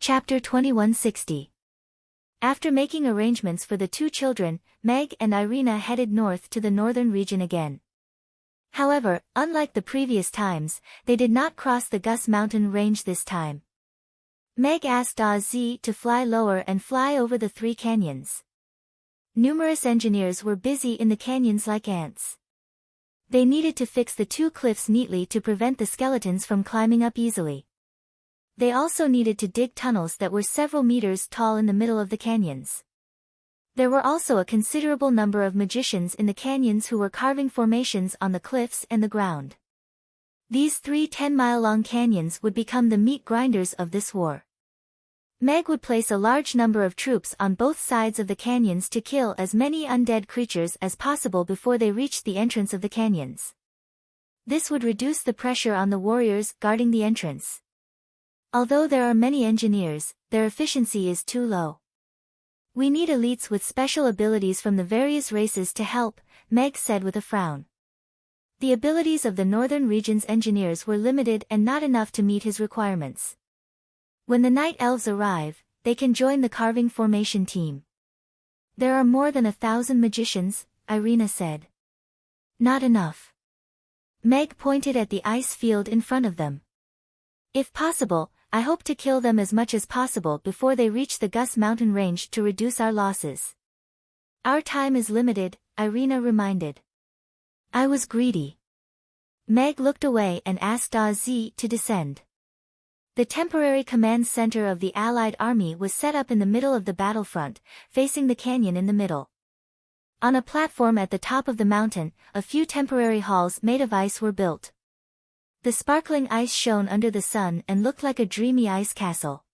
Chapter 2160. After making arrangements for the two children, Meg and Irina headed north to the northern region again. However, unlike the previous times, they did not cross the Gus mountain range this time. Meg asked Oz to fly lower and fly over the three canyons. Numerous engineers were busy in the canyons like ants. They needed to fix the two cliffs neatly to prevent the skeletons from climbing up easily. They also needed to dig tunnels that were several meters tall in the middle of the canyons. There were also a considerable number of magicians in the canyons who were carving formations on the cliffs and the ground. These 3 10-mile-long canyons would become the meat grinders of this war. Meg would place a large number of troops on both sides of the canyons to kill as many undead creatures as possible before they reached the entrance of the canyons. This would reduce the pressure on the warriors guarding the entrance. Although there are many engineers, their efficiency is too low. We need elites with special abilities from the various races to help, Meg said with a frown. The abilities of the northern region's engineers were limited and not enough to meet his requirements. When the night elves arrive, they can join the carving formation team. There are more than 1,000 magicians, Irina said. Not enough. Meg pointed at the ice field in front of them. If possible, I hope to kill them as much as possible before they reach the Gus mountain range to reduce our losses. Our time is limited, Irina reminded. I was greedy. Meg looked away and asked Oz to descend. The temporary command center of the Allied army was set up in the middle of the battlefront, facing the canyon in the middle. On a platform at the top of the mountain, a few temporary halls made of ice were built. The sparkling ice shone under the sun and looked like a dreamy ice castle.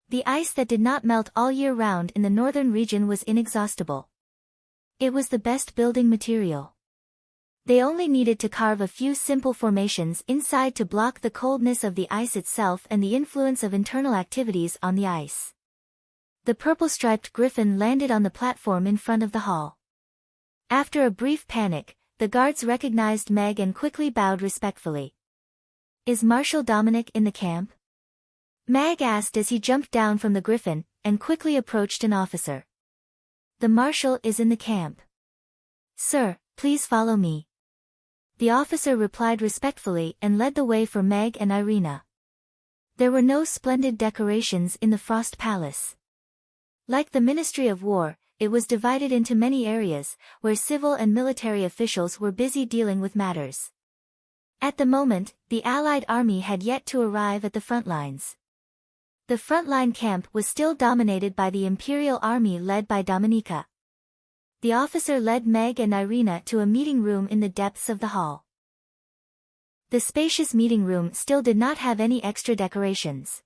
The ice that did not melt all year round in the northern region was inexhaustible. It was the best building material. They only needed to carve a few simple formations inside to block the coldness of the ice itself and the influence of internal activities on the ice. The purple-striped griffin landed on the platform in front of the hall. After a brief panic, the guards recognized Meg and quickly bowed respectfully. Is Marshal Dominic in the camp? Meg asked as he jumped down from the griffin, and quickly approached an officer. The Marshal is in the camp. Sir, please follow me. The officer replied respectfully and led the way for Meg and Irina. There were no splendid decorations in the Frost Palace. Like the Ministry of War, it was divided into many areas, where civil and military officials were busy dealing with matters. At the moment, the Allied army had yet to arrive at the front lines. The frontline camp was still dominated by the Imperial Army led by Dominica. The officer led Meg and Irina to a meeting room in the depths of the hall. The spacious meeting room still did not have any extra decorations.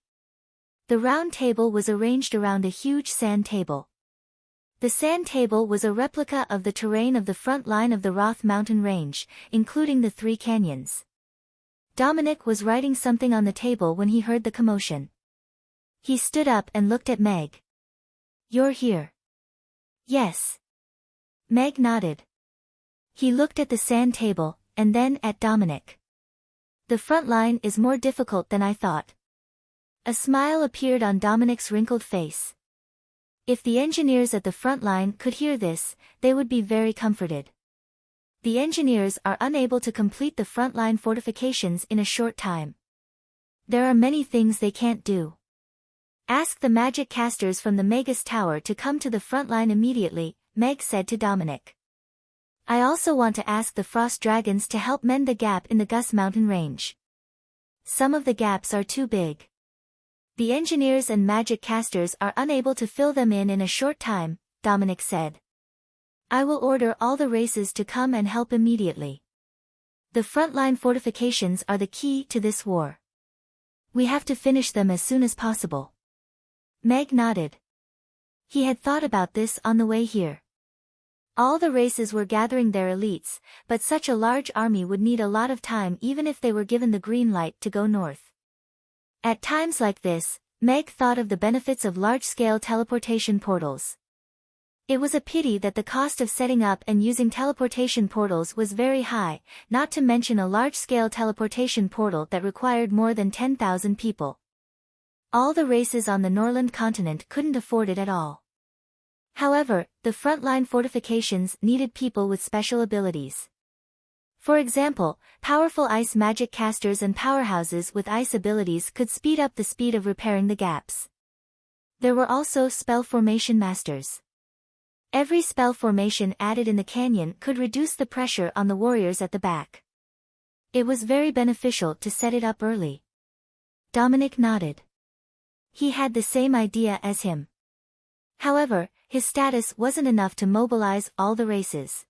The round table was arranged around a huge sand table. The sand table was a replica of the terrain of the front line of the Roth mountain range, including the 3 canyons. Dominic was writing something on the table when he heard the commotion. He stood up and looked at Meg. You're here. Yes. Meg nodded. He looked at the sand table, and then at Dominic. The front line is more difficult than I thought. A smile appeared on Dominic's wrinkled face. If the engineers at the front line could hear this, they would be very comforted. The engineers are unable to complete the frontline fortifications in a short time. There are many things they can't do. Ask the magic casters from the Magus Tower to come to the front line immediately, Meg said to Dominic. I also want to ask the Frost Dragons to help mend the gap in the Gus mountain range. Some of the gaps are too big. The engineers and magic casters are unable to fill them in a short time, Dominic said. I will order all the races to come and help immediately. The frontline fortifications are the key to this war. We have to finish them as soon as possible. Meg nodded. He had thought about this on the way here. All the races were gathering their elites, but such a large army would need a lot of time even if they were given the green light to go north. At times like this, Meg thought of the benefits of large-scale teleportation portals. It was a pity that the cost of setting up and using teleportation portals was very high, not to mention a large-scale teleportation portal that required more than 10,000 people. All the races on the Norland continent couldn't afford it at all. However, the frontline fortifications needed people with special abilities. For example, powerful ice magic casters and powerhouses with ice abilities could speed up the speed of repairing the gaps. There were also spell formation masters. Every spell formation added in the canyon could reduce the pressure on the warriors at the back. It was very beneficial to set it up early. Dominic nodded. He had the same idea as him. However, his status wasn't enough to mobilize all the races.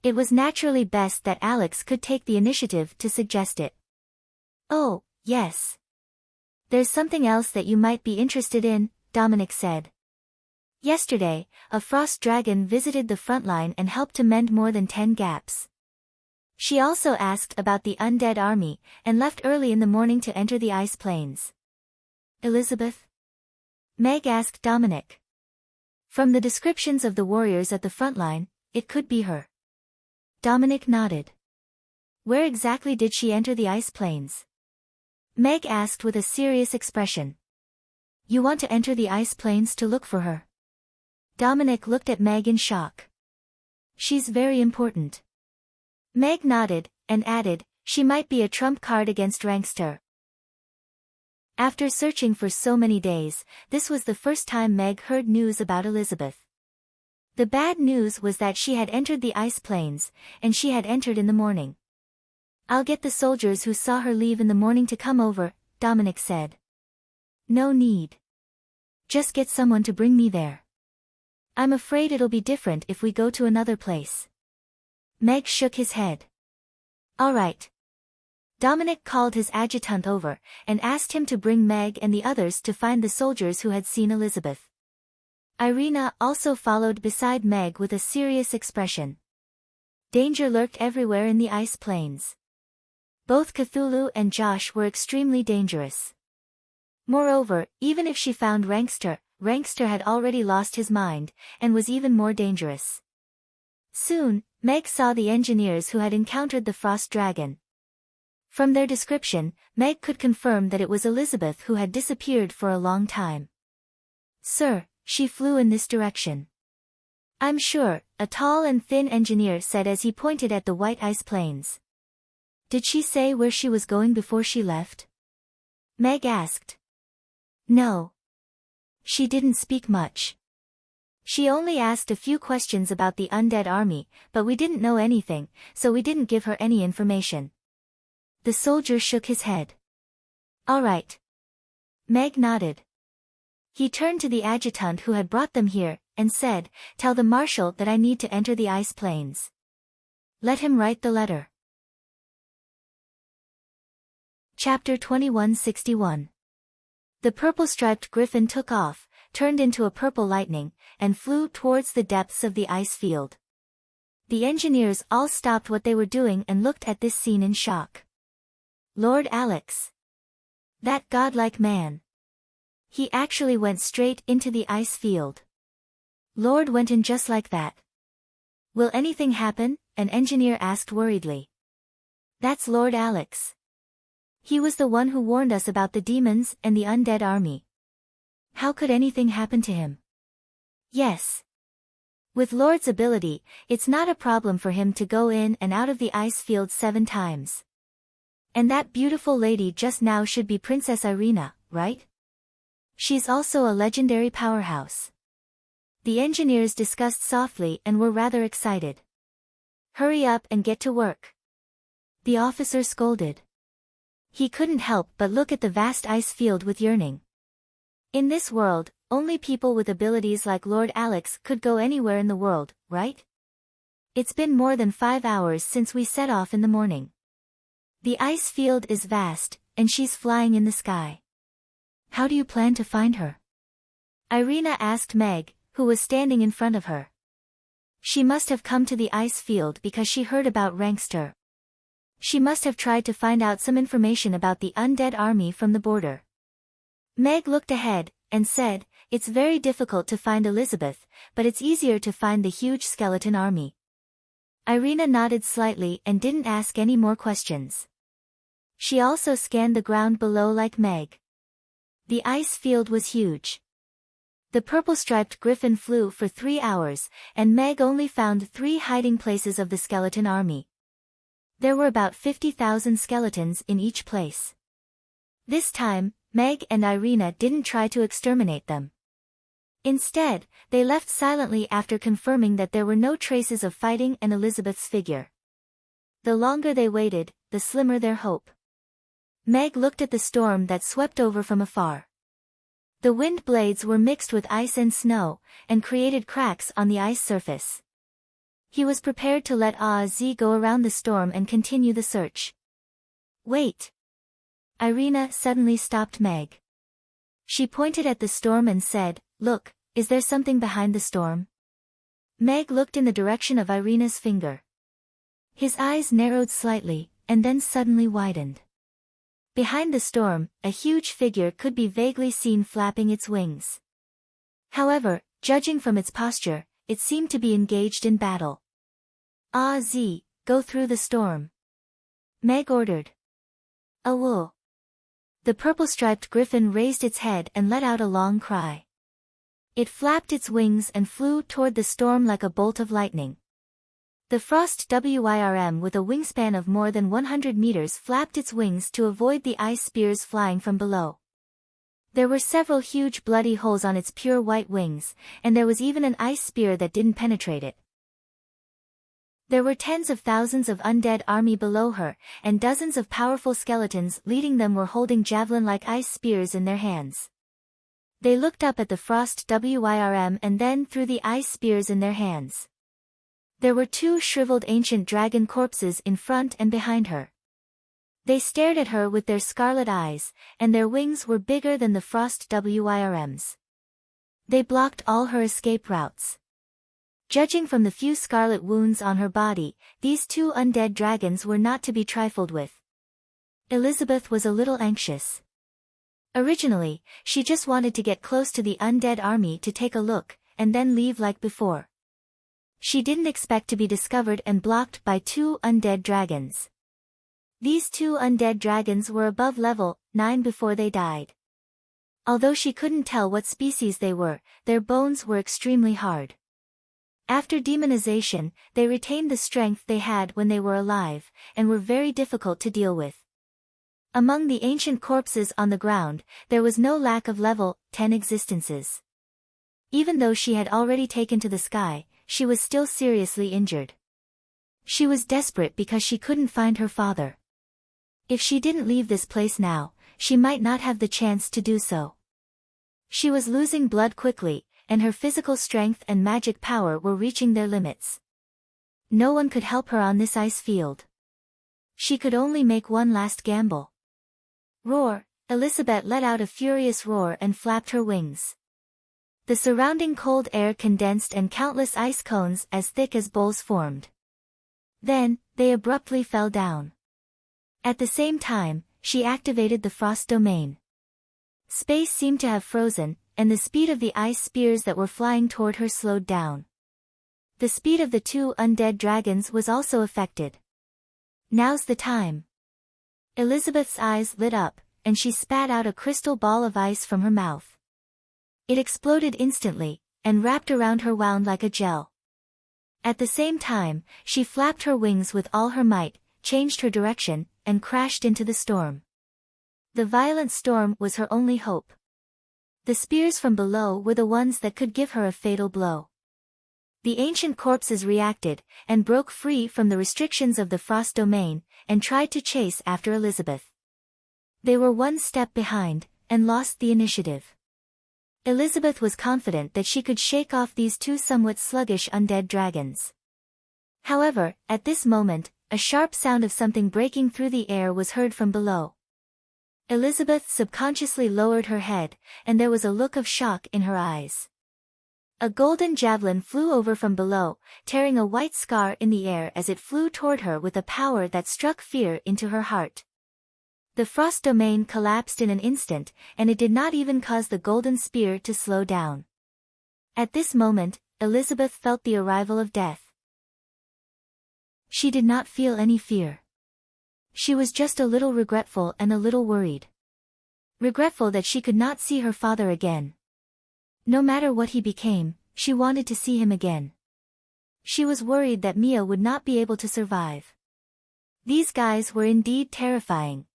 It was naturally best that Alex could take the initiative to suggest it. "Oh, yes. There's something else that you might be interested in," Dominic said. Yesterday, a frost dragon visited the front line and helped to mend more than 10 gaps. She also asked about the undead army, and left early in the morning to enter the ice plains. "Elizabeth?" Meg asked Dominic. From the descriptions of the warriors at the front line, it could be her. Dominic nodded. "Where exactly did she enter the ice plains?" Meg asked with a serious expression. "You want to enter the ice plains to look for her?" Dominic looked at Meg in shock. "She's very important." Meg nodded, and added, "She might be a trump card against Rankster." After searching for so many days, this was the first time Meg heard news about Elizabeth. The bad news was that she had entered the ice plains, and she had entered in the morning. "I'll get the soldiers who saw her leave in the morning to come over," Dominic said. "No need. Just get someone to bring me there. I'm afraid it'll be different if we go to another place." Meg shook his head. "All right." Dominic called his adjutant over, and asked him to bring Meg and the others to find the soldiers who had seen Elizabeth. Irina also followed beside Meg with a serious expression. Danger lurked everywhere in the ice plains. Both Cthulhu and Josh were extremely dangerous. Moreover, even if she found Rankster had already lost his mind, and was even more dangerous. Soon, Meg saw the engineers who had encountered the frost dragon. From their description, Meg could confirm that it was Elizabeth who had disappeared for a long time. "Sir, she flew in this direction." "I'm sure," a tall and thin engineer said as he pointed at the white ice plains. "Did she say where she was going before she left?" Meg asked. "No. She didn't speak much. She only asked a few questions about the undead army, but we didn't know anything, so we didn't give her any information." The soldier shook his head. "All right." Meg nodded. He turned to the adjutant who had brought them here, and said, "Tell the marshal that I need to enter the ice plains. Let him write the letter." Chapter 2161. The purple-striped griffin took off, turned into a purple lightning, and flew towards the depths of the ice field. The engineers all stopped what they were doing and looked at this scene in shock. Lord Alex. That godlike man. He actually went straight into the ice field. Lord went in just like that. "Will anything happen?" an engineer asked worriedly. "That's Lord Alex. He was the one who warned us about the demons and the undead army. How could anything happen to him?" "Yes. With Lord's ability, it's not a problem for him to go in and out of the ice field 7 times. And that beautiful lady just now should be Princess Irina, right? She's also a legendary powerhouse." The engineers discussed softly and were rather excited. "Hurry up and get to work," the officer scolded. He couldn't help but look at the vast ice field with yearning. In this world, only people with abilities like Lord Alex could go anywhere in the world, right? It's been more than 5 hours since we set off in the morning. The ice field is vast, and she's flying in the sky. How do you plan to find her?" Irina asked Meg, who was standing in front of her. She must have come to the ice field because she heard about Rankster. She must have tried to find out some information about the undead army from the border. Meg looked ahead, and said, "It's very difficult to find Elizabeth, but it's easier to find the huge skeleton army." Irina nodded slightly and didn't ask any more questions. She also scanned the ground below like Meg. The ice field was huge. The purple-striped griffin flew for 3 hours, and Meg only found 3 hiding places of the skeleton army. There were about 50,000 skeletons in each place. This time, Meg and Irina didn't try to exterminate them. Instead, they left silently after confirming that there were no traces of fighting and Elizabeth's figure. The longer they waited, the slimmer their hope. Meg looked at the storm that swept over from afar. The wind blades were mixed with ice and snow, and created cracks on the ice surface. He was prepared to let Az go around the storm and continue the search. Wait! Irina suddenly stopped Meg. She pointed at the storm and said, "Look, is there something behind the storm?" Meg looked in the direction of Irina's finger. His eyes narrowed slightly, and then suddenly widened. Behind the storm, a huge figure could be vaguely seen flapping its wings. However, judging from its posture, it seemed to be engaged in battle. Az, go through the storm. Meg ordered. Awoo. The purple-striped griffin raised its head and let out a long cry. It flapped its wings and flew toward the storm like a bolt of lightning. The frost wyrm with a wingspan of more than 100 meters flapped its wings to avoid the ice spears flying from below. There were several huge bloody holes on its pure white wings, and there was even an ice spear that didn't penetrate it. There were tens of thousands of undead army below her, and dozens of powerful skeletons leading them were holding javelin-like ice spears in their hands. They looked up at the frost wyrm and then threw the ice spears in their hands. There were 2 shriveled ancient dragon corpses in front and behind her. They stared at her with their scarlet eyes, and their wings were bigger than the frost wyrms. They blocked all her escape routes. Judging from the few scarlet wounds on her body, these 2 undead dragons were not to be trifled with. Elizabeth was a little anxious. Originally, she just wanted to get close to the undead army to take a look, and then leave like before. She didn't expect to be discovered and blocked by 2 undead dragons. These 2 undead dragons were above level 9 before they died. Although she couldn't tell what species they were, their bones were extremely hard. After demonization, they retained the strength they had when they were alive, and were very difficult to deal with. Among the ancient corpses on the ground, there was no lack of level 10 existences. Even though she had already taken to the sky, she was still seriously injured. She was desperate because she couldn't find her father. If she didn't leave this place now, she might not have the chance to do so. She was losing blood quickly, and her physical strength and magic power were reaching their limits. No one could help her on this ice field. She could only make one last gamble. Roar! Elizabeth let out a furious roar and flapped her wings. The surrounding cold air condensed and countless ice cones as thick as bowls formed. Then, they abruptly fell down. At the same time, she activated the frost domain. Space seemed to have frozen, and the speed of the ice spears that were flying toward her slowed down. The speed of the 2 undead dragons was also affected. Now's the time. Elizabeth's eyes lit up, and she spat out a crystal ball of ice from her mouth. It exploded instantly, and wrapped around her wound like a gel. At the same time, she flapped her wings with all her might, changed her direction, and crashed into the storm. The violent storm was her only hope. The spears from below were the ones that could give her a fatal blow. The ancient corpses reacted, and broke free from the restrictions of the frost domain, and tried to chase after Elizabeth. They were one step behind, and lost the initiative. Elizabeth was confident that she could shake off these 2 somewhat sluggish undead dragons. However, at this moment, a sharp sound of something breaking through the air was heard from below. Elizabeth subconsciously lowered her head, and there was a look of shock in her eyes. A golden javelin flew over from below, tearing a white scar in the air as it flew toward her with a power that struck fear into her heart. The frost domain collapsed in an instant, and it did not even cause the golden spear to slow down. At this moment, Elizabeth felt the arrival of death. She did not feel any fear. She was just a little regretful and a little worried. regretful that she could not see her father again. No matter what he became, she wanted to see him again. She was worried that Mia would not be able to survive. These guys were indeed terrifying.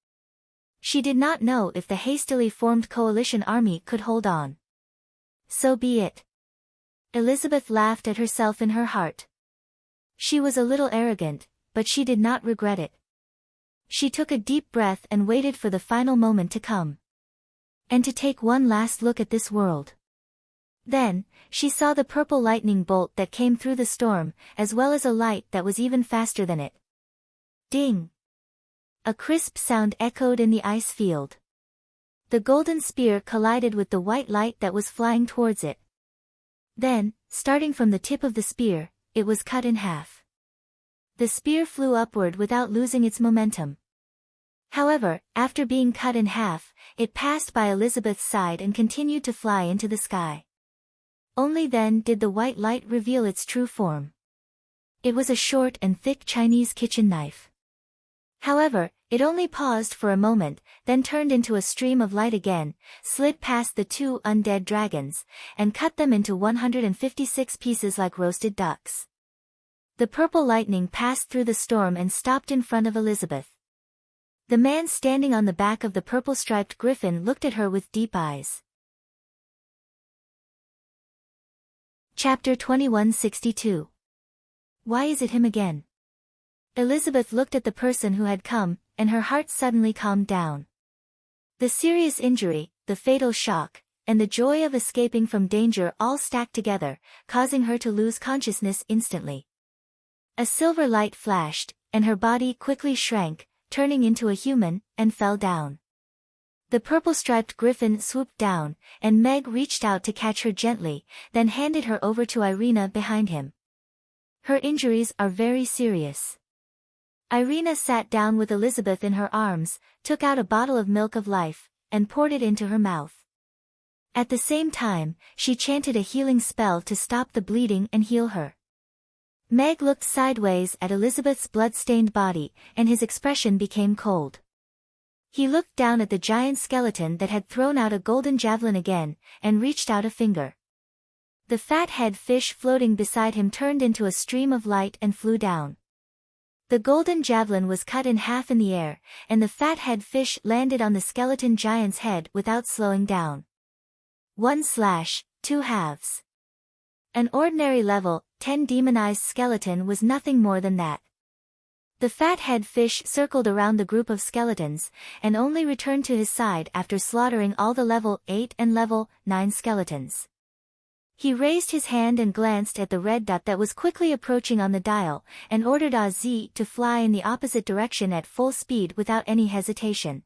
She did not know if the hastily formed coalition army could hold on. So be it. Elizabeth laughed at herself in her heart. She was a little arrogant, but she did not regret it. She took a deep breath and waited for the final moment to come. And to take one last look at this world. Then, she saw the purple lightning bolt that came through the storm, as well as a light that was even faster than it. Ding! A crisp sound echoed in the ice field. The golden spear collided with the white light that was flying towards it. Then, starting from the tip of the spear, it was cut in half. The spear flew upward without losing its momentum. However, after being cut in half, it passed by Elizabeth's side and continued to fly into the sky. Only then did the white light reveal its true form. It was a short and thick Chinese kitchen knife. However, it only paused for a moment, then turned into a stream of light again, slid past the two undead dragons, and cut them into 156 pieces like roasted ducks. The purple lightning passed through the storm and stopped in front of Elizabeth. The man standing on the back of the purple-striped griffin looked at her with deep eyes. Chapter 2162. Why is it him again? Elizabeth looked at the person who had come, and her heart suddenly calmed down. The serious injury, the fatal shock, and the joy of escaping from danger all stacked together, causing her to lose consciousness instantly. A silver light flashed, and her body quickly shrank, turning into a human, and fell down. The purple-striped griffin swooped down, and Meg reached out to catch her gently, then handed her over to Irina behind him. Her injuries are very serious. Irina sat down with Elizabeth in her arms, took out a bottle of milk of life, and poured it into her mouth. At the same time, she chanted a healing spell to stop the bleeding and heal her. Meg looked sideways at Elizabeth's blood-stained body, and his expression became cold. He looked down at the giant skeleton that had thrown out a golden javelin again, and reached out a finger. The fat head fish floating beside him turned into a stream of light and flew down. The golden javelin was cut in half in the air, and the fat head fish landed on the skeleton giant's head without slowing down. 1 slash, 2 halves. An ordinary level, 10 demonized skeleton was nothing more than that. The fat head fish circled around the group of skeletons, and only returned to his side after slaughtering all the level 8 and level 9 skeletons. He raised his hand and glanced at the red dot that was quickly approaching on the dial, and ordered Az to fly in the opposite direction at full speed without any hesitation.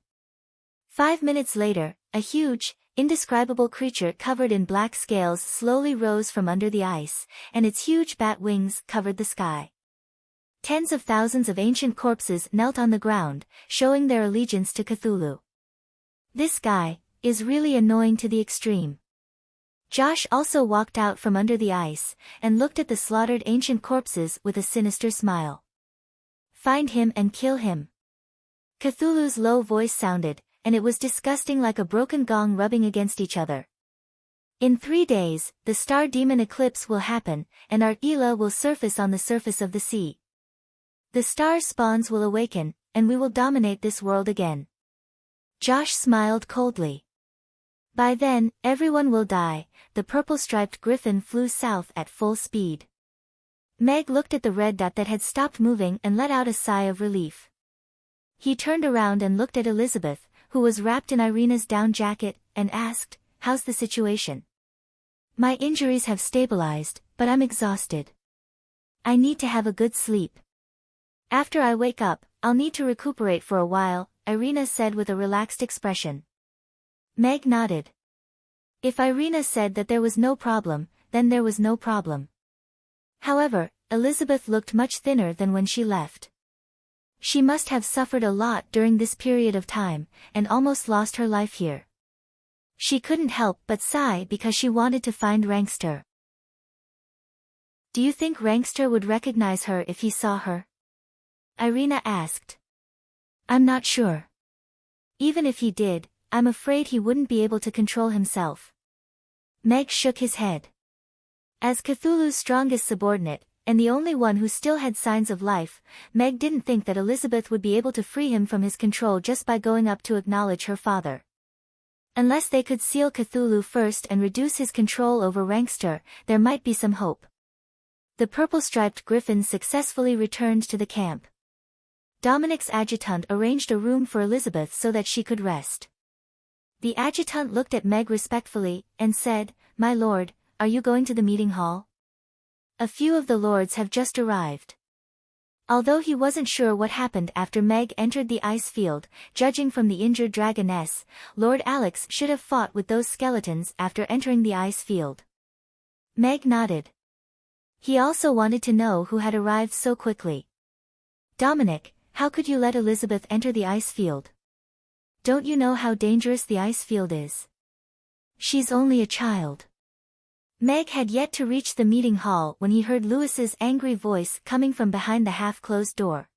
5 minutes later, a huge, indescribable creature covered in black scales slowly rose from under the ice, and its huge bat wings covered the sky. Tens of thousands of ancient corpses knelt on the ground, showing their allegiance to Cthulhu. This guy is really annoying to the extreme. Josh also walked out from under the ice, and looked at the slaughtered ancient corpses with a sinister smile. Find him and kill him. Cthulhu's low voice sounded, and it was disgusting like a broken gong rubbing against each other. In 3 days, the star demon eclipse will happen, and our Ela will surface on the surface of the sea. The star spawns will awaken, and we will dominate this world again. Josh smiled coldly. By then, everyone will die. The purple-striped griffin flew south at full speed. Meg looked at the red dot that had stopped moving and let out a sigh of relief. He turned around and looked at Elizabeth, who was wrapped in Irina's down jacket, and asked, "How's the situation?" "My injuries have stabilized, but I'm exhausted. I need to have a good sleep. After I wake up, I'll need to recuperate for a while," Irina said with a relaxed expression. Meg nodded. If Irina said that there was no problem, then there was no problem. However, Elizabeth looked much thinner than when she left. She must have suffered a lot during this period of time, and almost lost her life here. She couldn't help but sigh because she wanted to find Rankster. "Do you think Rankster would recognize her if he saw her?" Irina asked. "I'm not sure. Even if he did, I'm afraid he wouldn't be able to control himself. Meg shook his head. As Cthulhu's strongest subordinate, and the only one who still had signs of life, Meg didn't think that Elizabeth would be able to free him from his control just by going up to acknowledge her father. Unless they could seal Cthulhu first and reduce his control over Rankster, there might be some hope. The purple-striped griffin successfully returned to the camp. Dominic's adjutant arranged a room for Elizabeth so that she could rest. The adjutant looked at Meg respectfully, and said, "My lord, are you going to the meeting hall? A few of the lords have just arrived." Although he wasn't sure what happened after Meg entered the ice field, judging from the injured dragoness, Lord Alex should have fought with those skeletons after entering the ice field. Meg nodded. He also wanted to know who had arrived so quickly. "Dominic, how could you let Elizabeth enter the ice field? Don't you know how dangerous the ice field is? She's only a child." Meg had yet to reach the meeting hall when he heard Lewis's angry voice coming from behind the half-closed door.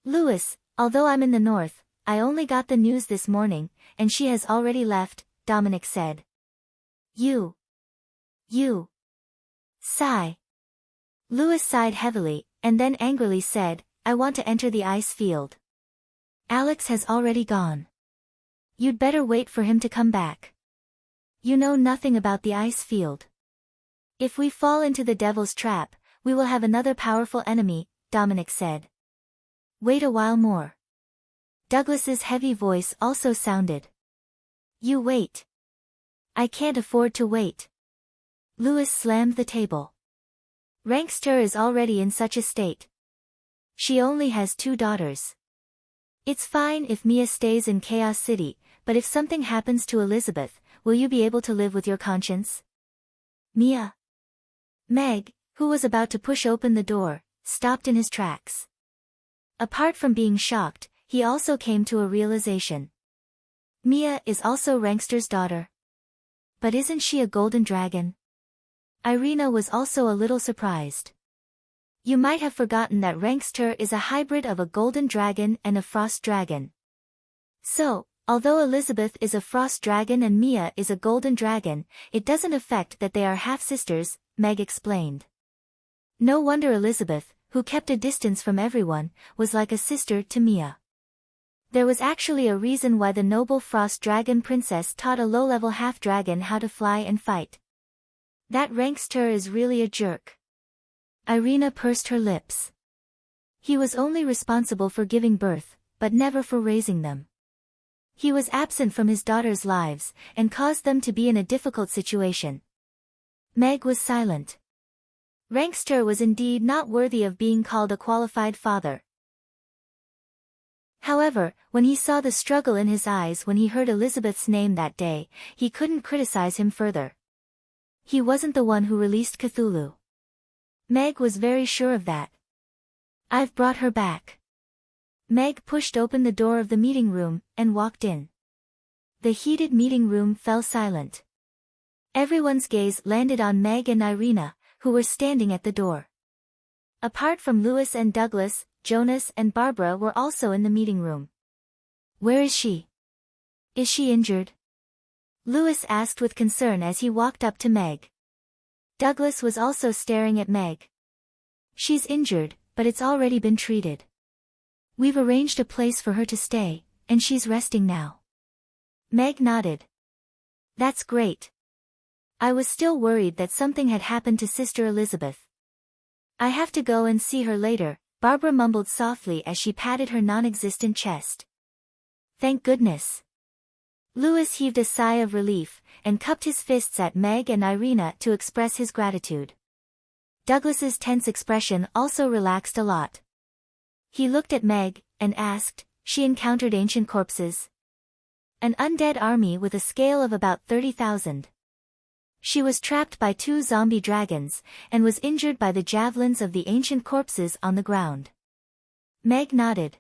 "Lewis, although I'm in the north, I only got the news this morning, and she has already left," Dominic said. You. Sigh. Lewis sighed heavily, and then angrily said, "I want to enter the ice field. Alex has already gone. You'd better wait for him to come back. You know nothing about the ice field. If we fall into the devil's trap, we will have another powerful enemy," Dominic said. "Wait a while more." Douglas's heavy voice also sounded. "You wait. I can't afford to wait." Lewis slammed the table. "Rankster is already in such a state. She only has 2 daughters. It's fine if Mia stays in Chaos City, but if something happens to Elizabeth, will you be able to live with your conscience?" "Mia?" Meg, who was about to push open the door, stopped in his tracks. Apart from being shocked, he also came to a realization. Mia is also Rankster's daughter. But isn't she a golden dragon? Irina was also a little surprised. You might have forgotten that Rankster is a hybrid of a golden dragon and a frost dragon. So, although Elizabeth is a frost dragon and Mia is a golden dragon, it doesn't affect that they are half-sisters, Meg explained. No wonder Elizabeth, who kept a distance from everyone, was like a sister to Mia. There was actually a reason why the noble frost dragon princess taught a low-level half-dragon how to fly and fight. That Rankster is really a jerk. Irina pursed her lips. He was only responsible for giving birth, but never for raising them. He was absent from his daughters' lives, and caused them to be in a difficult situation. Meg was silent. Rankster was indeed not worthy of being called a qualified father. However, when he saw the struggle in his eyes when he heard Elizabeth's name that day, he couldn't criticize him further. He wasn't the one who released Cthulhu. Meg was very sure of that. "I've brought her back." Meg pushed open the door of the meeting room, and walked in. The heated meeting room fell silent. Everyone's gaze landed on Meg and Irina, who were standing at the door. Apart from Lewis and Douglas, Jonas and Barbara were also in the meeting room. "Where is she? Is she injured?" Lewis asked with concern as he walked up to Meg. Douglas was also staring at Meg. "She's injured, but it's already been treated. We've arranged a place for her to stay, and she's resting now." Meg nodded. "That's great. I was still worried that something had happened to Sister Elizabeth. I have to go and see her later," Barbara mumbled softly as she patted her non-existent chest. "Thank goodness." Lewis heaved a sigh of relief, and cupped his fists at Meg and Irina to express his gratitude. Douglas's tense expression also relaxed a lot. He looked at Meg, and asked, "She encountered ancient corpses?" "An undead army with a scale of about 30,000. She was trapped by 2 zombie dragons, and was injured by the javelins of the ancient corpses on the ground." Meg nodded.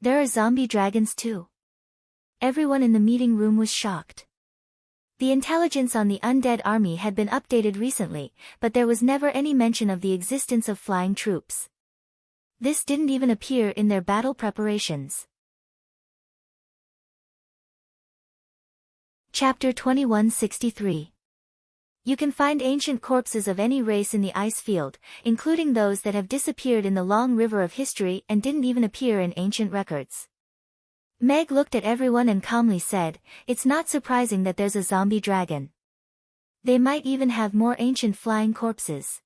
"There are zombie dragons too?" Everyone in the meeting room was shocked. The intelligence on the undead army had been updated recently, but there was never any mention of the existence of flying troops. This didn't even appear in their battle preparations. Chapter 2163. You can find ancient corpses of any race in the ice field, including those that have disappeared in the long river of history and didn't even appear in ancient records. Meg looked at everyone and calmly said, "It's not surprising that there's a zombie dragon. They might even have more ancient flying corpses."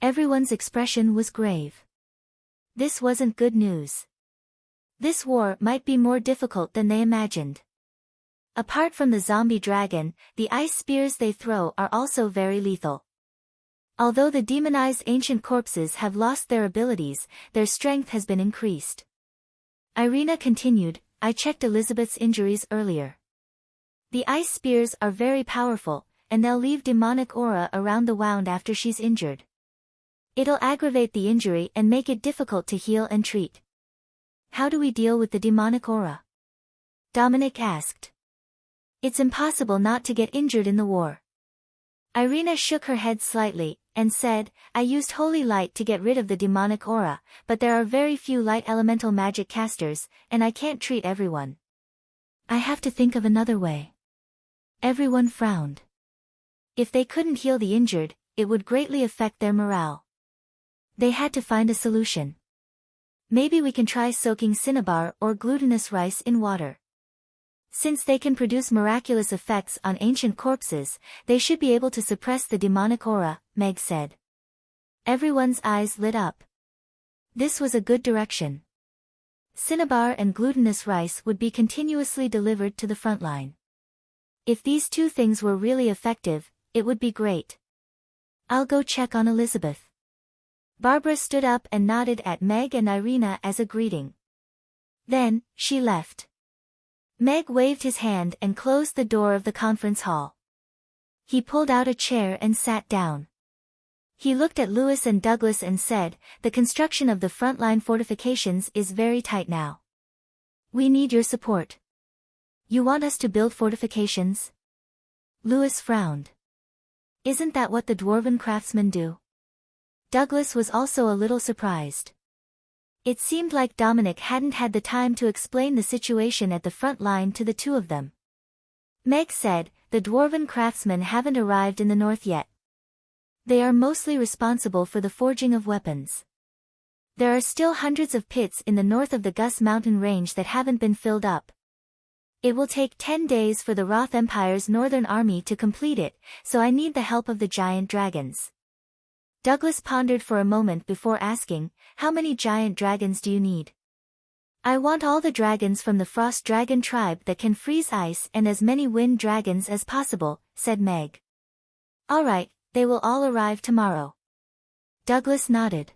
Everyone's expression was grave. This wasn't good news. This war might be more difficult than they imagined. Apart from the zombie dragon, the ice spears they throw are also very lethal. Although the demonized ancient corpses have lost their abilities, their strength has been increased. Irina continued, "I checked Elizabeth's injuries earlier. The ice spears are very powerful, and they'll leave demonic aura around the wound after she's injured. It'll aggravate the injury and make it difficult to heal and treat." "How do we deal with the demonic aura?" Dominic asked. "It's impossible not to get injured in the war." Irina shook her head slightly, and said, "I used holy light to get rid of the demonic aura, but there are very few light elemental magic casters, and I can't treat everyone. I have to think of another way." Everyone frowned. If they couldn't heal the injured, it would greatly affect their morale. They had to find a solution. "Maybe we can try soaking cinnabar or glutinous rice in water. Since they can produce miraculous effects on ancient corpses, they should be able to suppress the demonic aura," Meg said. Everyone's eyes lit up. This was a good direction. Cinnabar and glutinous rice would be continuously delivered to the front line. If these two things were really effective, it would be great. "I'll go check on Elizabeth." Barbara stood up and nodded at Meg and Irina as a greeting. Then, she left. Meg waved his hand and closed the door of the conference hall. He pulled out a chair and sat down. He looked at Lewis and Douglas and said, "The construction of the frontline fortifications is very tight now. We need your support." "You want us to build fortifications?" Lewis frowned. "Isn't that what the dwarven craftsmen do?" Douglas was also a little surprised. It seemed like Dominic hadn't had the time to explain the situation at the front line to the two of them. Meg said, "The dwarven craftsmen haven't arrived in the north yet. They are mostly responsible for the forging of weapons. There are still hundreds of pits in the north of the Gus Mountain range that haven't been filled up. It will take 10 days for the Roth Empire's northern army to complete it, so I need the help of the giant dragons." Douglas pondered for a moment before asking, "How many giant dragons do you need?" "I want all the dragons from the frost dragon tribe that can freeze ice and as many wind dragons as possible," said Meg. "All right, they will all arrive tomorrow." Douglas nodded.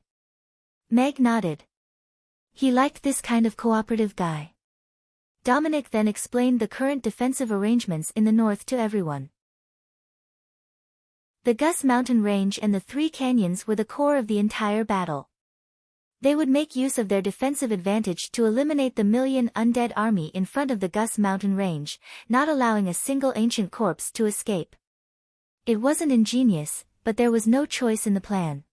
Meg nodded. He liked this kind of cooperative guy. Dominic then explained the current defensive arrangements in the north to everyone. The Gus Mountain Range and the Three Canyons were the core of the entire battle. They would make use of their defensive advantage to eliminate the million undead army in front of the Gus Mountain Range, not allowing a single ancient corpse to escape. It wasn't ingenious, but there was no choice in the plan.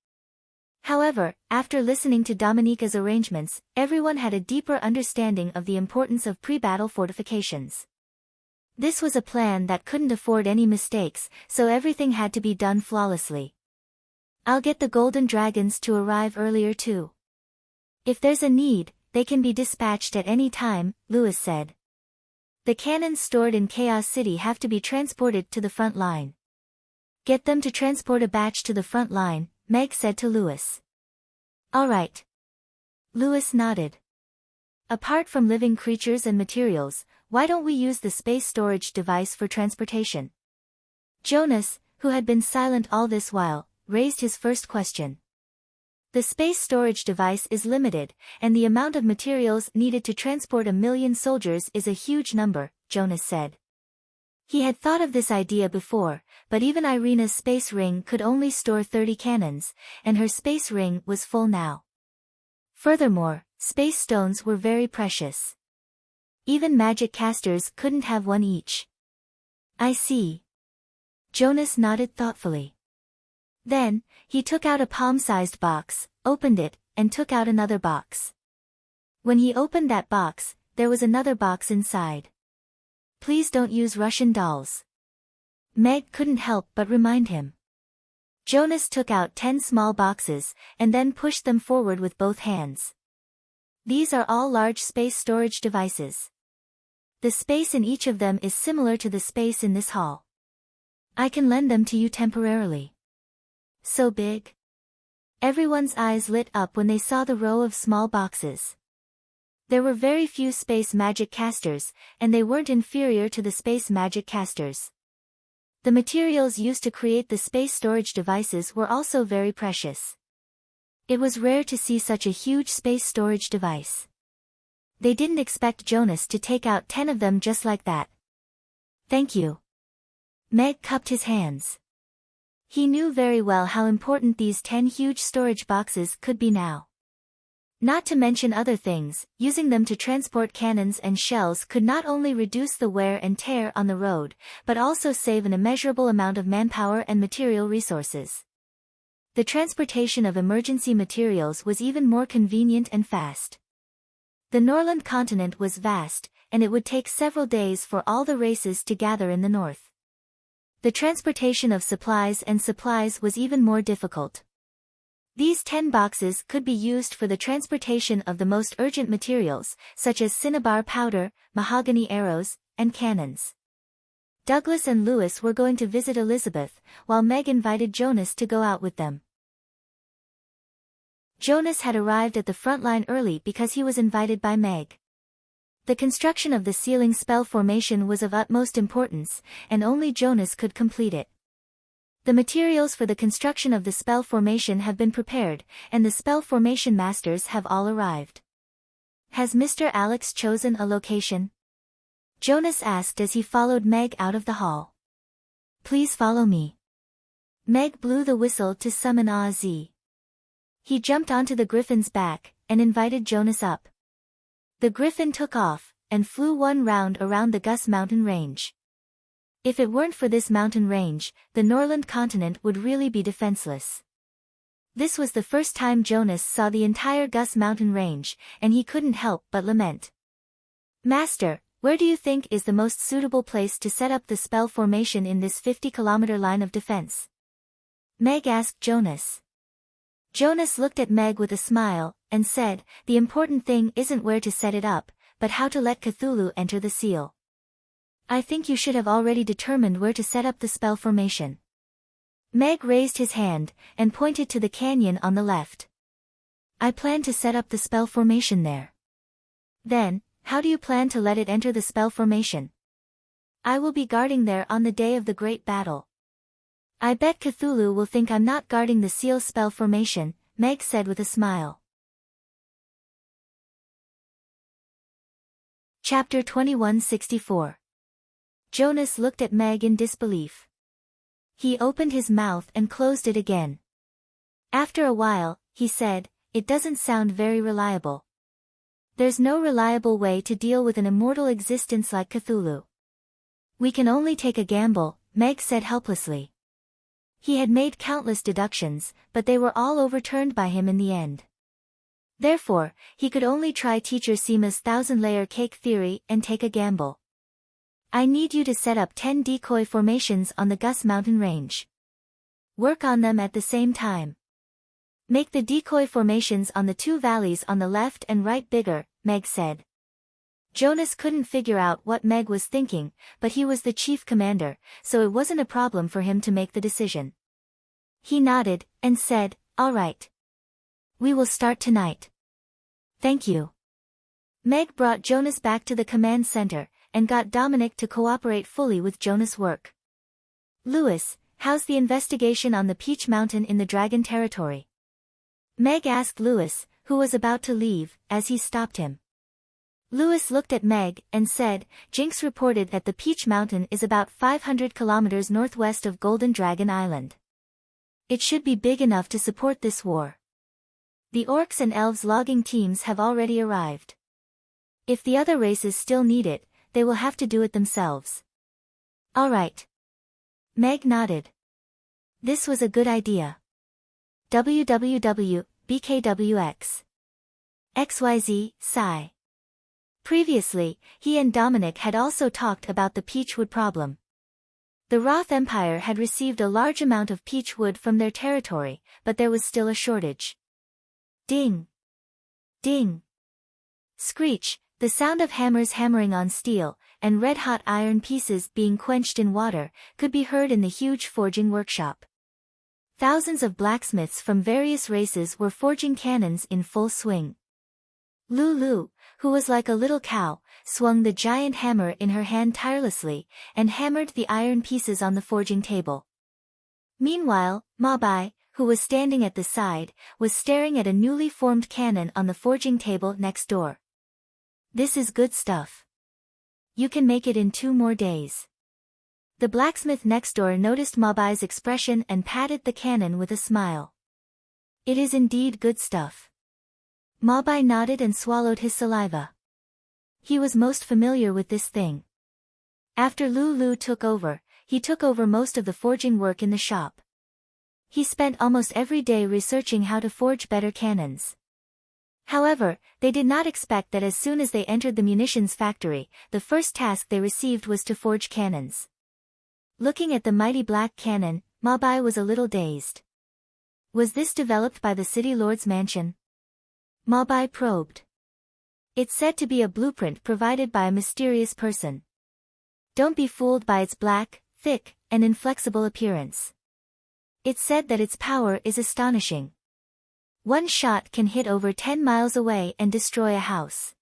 However, after listening to Dominica's arrangements, everyone had a deeper understanding of the importance of pre-battle fortifications. This was a plan that couldn't afford any mistakes, so everything had to be done flawlessly. "I'll get the golden dragons to arrive earlier too. If there's a need, they can be dispatched at any time," Lewis said. "The cannons stored in Chaos City have to be transported to the front line." "Get them to transport a batch to the front line," Meg said to Lewis. "All right." Lewis nodded. "Apart from living creatures and materials, why don't we use the space storage device for transportation?" Jonas, who had been silent all this while, raised his first question. "The space storage device is limited, and the amount of materials needed to transport 1,000,000 soldiers is a huge number," Jonas said. He had thought of this idea before, but even Irina's space ring could only store 30 cannons, and her space ring was full now. Furthermore, space stones were very precious. Even magic casters couldn't have one each. "I see." Jonas nodded thoughtfully. Then, he took out a palm-sized box, opened it, and took out another box. When he opened that box, there was another box inside. Please don't use Russian dolls. Meg couldn't help but remind him. Jonas took out 10 small boxes, and then pushed them forward with both hands. These are all large space storage devices. The space in each of them is similar to the space in this hall. I can lend them to you temporarily. So big? Everyone's eyes lit up when they saw the row of small boxes. There were very few space magic casters, and they weren't inferior to the space magic casters. The materials used to create the space storage devices were also very precious. It was rare to see such a huge space storage device. They didn't expect Jonas to take out 10 of them just like that. Thank you. Meg cupped his hands. He knew very well how important these 10 huge storage boxes could be now. Not to mention other things, using them to transport cannons and shells could not only reduce the wear and tear on the road, but also save an immeasurable amount of manpower and material resources. The transportation of emergency materials was even more convenient and fast. The Norland continent was vast, and it would take several days for all the races to gather in the north. The transportation of supplies was even more difficult. These 10 boxes could be used for the transportation of the most urgent materials, such as cinnabar powder, mahogany arrows, and cannons. Douglas and Lewis were going to visit Elizabeth, while Meg invited Jonas to go out with them. Jonas had arrived at the front line early because he was invited by Meg. The construction of the ceiling spell formation was of utmost importance, and only Jonas could complete it. The materials for the construction of the spell formation have been prepared, and the spell formation masters have all arrived. Has Mr. Alex chosen a location? Jonas asked as he followed Meg out of the hall. Please follow me. Meg blew the whistle to summon Az. He jumped onto the griffin's back, and invited Jonas up. The griffin took off, and flew one round around the Gus mountain range. If it weren't for this mountain range, the Norland continent would really be defenseless. This was the first time Jonas saw the entire Gus mountain range, and he couldn't help but lament. Master, where do you think is the most suitable place to set up the spell formation in this 50-kilometer line of defense? Meg asked Jonas. Jonas looked at Meg with a smile, and said, the important thing isn't where to set it up, but how to let Cthulhu enter the seal. I think you should have already determined where to set up the spell formation. Meg raised his hand, and pointed to the canyon on the left. I plan to set up the spell formation there. Then, how do you plan to let it enter the spell formation? I will be guarding there on the day of the great battle. I bet Cthulhu will think I'm not guarding the seal spell formation, Meg said with a smile. Chapter 2164. Jonas looked at Meg in disbelief. He opened his mouth and closed it again. After a while, he said, it doesn't sound very reliable. There's no reliable way to deal with an immortal existence like Cthulhu. We can only take a gamble, Meg said helplessly. He had made countless deductions, but they were all overturned by him in the end. Therefore, he could only try Teacher Seema's 1,000-layer cake theory and take a gamble. I need you to set up 10 decoy formations on the Gus mountain range. Work on them at the same time. Make the decoy formations on the 2 valleys on the left and right bigger, Meg said. Jonas couldn't figure out what Meg was thinking, but he was the chief commander, so it wasn't a problem for him to make the decision. He nodded, and said, all right. We will start tonight. Thank you. Meg brought Jonas back to the command center, and got Dominic to cooperate fully with Jonas' work. Lewis, how's the investigation on the Peach Mountain in the Dragon Territory? Meg asked Lewis, who was about to leave, as he stopped him. Lewis looked at Meg, and said, Jinx reported that the Peach Mountain is about 500 kilometers northwest of Golden Dragon Island. It should be big enough to support this war. The orcs and elves logging teams have already arrived. If the other races still need it, they will have to do it themselves. All right. Meg nodded. This was a good idea. www.bkwx. XYZ, Psi. Previously, he and Dominic had also talked about the peach wood problem. The Roth Empire had received a large amount of peach wood from their territory, but there was still a shortage. Ding! Ding! Screech, the sound of hammers hammering on steel, and red-hot iron pieces being quenched in water, could be heard in the huge forging workshop. Thousands of blacksmiths from various races were forging cannons in full swing. Lulu, who was like a little cow, swung the giant hammer in her hand tirelessly, and hammered the iron pieces on the forging table. Meanwhile, Mabai, who was standing at the side, was staring at a newly formed cannon on the forging table next door. This is good stuff. You can make it in 2 more days. The blacksmith next door noticed Mabai's expression and patted the cannon with a smile. It is indeed good stuff. Mabai nodded and swallowed his saliva. He was most familiar with this thing. After Lulu took over, he took over most of the forging work in the shop. He spent almost every day researching how to forge better cannons. However, they did not expect that as soon as they entered the munitions factory, the first task they received was to forge cannons. Looking at the mighty black cannon, Mabai was a little dazed. Was this developed by the city lord's mansion? Mabai probed. It's said to be a blueprint provided by a mysterious person. Don't be fooled by its black, thick, and inflexible appearance. It's said that its power is astonishing. One shot can hit over 10 miles away and destroy a house.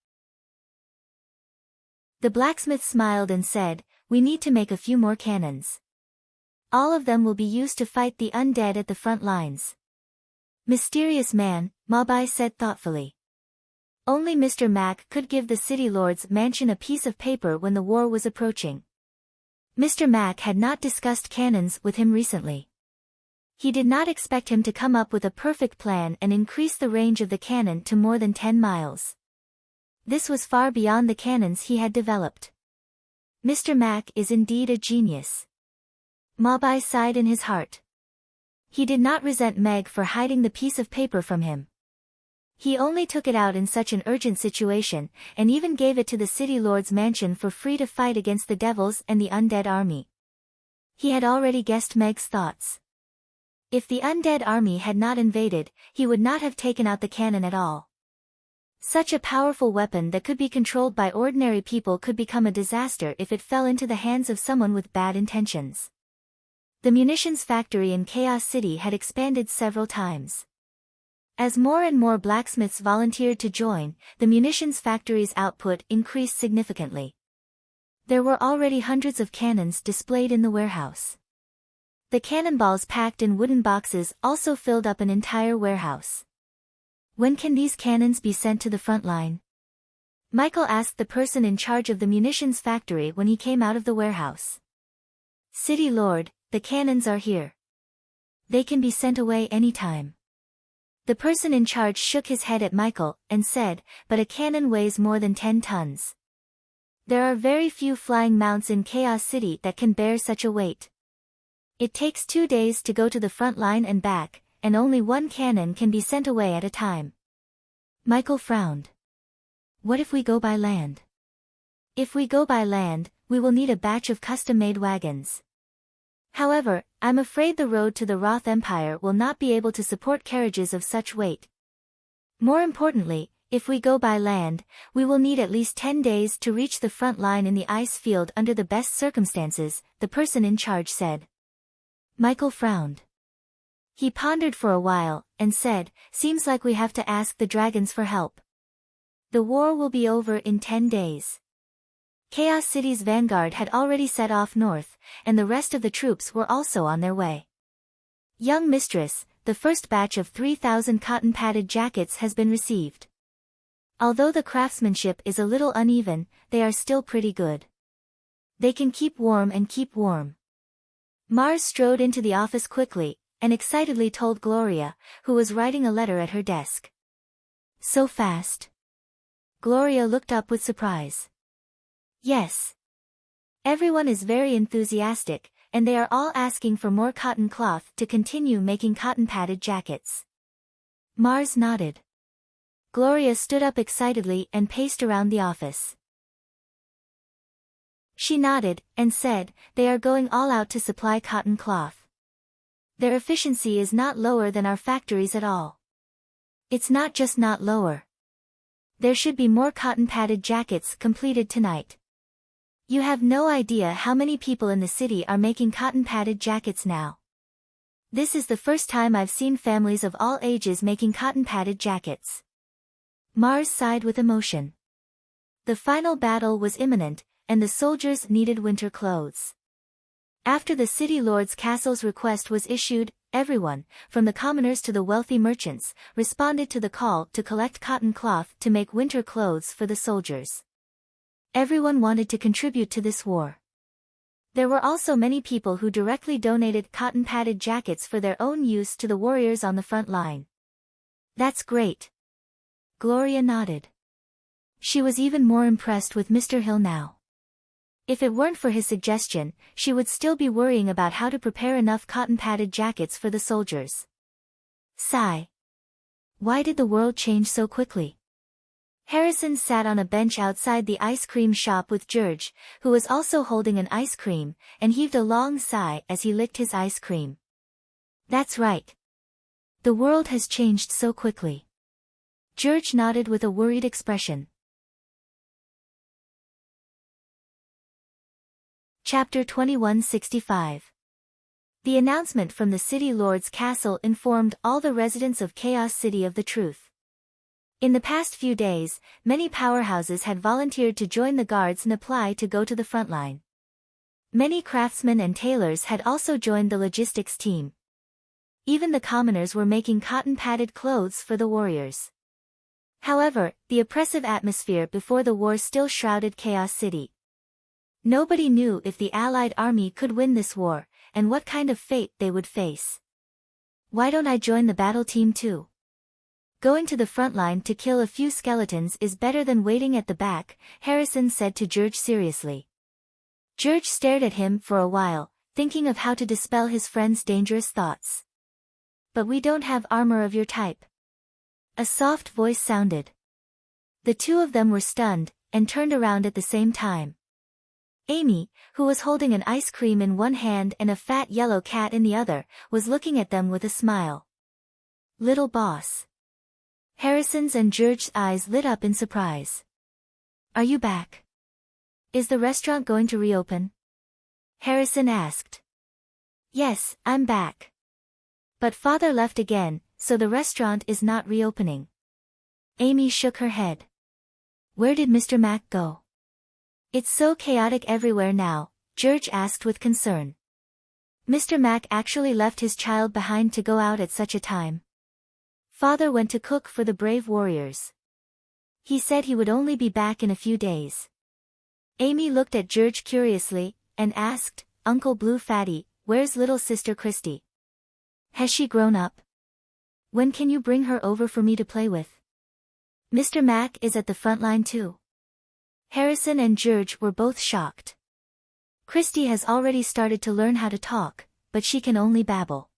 The blacksmith smiled and said, "We need to make a few more cannons. All of them will be used to fight the undead at the front lines." Mysterious man, Mabai said thoughtfully. Only Mr. Mack could give the city lord's mansion a piece of paper when the war was approaching. Mr. Mack had not discussed cannons with him recently. He did not expect him to come up with a perfect plan and increase the range of the cannon to more than 10 miles. This was far beyond the cannons he had developed. Mr. Mack is indeed a genius. Mabai sighed in his heart. He did not resent Meg for hiding the piece of paper from him. He only took it out in such an urgent situation, and even gave it to the city lord's mansion for free to fight against the devils and the undead army. He had already guessed Meg's thoughts. If the undead army had not invaded, he would not have taken out the cannon at all. Such a powerful weapon that could be controlled by ordinary people could become a disaster if it fell into the hands of someone with bad intentions. The munitions factory in Chaos City had expanded several times. As more and more blacksmiths volunteered to join, the munitions factory's output increased significantly. There were already hundreds of cannons displayed in the warehouse. The cannonballs packed in wooden boxes also filled up an entire warehouse. When can these cannons be sent to the front line? Michael asked the person in charge of the munitions factory when he came out of the warehouse. "City Lord, the cannons are here. They can be sent away anytime." The person in charge shook his head at Michael and said, "But a cannon weighs more than 10 tons. There are very few flying mounts in Chaos City that can bear such a weight. It takes 2 days to go to the front line and back, and only 1 cannon can be sent away at a time." Michael frowned. "What if we go by land?" "If we go by land, we will need a batch of custom-made wagons. However, I'm afraid the road to the Roth Empire will not be able to support carriages of such weight. More importantly, if we go by land, we will need at least 10 days to reach the front line in the ice field under the best circumstances," the person in charge said. Michael frowned. He pondered for a while, and said, "Seems like we have to ask the dragons for help. The war will be over in 10 days. Chaos City's vanguard had already set off north, and the rest of the troops were also on their way. Young mistress, the first batch of 3,000 cotton-padded jackets has been received. Although the craftsmanship is a little uneven, they are still pretty good. They can keep warm and keep warm." Mars strode into the office quickly, and excitedly told Gloria, who was writing a letter at her desk. "So fast?" Gloria looked up with surprise. "Yes. Everyone is very enthusiastic, and they are all asking for more cotton cloth to continue making cotton-padded jackets." Mars nodded. Gloria stood up excitedly and paced around the office. She nodded, and said, "They are going all out to supply cotton cloth. Their efficiency is not lower than our factories at all. It's not just not lower. There should be more cotton-padded jackets completed tonight. You have no idea how many people in the city are making cotton-padded jackets now. This is the first time I've seen families of all ages making cotton-padded jackets." Mars sighed with emotion. The final battle was imminent, and the soldiers needed winter clothes. After the city lord's castle's request was issued, everyone, from the commoners to the wealthy merchants, responded to the call to collect cotton cloth to make winter clothes for the soldiers. Everyone wanted to contribute to this war. There were also many people who directly donated cotton-padded jackets for their own use to the warriors on the front line. "That's great." Gloria nodded. She was even more impressed with Mr. Hill now. If it weren't for his suggestion, she would still be worrying about how to prepare enough cotton-padded jackets for the soldiers. Sigh. Why did the world change so quickly? Harrison sat on a bench outside the ice cream shop with George, who was also holding an ice cream, and heaved a long sigh as he licked his ice cream. "That's right. The world has changed so quickly." George nodded with a worried expression. Chapter 2165. The announcement from the city lord's castle informed all the residents of Chaos City of the truth. In the past few days, many powerhouses had volunteered to join the guards and apply to go to the front line. Many craftsmen and tailors had also joined the logistics team. Even the commoners were making cotton-padded clothes for the warriors. However, the oppressive atmosphere before the war still shrouded Chaos City. Nobody knew if the Allied army could win this war, and what kind of fate they would face. "Why don't I join the battle team too? Going to the front line to kill a few skeletons is better than waiting at the back," Harrison said to George seriously. George stared at him for a while, thinking of how to dispel his friend's dangerous thoughts. "But we don't have armor of your type." A soft voice sounded. The two of them were stunned, and turned around at the same time. Amy, who was holding an ice cream in one hand and a fat yellow cat in the other, was looking at them with a smile. "Little boss." Harrison's and George's eyes lit up in surprise. "Are you back? Is the restaurant going to reopen?" Harrison asked. "Yes, I'm back. But father left again, so the restaurant is not reopening." Amy shook her head. "Where did Mr. Mac go?" "It's so chaotic everywhere now," George asked with concern. "Mr. Mac actually left his child behind to go out at such a time. Father went to cook for the brave warriors. He said he would only be back in a few days." Amy looked at George curiously, and asked, "Uncle Blue Fatty, where's little sister Christy? Has she grown up? When can you bring her over for me to play with?" "Mr. Mac is at the front line too." Harrison and George were both shocked. "Christy has already started to learn how to talk, but she can only babble.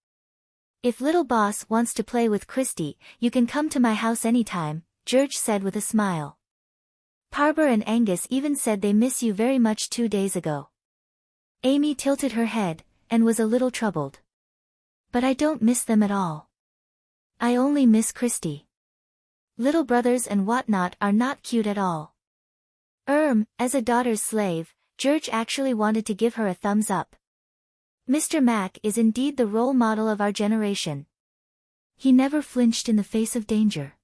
If little boss wants to play with Christy, you can come to my house anytime," George said with a smile. "Parber and Angus even said they miss you very much 2 days ago." Amy tilted her head, and was a little troubled. "But I don't miss them at all. I only miss Christy. Little brothers and whatnot are not cute at all." As a daughter's slave, George actually wanted to give her a thumbs up. Mr. Mac is indeed the role model of our generation. He never flinched in the face of danger.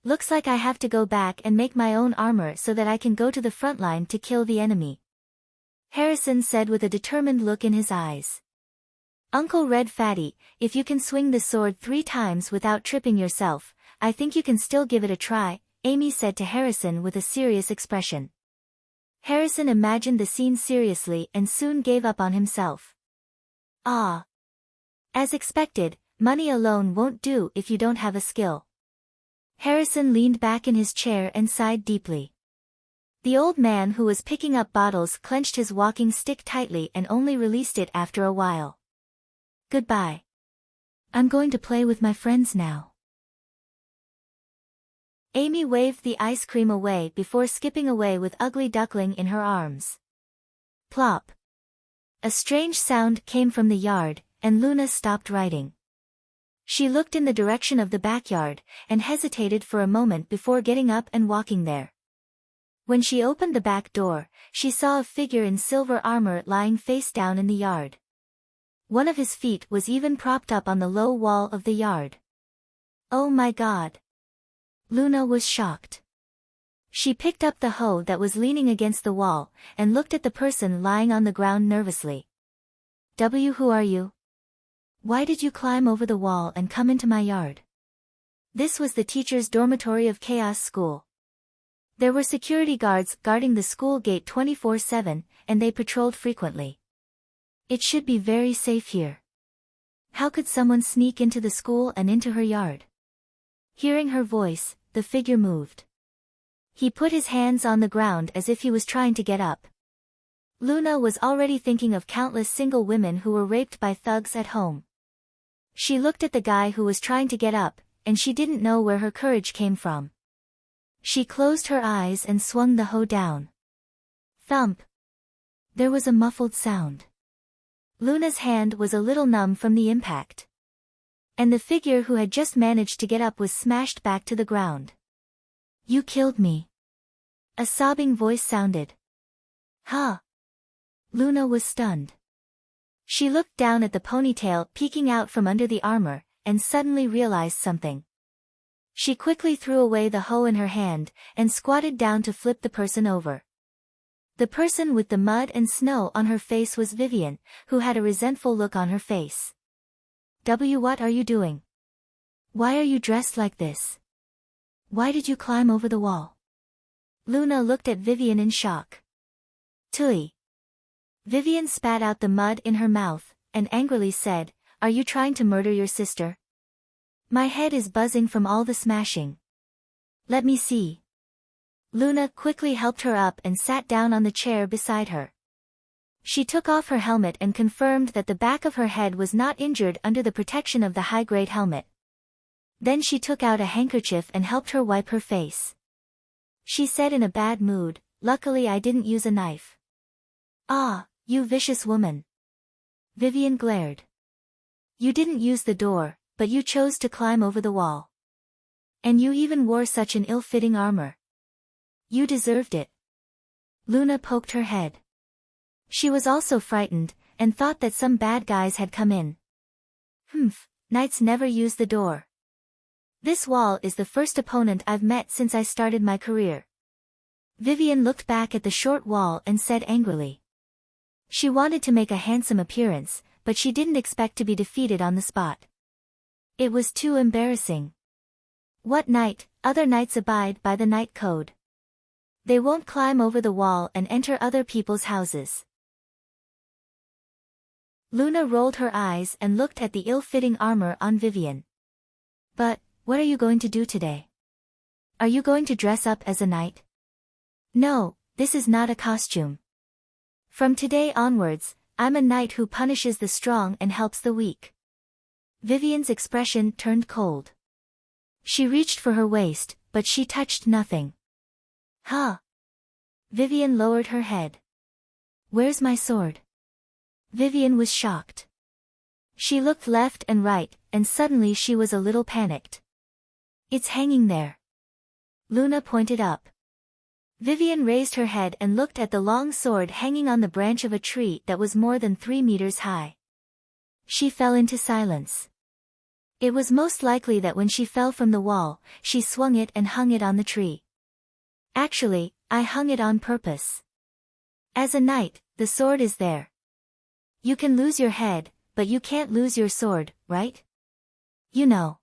"Looks like I have to go back and make my own armor so that I can go to the front line to kill the enemy," Harrison said with a determined look in his eyes. "Uncle Red Fatty, if you can swing the sword 3 times without tripping yourself, I think you can still give it a try," Amy said to Harrison with a serious expression. Harrison imagined the scene seriously and soon gave up on himself. "Ah. As expected, money alone won't do if you don't have a skill." Harrison leaned back in his chair and sighed deeply. The old man who was picking up bottles clenched his walking stick tightly and only released it after a while. "Goodbye. I'm going to play with my friends now." Amy waved the ice cream away before skipping away with Ugly Duckling in her arms. Plop. A strange sound came from the yard, and Luna stopped writing. She looked in the direction of the backyard, and hesitated for a moment before getting up and walking there. When she opened the back door, she saw a figure in silver armor lying face down in the yard. One of his feet was even propped up on the low wall of the yard. Oh my God! Luna was shocked. She picked up the hoe that was leaning against the wall, and looked at the person lying on the ground nervously. Who are you? Why did you climb over the wall and come into my yard? This was the teacher's dormitory of Chaos School. There were security guards guarding the school gate 24/7, and they patrolled frequently. It should be very safe here. How could someone sneak into the school and into her yard? Hearing her voice, the figure moved. He put his hands on the ground as if he was trying to get up. Luna was already thinking of countless single women who were raped by thugs at home. She looked at the guy who was trying to get up, and she didn't know where her courage came from. She closed her eyes and swung the hoe down. Thump! There was a muffled sound. Luna's hand was a little numb from the impact. And the figure who had just managed to get up was smashed back to the ground. You killed me. A sobbing voice sounded. Huh? Luna was stunned. She looked down at the ponytail peeking out from under the armor, and suddenly realized something. She quickly threw away the hoe in her hand, and squatted down to flip the person over. The person with the mud and snow on her face was Vivian, who had a resentful look on her face. What are you doing? Why are you dressed like this? Why did you climb over the wall? Luna looked at Vivian in shock. Tui. Vivian spat out the mud in her mouth, and angrily said, Are you trying to murder your sister? My head is buzzing from all the smashing. Let me see. Luna quickly helped her up and sat down on the chair beside her. She took off her helmet and confirmed that the back of her head was not injured under the protection of the high-grade helmet. Then she took out a handkerchief and helped her wipe her face. She said in a bad mood, Luckily I didn't use a knife. Ah, you vicious woman. Vivian glared. You didn't use the door, but you chose to climb over the wall. And you even wore such an ill-fitting armor. You deserved it. Luna poked her head. She was also frightened, and thought that some bad guys had come in. Knights never use the door. This wall is the first opponent I've met since I started my career. Vivian looked back at the short wall and said angrily. She wanted to make a handsome appearance, but she didn't expect to be defeated on the spot. It was too embarrassing. What knight? Other knights abide by the knight code. They won't climb over the wall and enter other people's houses. Luna rolled her eyes and looked at the ill-fitting armor on Vivian. But, what are you going to do today? Are you going to dress up as a knight? No, this is not a costume. From today onwards, I'm a knight who punishes the strong and helps the weak. Vivian's expression turned cold. She reached for her waist, but she touched nothing. Huh? Vivian lowered her head. Where's my sword? Vivian was shocked. She looked left and right, and suddenly she was a little panicked. It's hanging there. Luna pointed up. Vivian raised her head and looked at the long sword hanging on the branch of a tree that was more than 3 meters high. She fell into silence. It was most likely that when she fell from the wall, she swung it and hung it on the tree. Actually, I hung it on purpose. As a knight, the sword is there. You can lose your head, but you can't lose your sword, right? You know.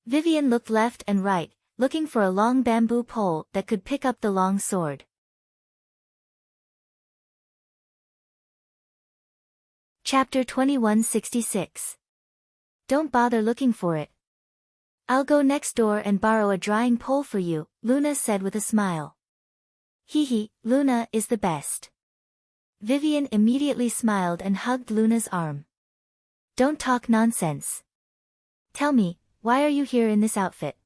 Vivian looked left and right, looking for a long bamboo pole that could pick up the long sword. Chapter 2166. Don't bother looking for it. I'll go next door and borrow a drying pole for you, Luna said with a smile. Hee, Luna is the best. Vivian immediately smiled and hugged Luna's arm. Don't talk nonsense. Tell me, why are you here in this outfit?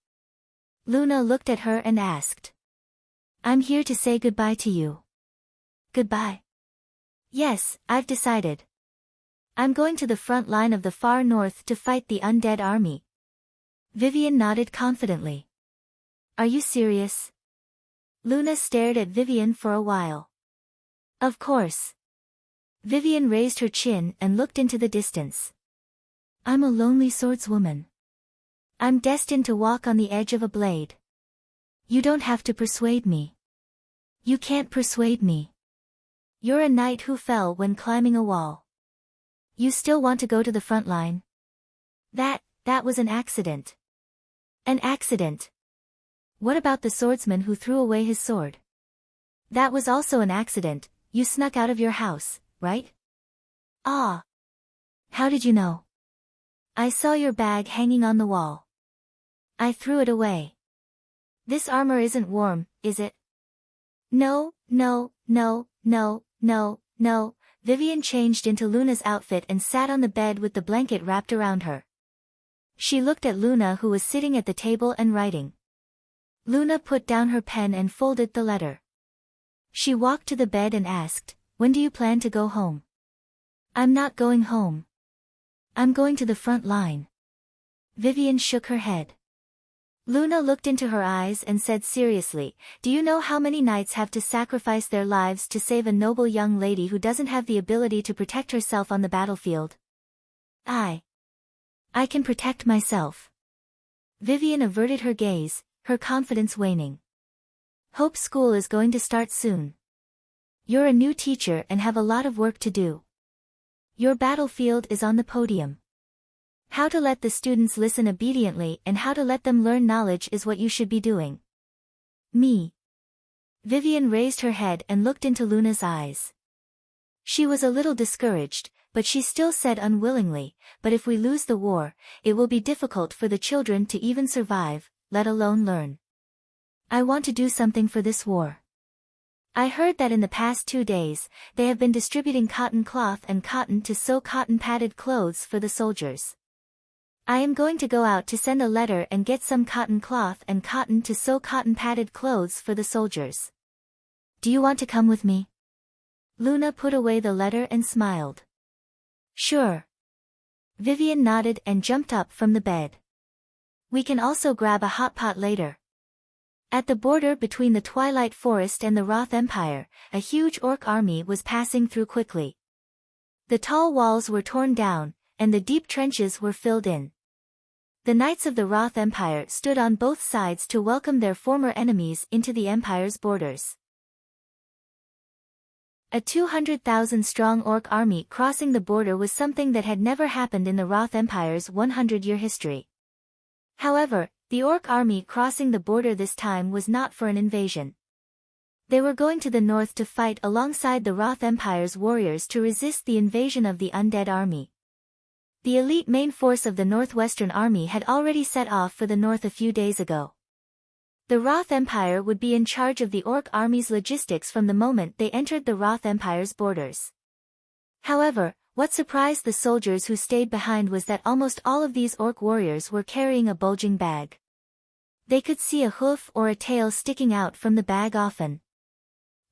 Luna looked at her and asked. I'm here to say goodbye to you. Goodbye? Yes, I've decided. I'm going to the front line of the far north to fight the undead army. Vivian nodded confidently. Are you serious? Luna stared at Vivian for a while. Of course. Vivian raised her chin and looked into the distance. I'm a lonely swordswoman. I'm destined to walk on the edge of a blade. You don't have to persuade me. You can't persuade me. You're a knight who fell when climbing a wall. You still want to go to the front line? That was an accident. An accident. What about the swordsman who threw away his sword? That was also an accident. You snuck out of your house, right? Ah. How did you know? I saw your bag hanging on the wall. I threw it away. This armor isn't warm, is it? No. Vivian changed into Luna's outfit and sat on the bed with the blanket wrapped around her. She looked at Luna, who was sitting at the table and writing. Luna put down her pen and folded the letter. She walked to the bed and asked, when do you plan to go home? I'm not going home. I'm going to the front line. Vivian shook her head. Luna looked into her eyes and said seriously, do you know how many knights have to sacrifice their lives to save a noble young lady who doesn't have the ability to protect herself on the battlefield? I can protect myself. Vivian averted her gaze, her confidence waning. Hope school is going to start soon. You're a new teacher and have a lot of work to do. Your battlefield is on the podium. How to let the students listen obediently and how to let them learn knowledge is what you should be doing. Me. Vivian raised her head and looked into Luna's eyes. She was a little discouraged, but she still said unwillingly, but if we lose the war, it will be difficult for the children to even survive, let alone learn. I want to do something for this war. I heard that in the past 2 days, they have been distributing cotton cloth and cotton to sew cotton-padded clothes for the soldiers. I am going to go out to send a letter and get some cotton cloth and cotton to sew cotton-padded clothes for the soldiers. Do you want to come with me? Luna put away the letter and smiled. Sure. Vivian nodded and jumped up from the bed. We can also grab a hot pot later. At the border between the Twilight Forest and the Roth Empire, a huge orc army was passing through quickly. The tall walls were torn down, and the deep trenches were filled in. The knights of the Roth Empire stood on both sides to welcome their former enemies into the empire's borders. A 200,000-strong orc army crossing the border was something that had never happened in the Roth Empire's 100-year history. However, the orc army crossing the border this time was not for an invasion. They were going to the north to fight alongside the Roth Empire's warriors to resist the invasion of the undead army. The elite main force of the Northwestern Army had already set off for the north a few days ago. The Roth Empire would be in charge of the Orc army's logistics from the moment they entered the Roth Empire's borders. However, what surprised the soldiers who stayed behind was that almost all of these Orc warriors were carrying a bulging bag. They could see a hoof or a tail sticking out from the bag often.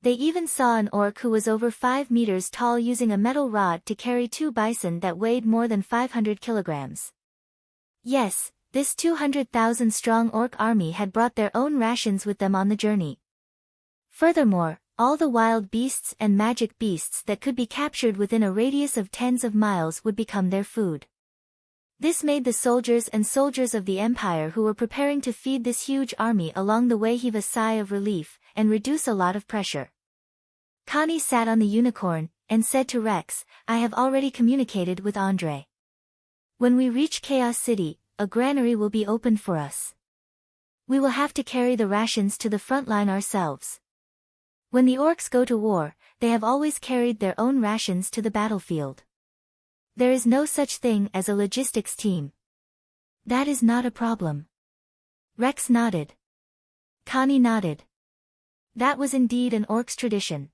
They even saw an orc who was over 5 meters tall using a metal rod to carry 2 bison that weighed more than 500 kilograms. Yes, this 200,000-strong orc army had brought their own rations with them on the journey. Furthermore, all the wild beasts and magic beasts that could be captured within a radius of tens of miles would become their food. This made the soldiers of the Empire who were preparing to feed this huge army along the way heave a sigh of relief, and reduce a lot of pressure. Connie sat on the unicorn, and said to Rex, I have already communicated with Andre. When we reach Chaos City, a granary will be opened for us. We will have to carry the rations to the front line ourselves. When the orcs go to war, they have always carried their own rations to the battlefield. There is no such thing as a logistics team. That is not a problem. Rex nodded. Connie nodded. That was indeed an orc's tradition.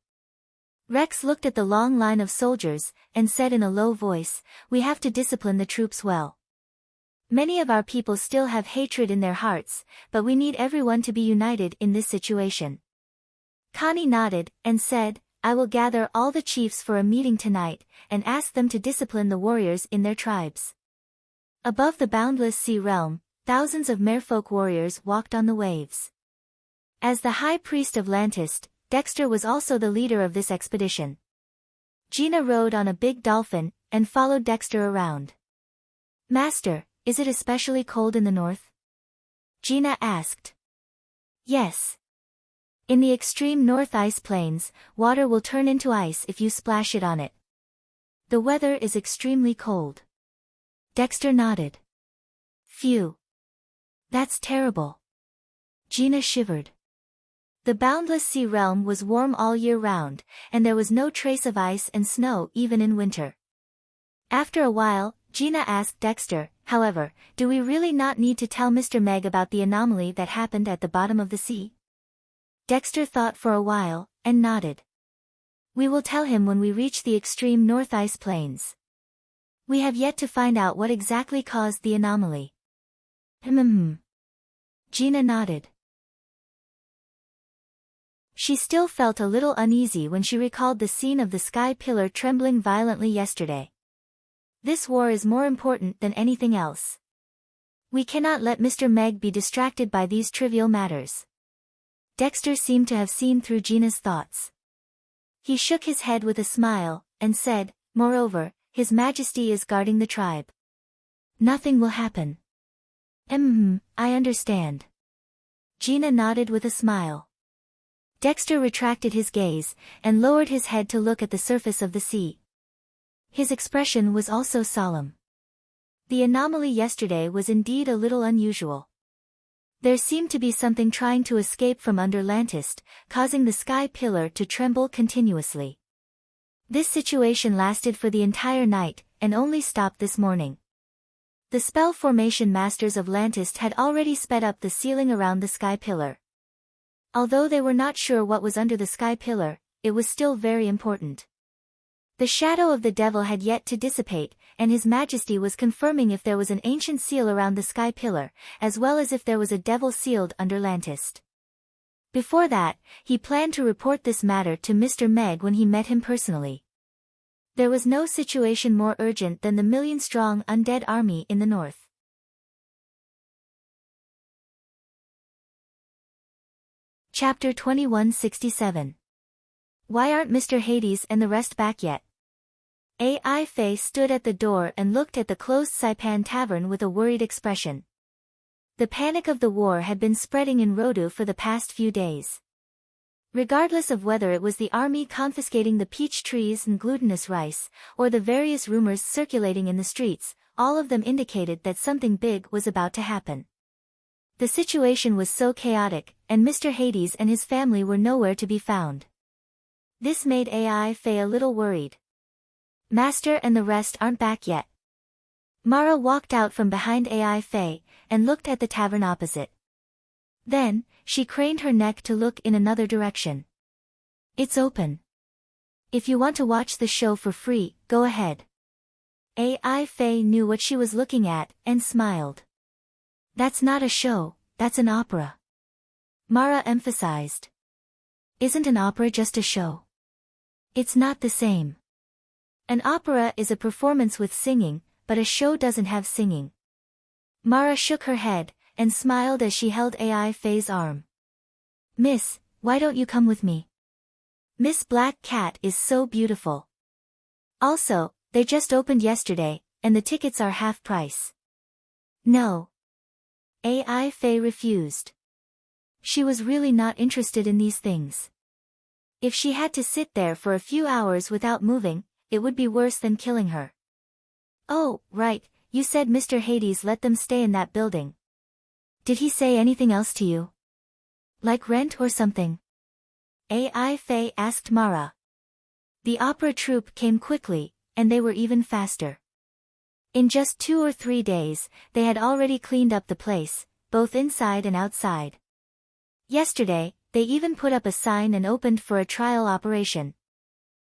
Rex looked at the long line of soldiers, and said in a low voice, we have to discipline the troops well. Many of our people still have hatred in their hearts, but we need everyone to be united in this situation. Connie nodded, and said, I will gather all the chiefs for a meeting tonight, and ask them to discipline the warriors in their tribes. Above the boundless sea realm, thousands of merfolk warriors walked on the waves. As the high priest of Lantist, Dexter was also the leader of this expedition. Gina rode on a big dolphin, and followed Dexter around. Master, is it especially cold in the north? Gina asked. Yes. In the extreme north ice plains, water will turn into ice if you splash it on it. The weather is extremely cold. Dexter nodded. Phew. That's terrible. Gina shivered. The boundless sea realm was warm all year round, and there was no trace of ice and snow even in winter. After a while, Gina asked Dexter, however, do we really not need to tell Mr. Meg about the anomaly that happened at the bottom of the sea? Dexter thought for a while, and nodded. We will tell him when we reach the extreme north ice plains. We have yet to find out what exactly caused the anomaly. Gina nodded. She still felt a little uneasy when she recalled the scene of the sky pillar trembling violently yesterday. This war is more important than anything else. We cannot let Mr. Meg be distracted by these trivial matters. Dexter seemed to have seen through Gina's thoughts. He shook his head with a smile, and said, moreover, His Majesty is guarding the tribe. Nothing will happen. I understand. Gina nodded with a smile. Dexter retracted his gaze, and lowered his head to look at the surface of the sea. His expression was also solemn. The anomaly yesterday was indeed a little unusual. There seemed to be something trying to escape from under Lantist, causing the sky pillar to tremble continuously. This situation lasted for the entire night, and only stopped this morning. The spell formation masters of Lantist had already sped up the ceiling around the sky pillar. Although they were not sure what was under the sky pillar, it was still very important. The shadow of the devil had yet to dissipate, and His Majesty was confirming if there was an ancient seal around the sky pillar, as well as if there was a devil sealed under Lantist. Before that, he planned to report this matter to Mr. Meg when he met him personally. There was no situation more urgent than the million-strong undead army in the north. Chapter 2167. Why aren't Mr. Hades and the rest back yet? Ai Fei stood at the door and looked at the closed Saipan tavern with a worried expression. The panic of the war had been spreading in Rodu for the past few days. Regardless of whether it was the army confiscating the peach trees and glutinous rice, or the various rumors circulating in the streets, all of them indicated that something big was about to happen. The situation was so chaotic, and Mr. Hades and his family were nowhere to be found. This made Ai Fei a little worried. Master and the rest aren't back yet. Mara walked out from behind Ai Fei, and looked at the tavern opposite. Then, she craned her neck to look in another direction. It's open. If you want to watch the show for free, go ahead. Ai Fei knew what she was looking at, and smiled. That's not a show, that's an opera. Mara emphasized. Isn't an opera just a show? It's not the same. An opera is a performance with singing, but a show doesn't have singing. Mara shook her head, and smiled as she held Ai Fei's arm. Miss, why don't you come with me? Miss Black Cat is so beautiful. Also, they just opened yesterday, and the tickets are half price. No. Ai Fei refused. She was really not interested in these things. If she had to sit there for a few hours without moving, it would be worse than killing her. Oh, right, you said Mr. Hades let them stay in that building. Did he say anything else to you? Like rent or something? Ai Fei asked Mara. The opera troupe came quickly, and they were even faster. In just 2 or 3 days, they had already cleaned up the place, both inside and outside. Yesterday, they even put up a sign and opened for a trial operation.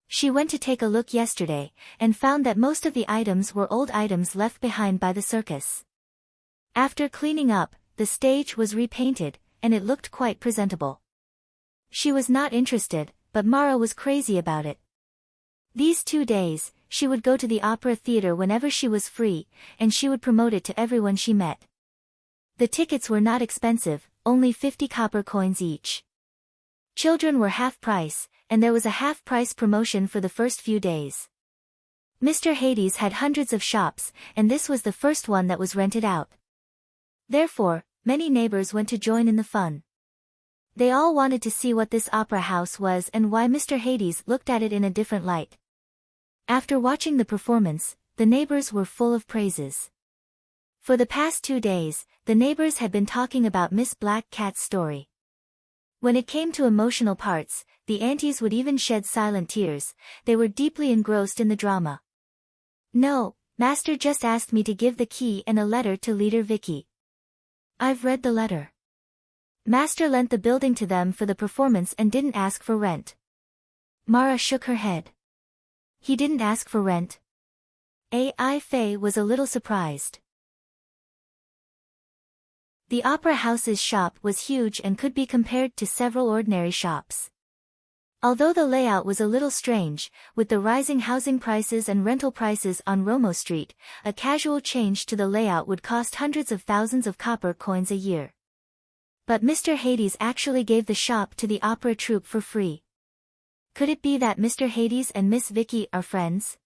She went to take a look yesterday, and found that most of the items were old items left behind by the circus. After cleaning up, the stage was repainted, and it looked quite presentable. She was not interested, but Mara was crazy about it. These 2 days, she would go to the opera theater whenever she was free, and she would promote it to everyone she met. The tickets were not expensive, only 50 copper coins each. Children were half price, and there was a half-price promotion for the first few days. Mr. Hades had hundreds of shops, and this was the first one that was rented out. Therefore, many neighbors went to join in the fun. They all wanted to see what this opera house was and why Mr. Hades looked at it in a different light. After watching the performance, the neighbors were full of praises. For the past 2 days, the neighbors had been talking about Miss Black Cat's story. When it came to emotional parts, the aunties would even shed silent tears. They were deeply engrossed in the drama. "No, Master just asked me to give the key and a letter to leader Vicky. I've read the letter. Master lent the building to them for the performance and didn't ask for rent." Mara shook her head. "He didn't ask for rent?" Ai Fei was a little surprised. The opera house's shop was huge and could be compared to several ordinary shops. Although the layout was a little strange, with the rising housing prices and rental prices on Romo Street, a casual change to the layout would cost hundreds of thousands of copper coins a year. But Mr. Hades actually gave the shop to the opera troupe for free. Could it be that Mr. Hades and Miss Vicky are friends?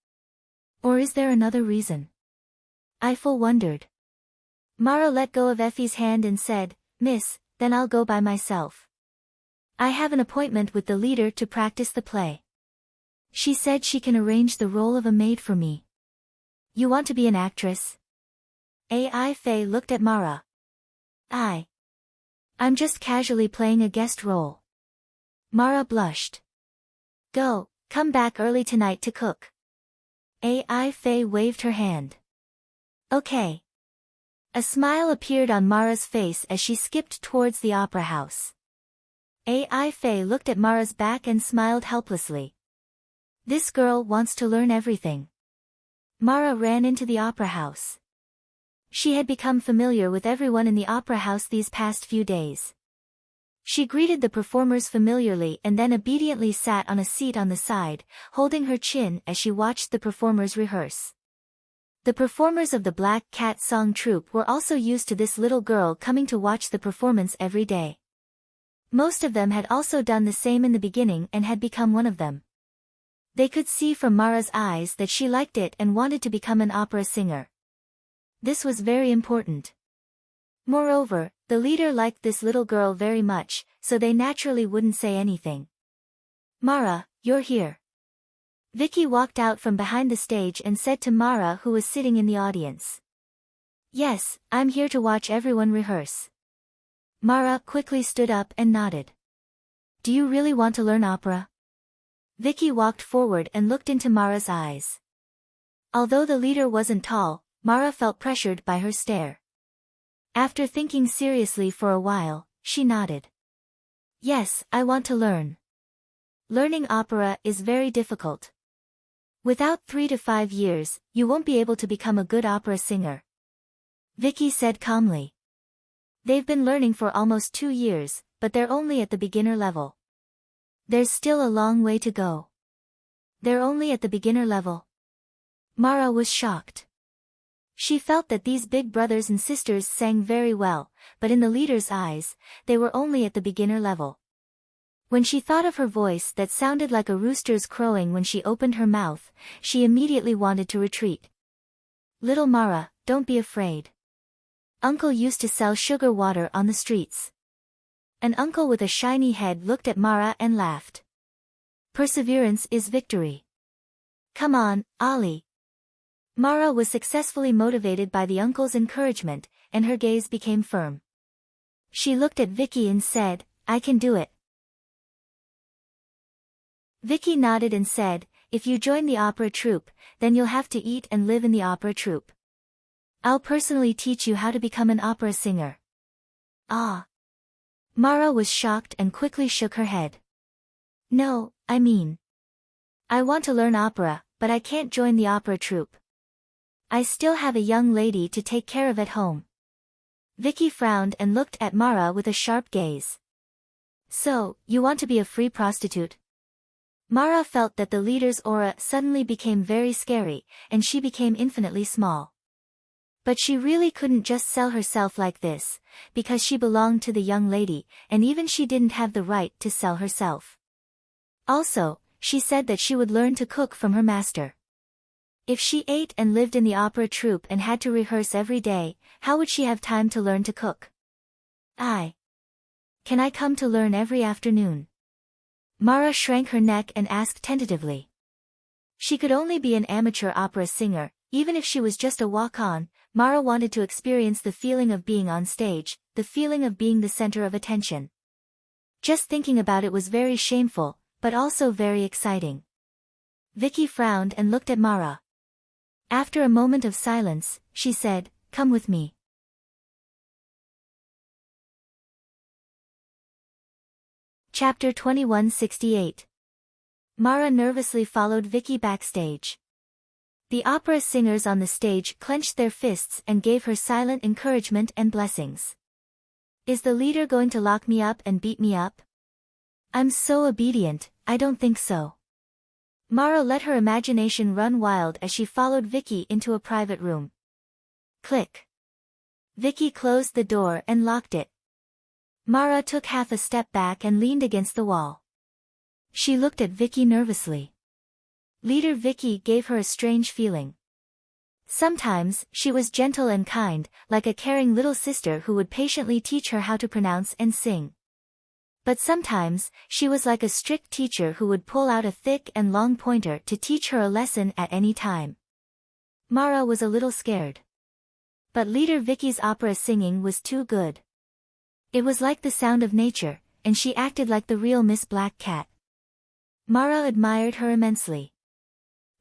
Or is there another reason? Eiffel wondered. Mara let go of Effie's hand and said, "Miss, then I'll go by myself. I have an appointment with the leader to practice the play. She said she can arrange the role of a maid for me." "You want to be an actress?" Ai Fei looked at Mara. I'm just casually playing a guest role." Mara blushed. "Go, come back early tonight to cook." Ai Fei waved her hand. "Okay." A smile appeared on Mara's face as she skipped towards the opera house. Ai Fei looked at Mara's back and smiled helplessly. This girl wants to learn everything. Mara ran into the opera house. She had become familiar with everyone in the opera house these past few days. She greeted the performers familiarly and then obediently sat on a seat on the side, holding her chin as she watched the performers rehearse. The performers of the Black Cat Song Troupe were also used to this little girl coming to watch the performance every day. Most of them had also done the same in the beginning and had become one of them. They could see from Mara's eyes that she liked it and wanted to become an opera singer. This was very important. Moreover, the leader liked this little girl very much, so they naturally wouldn't say anything. "Mara, you're here." Vicky walked out from behind the stage and said to Mara, who was sitting in the audience. "Yes, I'm here to watch everyone rehearse." Mara quickly stood up and nodded. "Do you really want to learn opera?" Vicky walked forward and looked into Mara's eyes. Although the leader wasn't tall, Mara felt pressured by her stare. After thinking seriously for a while, she nodded. "Yes, I want to learn. Learning opera is very difficult. Without 3 to 5 years, you won't be able to become a good opera singer," Vicky said calmly. "They've been learning for almost 2 years, but they're only at the beginner level. There's still a long way to go." "They're only at the beginner level?" Mara was shocked. She felt that these big brothers and sisters sang very well, but in the leader's eyes, they were only at the beginner level. When she thought of her voice that sounded like a rooster's crowing when she opened her mouth, she immediately wanted to retreat. "Little Mara, don't be afraid. Uncle used to sell sugar water on the streets." An uncle with a shiny head looked at Mara and laughed. "Perseverance is victory. Come on, Ali." Mara was successfully motivated by the uncle's encouragement, and her gaze became firm. She looked at Vicky and said, "I can do it." Vicky nodded and said, "If you join the opera troupe, then you'll have to eat and live in the opera troupe. I'll personally teach you how to become an opera singer." "Ah." Mara was shocked and quickly shook her head. "No, I want to learn opera, but I can't join the opera troupe. I still have a young lady to take care of at home." Vicky frowned and looked at Mara with a sharp gaze. So, you want to be a free prostitute? Mara felt that the leader's aura suddenly became very scary, and she became infinitely small. But she really couldn't just sell herself like this, because she belonged to the young lady, and even she didn't have the right to sell herself. Also, she said that she would learn to cook from her master. If she ate and lived in the opera troupe and had to rehearse every day, how would she have time to learn to cook? Can I come to learn every afternoon? Mara shrank her neck and asked tentatively. She could only be an amateur opera singer, even if she was just a walk-on. Mara wanted to experience the feeling of being on stage, the feeling of being the center of attention. Just thinking about it was very shameful, but also very exciting. Vicky frowned and looked at Mara. After a moment of silence, she said, "Come with me." Chapter 2168. Mara nervously followed Vicky backstage. The opera singers on the stage clenched their fists and gave her silent encouragement and blessings. Is the leader going to lock me up and beat me up? I'm so obedient, I don't think so. Mara let her imagination run wild as she followed Vicky into a private room. Click. Vicky closed the door and locked it. Mara took half a step back and leaned against the wall. She looked at Vicky nervously. Leader Vicky gave her a strange feeling. Sometimes, she was gentle and kind, like a caring little sister who would patiently teach her how to pronounce and sing. But sometimes, she was like a strict teacher who would pull out a thick and long pointer to teach her a lesson at any time. Mara was a little scared. But Leader Vicky's opera singing was too good. It was like the sound of nature, and she acted like the real Miss Black Cat. Mara admired her immensely.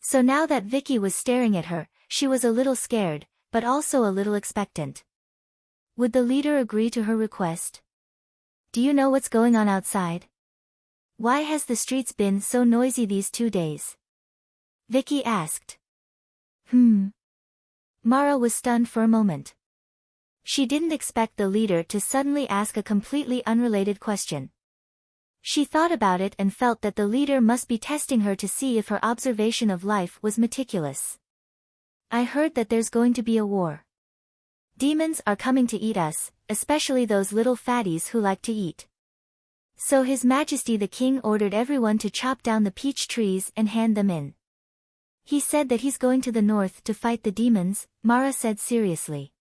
So now that Vicky was staring at her, she was a little scared, but also a little expectant. Would the leader agree to her request? Do you know what's going on outside? Why has the streets been so noisy these 2 days? Vicky asked. Mara was stunned for a moment. She didn't expect the leader to suddenly ask a completely unrelated question. She thought about it and felt that the leader must be testing her to see if her observation of life was meticulous. I heard that there's going to be a war. Demons are coming to eat us, especially those little fatties who like to eat. So His Majesty the King ordered everyone to chop down the peach trees and hand them in. He said that he's going to the north to fight the demons, Mara said seriously.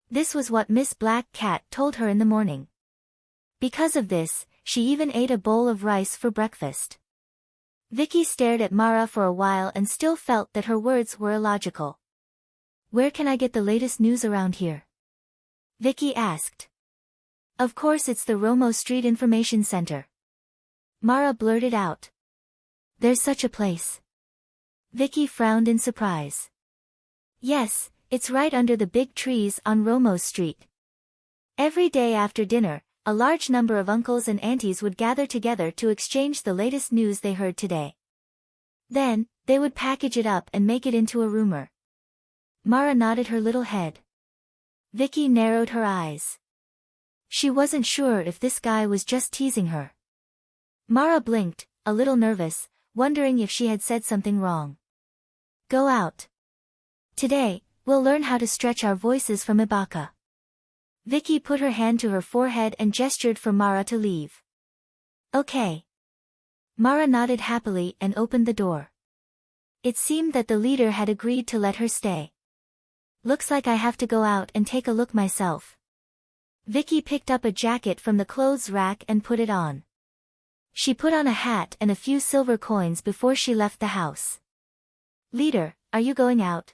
This was what Miss Black Cat told her in the morning. Because of this, she even ate a bowl of rice for breakfast. Vicky stared at Mara for a while and still felt that her words were illogical. Where can I get the latest news around here? Vicky asked. Of course it's the Romo Street Information Center. Mara blurted out. There's such a place. Vicky frowned in surprise. Yes, it's right under the big trees on Romo Street. Every day after dinner, a large number of uncles and aunties would gather together to exchange the latest news they heard today. Then, they would package it up and make it into a rumor. Mara nodded her little head. Vicky narrowed her eyes. She wasn't sure if this guy was just teasing her. Mara blinked, a little nervous, wondering if she had said something wrong. Go out. Today, we'll learn how to stretch our voices from Ibaka. Vicky put her hand to her forehead and gestured for Mara to leave. Okay. Mara nodded happily and opened the door. It seemed that the leader had agreed to let her stay. Looks like I have to go out and take a look myself. Vicky picked up a jacket from the clothes rack and put it on. She put on a hat and a few silver coins before she left the house. Leader, are you going out?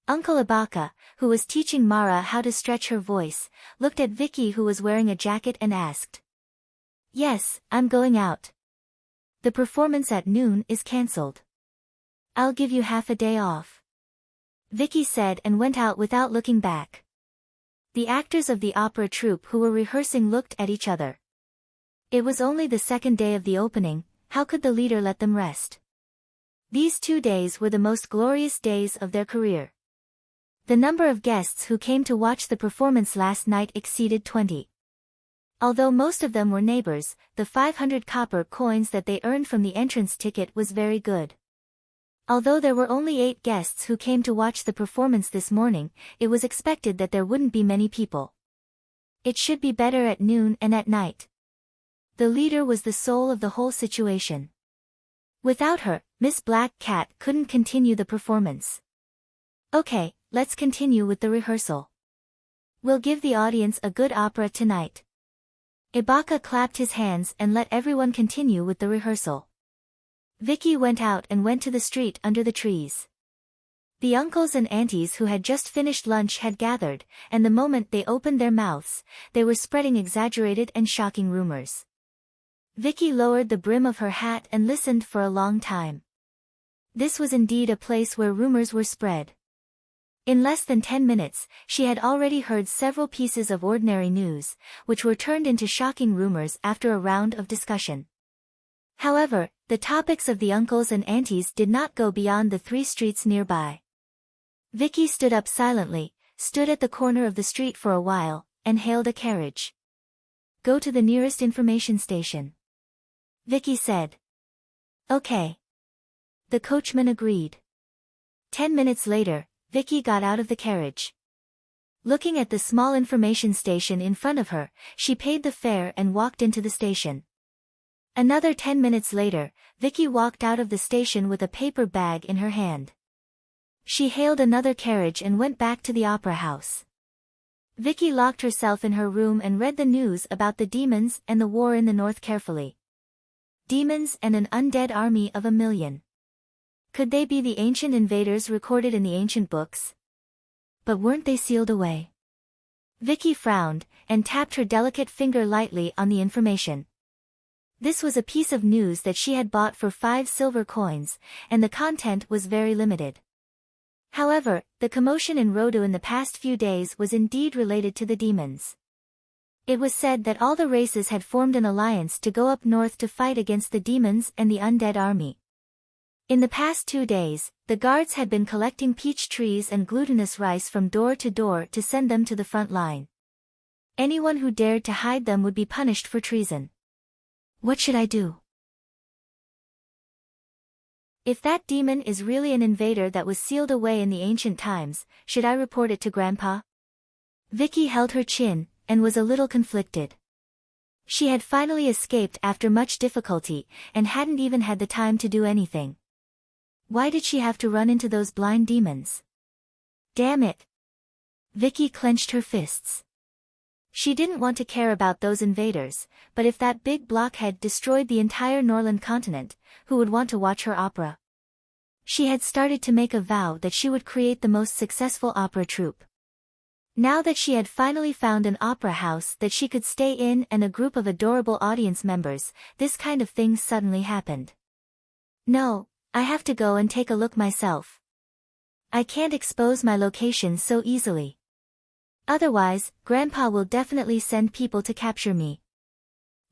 Uncle Ibaka, who was teaching Mara how to stretch her voice, looked at Vicky who was wearing a jacket and asked. Yes, I'm going out. The performance at noon is cancelled. I'll give you half a day off. Vicky said and went out without looking back. The actors of the opera troupe who were rehearsing looked at each other. It was only the second day of the opening, how could the leader let them rest? These 2 days were the most glorious days of their career. The number of guests who came to watch the performance last night exceeded 20. Although most of them were neighbors, the 500 copper coins that they earned from the entrance ticket was very good. Although there were only 8 guests who came to watch the performance this morning, it was expected that there wouldn't be many people. It should be better at noon and at night. The leader was the soul of the whole situation. Without her, Miss Black Cat couldn't continue the performance. Okay, let's continue with the rehearsal. We'll give the audience a good opera tonight. Ibaka clapped his hands and let everyone continue with the rehearsal. Vicky went out and went to the street under the trees. The uncles and aunties who had just finished lunch had gathered, and the moment they opened their mouths, they were spreading exaggerated and shocking rumors. Vicky lowered the brim of her hat and listened for a long time. This was indeed a place where rumors were spread. In less than 10 minutes, she had already heard several pieces of ordinary news, which were turned into shocking rumors after a round of discussion. However, the topics of the uncles and aunties did not go beyond the 3 streets nearby. Vicky stood up silently, stood at the corner of the street for a while, and hailed a carriage. Go to the nearest information station. Vicky said. Okay. The coachman agreed. 10 minutes later, Vicky got out of the carriage. Looking at the small information station in front of her, she paid the fare and walked into the station. Another 10 minutes later, Vicky walked out of the station with a paper bag in her hand. She hailed another carriage and went back to the opera house. Vicky locked herself in her room and read the news about the demons and the war in the north carefully. Demons and an undead army of 1 million. Could they be the ancient invaders recorded in the ancient books? But weren't they sealed away? Vicky frowned, and tapped her delicate finger lightly on the information. This was a piece of news that she had bought for 5 silver coins, and the content was very limited. However, the commotion in Rodu in the past few days was indeed related to the demons. It was said that all the races had formed an alliance to go up north to fight against the demons and the undead army. In the past 2 days, the guards had been collecting peach trees and glutinous rice from door to door to send them to the front line. Anyone who dared to hide them would be punished for treason. What should I do? If that demon is really an invader that was sealed away in the ancient times, should I report it to Grandpa? Vicky held her chin, and was a little conflicted. She had finally escaped after much difficulty, and hadn't even had the time to do anything. Why did she have to run into those blind demons? Damn it! Vicky clenched her fists. She didn't want to care about those invaders, but if that big blockhead destroyed the entire Norland continent, who would want to watch her opera? She had started to make a vow that she would create the most successful opera troupe. Now that she had finally found an opera house that she could stay in and a group of adorable audience members, this kind of thing suddenly happened. No, I have to go and take a look myself. I can't expose my location so easily. Otherwise, Grandpa will definitely send people to capture me.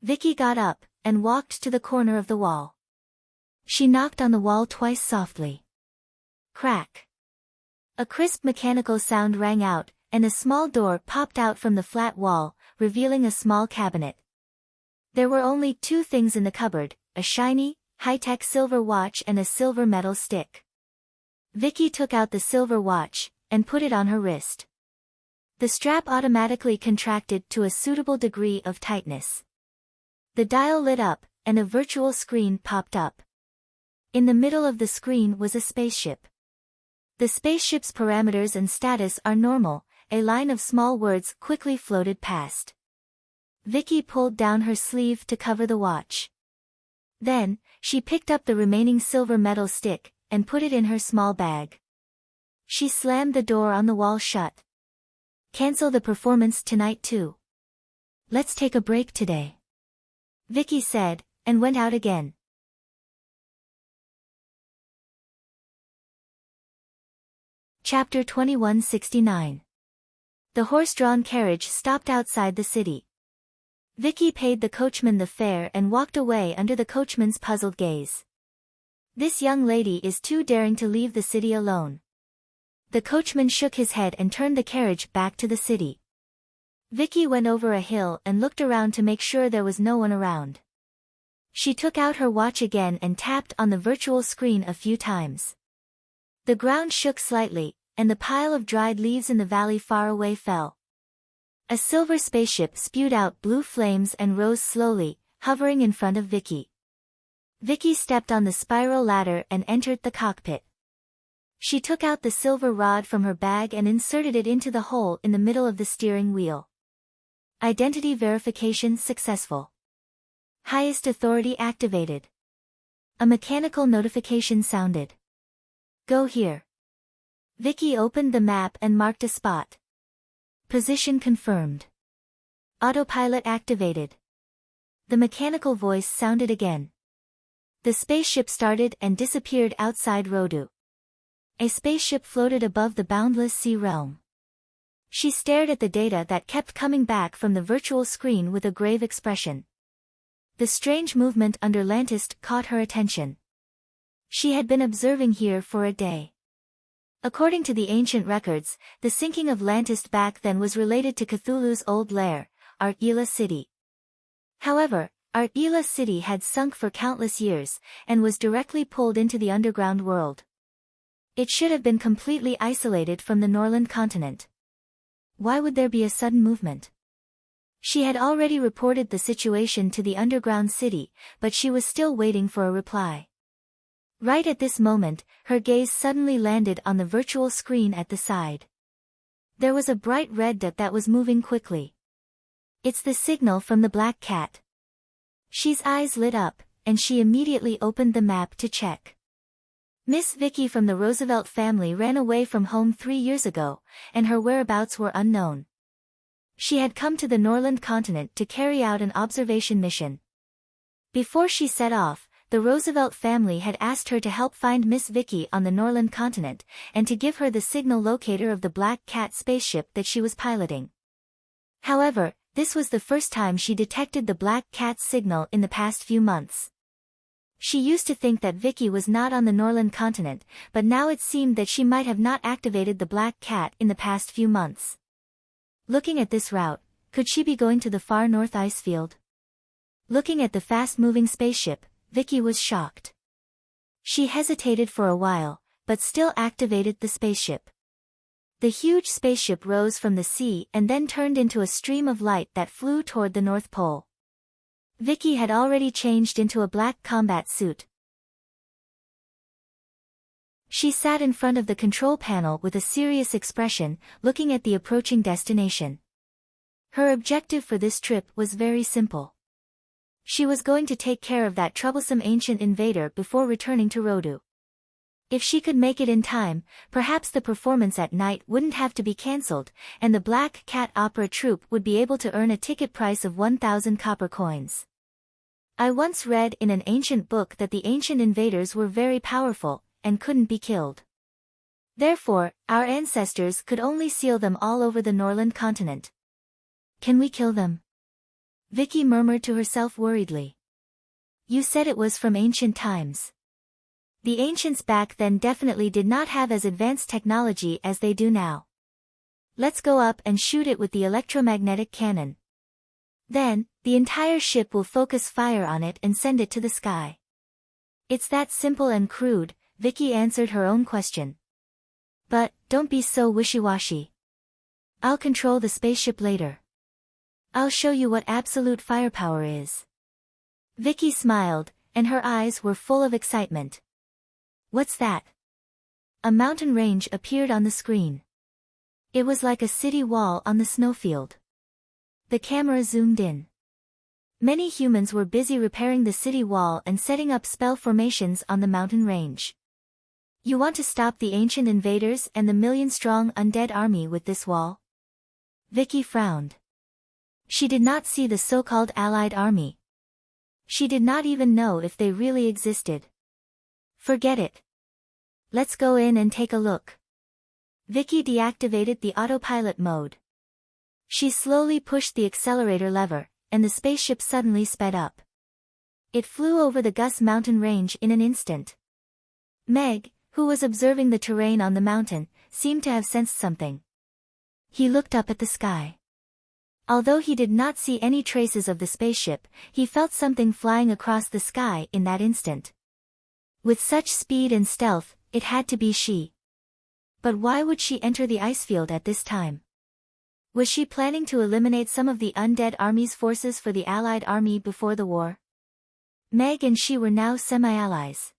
Vicky got up, and walked to the corner of the wall. She knocked on the wall twice softly. Crack. A crisp mechanical sound rang out, and a small door popped out from the flat wall, revealing a small cabinet. There were only 2 things in the cupboard, a shiny, high-tech silver watch and a silver metal stick. Vicky took out the silver watch, and put it on her wrist. The strap automatically contracted to a suitable degree of tightness. The dial lit up, and a virtual screen popped up. In the middle of the screen was a spaceship. The spaceship's parameters and status are normal, a line of small words quickly floated past. Vicky pulled down her sleeve to cover the watch. Then, she picked up the remaining silver metal stick, and put it in her small bag. She slammed the door on the wall shut. Cancel the performance tonight too. Let's take a break today. Vicky said, and went out again. Chapter 2169. The horse-drawn carriage stopped outside the city. Vicky paid the coachman the fare and walked away under the coachman's puzzled gaze. This young lady is too daring to leave the city alone. The coachman shook his head and turned the carriage back to the city. Vicky went over a hill and looked around to make sure there was no one around. She took out her watch again and tapped on the virtual screen a few times. The ground shook slightly, and the pile of dried leaves in the valley far away fell. A silver spaceship spewed out blue flames and rose slowly, hovering in front of Vicky. Vicky stepped on the spiral ladder and entered the cockpit. She took out the silver rod from her bag and inserted it into the hole in the middle of the steering wheel. Identity verification successful. Highest authority activated. A mechanical notification sounded. Go here. Vicky opened the map and marked a spot. Position confirmed. Autopilot activated. The mechanical voice sounded again. The spaceship started and disappeared outside Rodu. A spaceship floated above the boundless sea realm. She stared at the data that kept coming back from the virtual screen with a grave expression. The strange movement under Lantist caught her attention. She had been observing here for a day. According to the ancient records, the sinking of Lantist back then was related to Cthulhu's old lair, Art-Ila City. However, Art-Ila City had sunk for countless years, and was directly pulled into the underground world. It should have been completely isolated from the Norland continent. Why would there be a sudden movement? She had already reported the situation to the underground city, but she was still waiting for a reply. Right at this moment, her gaze suddenly landed on the virtual screen at the side. There was a bright red dot that was moving quickly. It's the signal from the black cat. She's eyes lit up, and she immediately opened the map to check. Miss Vicky from the Roosevelt family ran away from home 3 years ago, and her whereabouts were unknown. She had come to the Norland continent to carry out an observation mission. Before she set off, the Roosevelt family had asked her to help find Miss Vicky on the Norland continent, and to give her the signal locator of the Black Cat spaceship that she was piloting. However, this was the first time she detected the Black Cat's signal in the past few months. She used to think that Vicky was not on the Norland continent, but now it seemed that she might have not activated the Black Cat in the past few months. Looking at this route, could she be going to the far north ice field? Looking at the fast-moving spaceship, Vicky was shocked. She hesitated for a while, but still activated the spaceship. The huge spaceship rose from the sea and then turned into a stream of light that flew toward the North Pole. Vicky had already changed into a black combat suit. She sat in front of the control panel with a serious expression, looking at the approaching destination. Her objective for this trip was very simple. She was going to take care of that troublesome ancient invader before returning to Rodu. If she could make it in time, perhaps the performance at night wouldn't have to be cancelled, and the Black Cat Opera Troupe would be able to earn a ticket price of 1,000 copper coins. I once read in an ancient book that the ancient invaders were very powerful, and couldn't be killed. Therefore, our ancestors could only seal them all over the Norland continent. Can we kill them? Vicky murmured to herself worriedly. You said it was from ancient times. The ancients back then definitely did not have as advanced technology as they do now. Let's go up and shoot it with the electromagnetic cannon. Then, the entire ship will focus fire on it and send it to the sky. It's that simple and crude, Vicky answered her own question. But, don't be so wishy-washy. I'll control the spaceship later. I'll show you what absolute firepower is. Vicky smiled, and her eyes were full of excitement. What's that? A mountain range appeared on the screen. It was like a city wall on the snowfield. The camera zoomed in. Many humans were busy repairing the city wall and setting up spell formations on the mountain range. You want to stop the ancient invaders and the million-strong undead army with this wall? Vicky frowned. She did not see the so-called allied army. She did not even know if they really existed. Forget it. Let's go in and take a look. Vicky deactivated the autopilot mode. She slowly pushed the accelerator lever, and the spaceship suddenly sped up. It flew over the Gus mountain range in an instant. Meg, who was observing the terrain on the mountain, seemed to have sensed something. He looked up at the sky. Although he did not see any traces of the spaceship, he felt something flying across the sky in that instant. With such speed and stealth, it had to be she. But why would she enter the ice field at this time? Was she planning to eliminate some of the undead army's forces for the Allied army before the war? Meg and she were now semi-allies.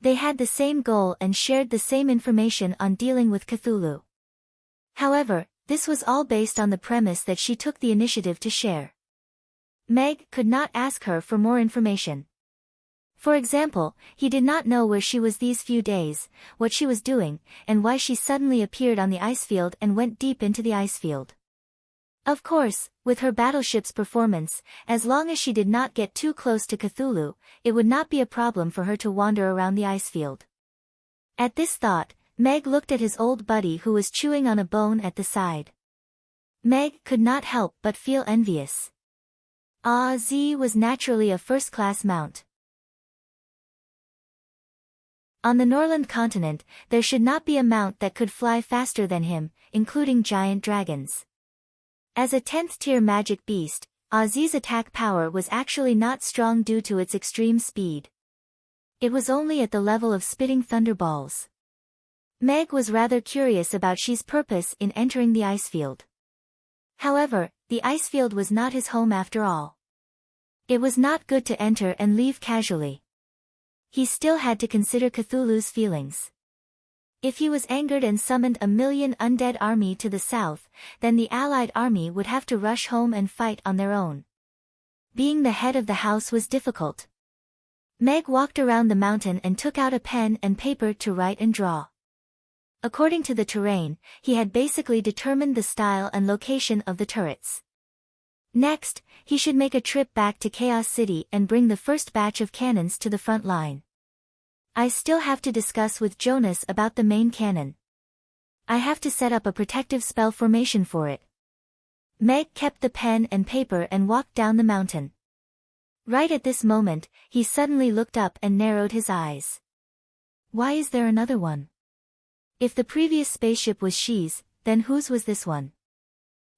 They had the same goal and shared the same information on dealing with Cthulhu. However, this was all based on the premise that she took the initiative to share. Meg could not ask her for more information. For example, he did not know where she was these few days, what she was doing, and why she suddenly appeared on the ice field and went deep into the ice field. Of course, with her battleship's performance, as long as she did not get too close to Cthulhu, it would not be a problem for her to wander around the ice field. At this thought, Meg looked at his old buddy who was chewing on a bone at the side. Meg could not help but feel envious. Z was naturally a first-class mount. On the Norland continent, there should not be a mount that could fly faster than him, including giant dragons. As a 10th-tier magic beast, Z's attack power was actually not strong due to its extreme speed. It was only at the level of spitting thunderballs. Meg was rather curious about She's purpose in entering the ice field. However, the ice field was not his home after all. It was not good to enter and leave casually. He still had to consider Cthulhu's feelings. If he was angered and summoned a million undead army to the south, then the Allied army would have to rush home and fight on their own. Being the head of the house was difficult. Meg walked around the mountain and took out a pen and paper to write and draw. According to the terrain, he had basically determined the style and location of the turrets. Next, he should make a trip back to Chaos City and bring the first batch of cannons to the front line. I still have to discuss with Jonas about the main cannon. I have to set up a protective spell formation for it. Meg kept the pen and paper and walked down the mountain. Right at this moment, he suddenly looked up and narrowed his eyes. Why is there another one? If the previous spaceship was She's, then whose was this one?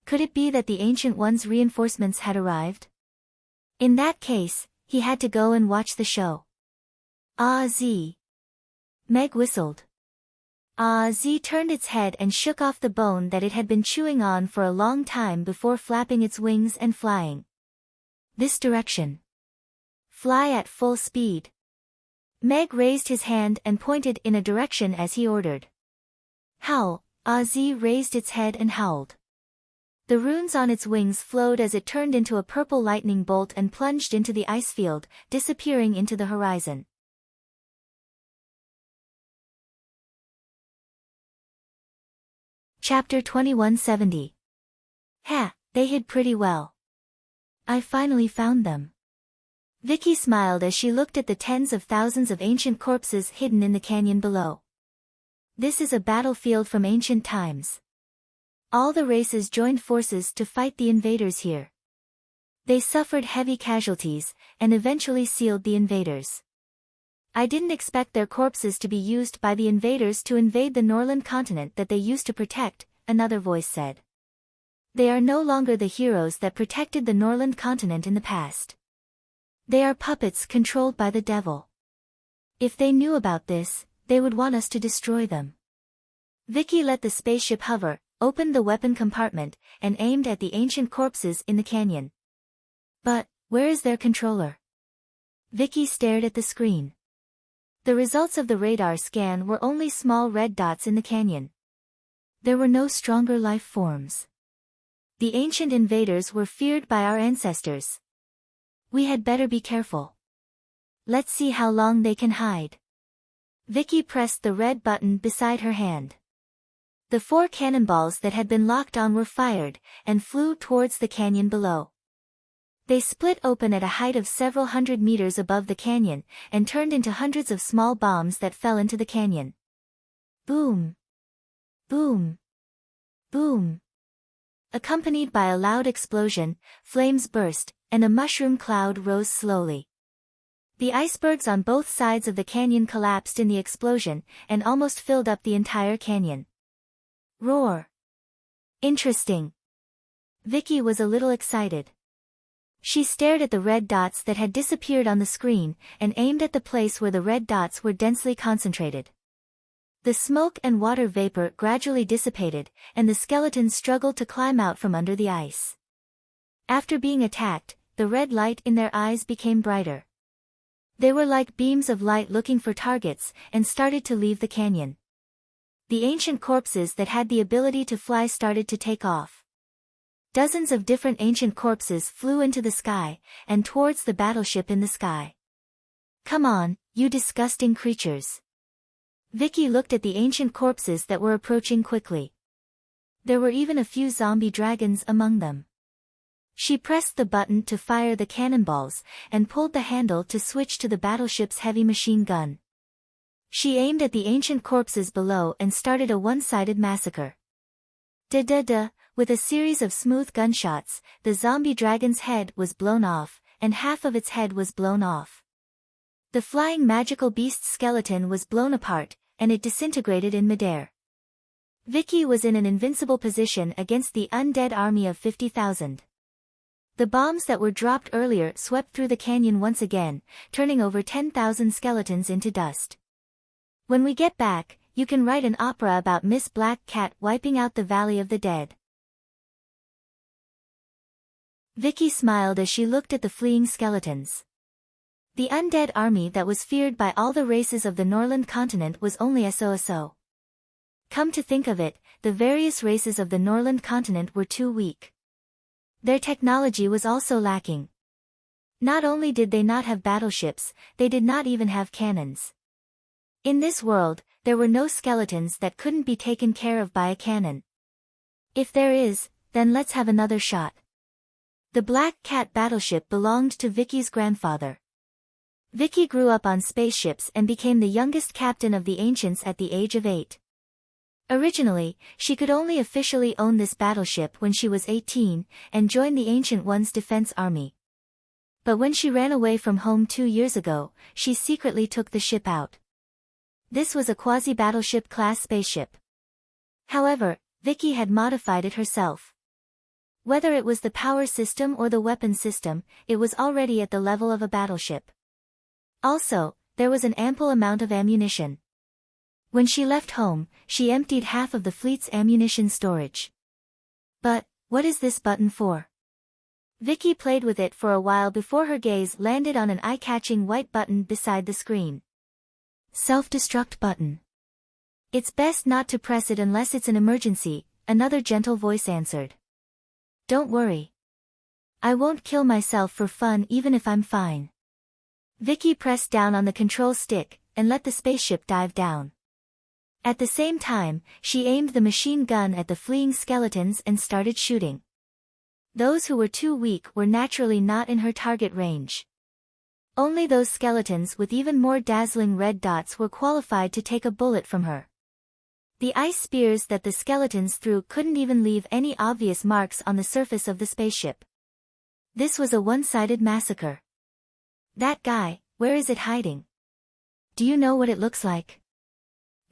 Could it be that the Ancient One's reinforcements had arrived? In that case, he had to go and watch the show. Z. Meg whistled. Z turned its head and shook off the bone that it had been chewing on for a long time before flapping its wings and flying. This direction. Fly at full speed. Meg raised his hand and pointed in a direction as he ordered. Howl. Z raised its head and howled. The runes on its wings flowed as it turned into a purple lightning bolt and plunged into the ice field, disappearing into the horizon. Chapter 2170. They hid pretty well. I finally found them. Vicky smiled as she looked at the tens of thousands of ancient corpses hidden in the canyon below. This is a battlefield from ancient times. All the races joined forces to fight the invaders here. They suffered heavy casualties, and eventually sealed the invaders. I didn't expect their corpses to be used by the invaders to invade the Norland continent that they used to protect, another voice said. They are no longer the heroes that protected the Norland continent in the past. They are puppets controlled by the devil. If they knew about this, they would want us to destroy them. Vicky let the spaceship hover, opened the weapon compartment, and aimed at the ancient corpses in the canyon. But, where is their controller? Vicky stared at the screen. The results of the radar scan were only small red dots in the canyon. There were no stronger life forms. The ancient invaders were feared by our ancestors. We had better be careful. Let's see how long they can hide. Vicky pressed the red button beside her hand. The 4 cannonballs that had been locked on were fired, and flew towards the canyon below. They split open at a height of several hundred meters above the canyon, and turned into hundreds of small bombs that fell into the canyon. Boom! Boom! Boom! Accompanied by a loud explosion, flames burst, and a mushroom cloud rose slowly. The icebergs on both sides of the canyon collapsed in the explosion, and almost filled up the entire canyon. Roar. Interesting. Vicky was a little excited. She stared at the red dots that had disappeared on the screen, and aimed at the place where the red dots were densely concentrated. The smoke and water vapor gradually dissipated, and the skeletons struggled to climb out from under the ice. After being attacked, the red light in their eyes became brighter. They were like beams of light looking for targets, and started to leave the canyon. The ancient corpses that had the ability to fly started to take off. Dozens of different ancient corpses flew into the sky, and towards the battleship in the sky. Come on, you disgusting creatures. Vicky looked at the ancient corpses that were approaching quickly. There were even a few zombie dragons among them. She pressed the button to fire the cannonballs, and pulled the handle to switch to the battleship's heavy machine gun. She aimed at the ancient corpses below and started a one-sided massacre. Da-da-da, with a series of smooth gunshots, the zombie dragon's head was blown off, and half of its head was blown off. The flying magical beast's skeleton was blown apart, and it disintegrated in midair. Vicky was in an invincible position against the undead army of 50,000. The bombs that were dropped earlier swept through the canyon once again, turning over 10,000 skeletons into dust. When we get back, you can write an opera about Miss Black Cat wiping out the Valley of the Dead. Vicky smiled as she looked at the fleeing skeletons. The undead army that was feared by all the races of the Norland continent was only so. Come to think of it, the various races of the Norland continent were too weak. Their technology was also lacking. Not only did they not have battleships, they did not even have cannons. In this world, there were no skeletons that couldn't be taken care of by a cannon. If there is, then let's have another shot. The Black Cat battleship belonged to Vicky's grandfather. Vicky grew up on spaceships and became the youngest captain of the Ancients at the age of 8. Originally, she could only officially own this battleship when she was 18, and joined the Ancient One's defense army. But when she ran away from home 2 years ago, she secretly took the ship out. This was a quasi-battleship class spaceship. However, Vicky had modified it herself. Whether it was the power system or the weapon system, it was already at the level of a battleship. Also, there was an ample amount of ammunition. When she left home, she emptied half of the fleet's ammunition storage. But, what is this button for? Vicky played with it for a while before her gaze landed on an eye-catching white button beside the screen. Self-destruct button. It's best not to press it unless it's an emergency, another gentle voice answered. Don't worry. I won't kill myself for fun even if I'm fine. Vicky pressed down on the control stick, and let the spaceship dive down. At the same time, she aimed the machine gun at the fleeing skeletons and started shooting. Those who were too weak were naturally not in her target range. Only those skeletons with even more dazzling red dots were qualified to take a bullet from her. The ice spears that the skeletons threw couldn't even leave any obvious marks on the surface of the spaceship. This was a one-sided massacre. That guy, where is it hiding? Do you know what it looks like?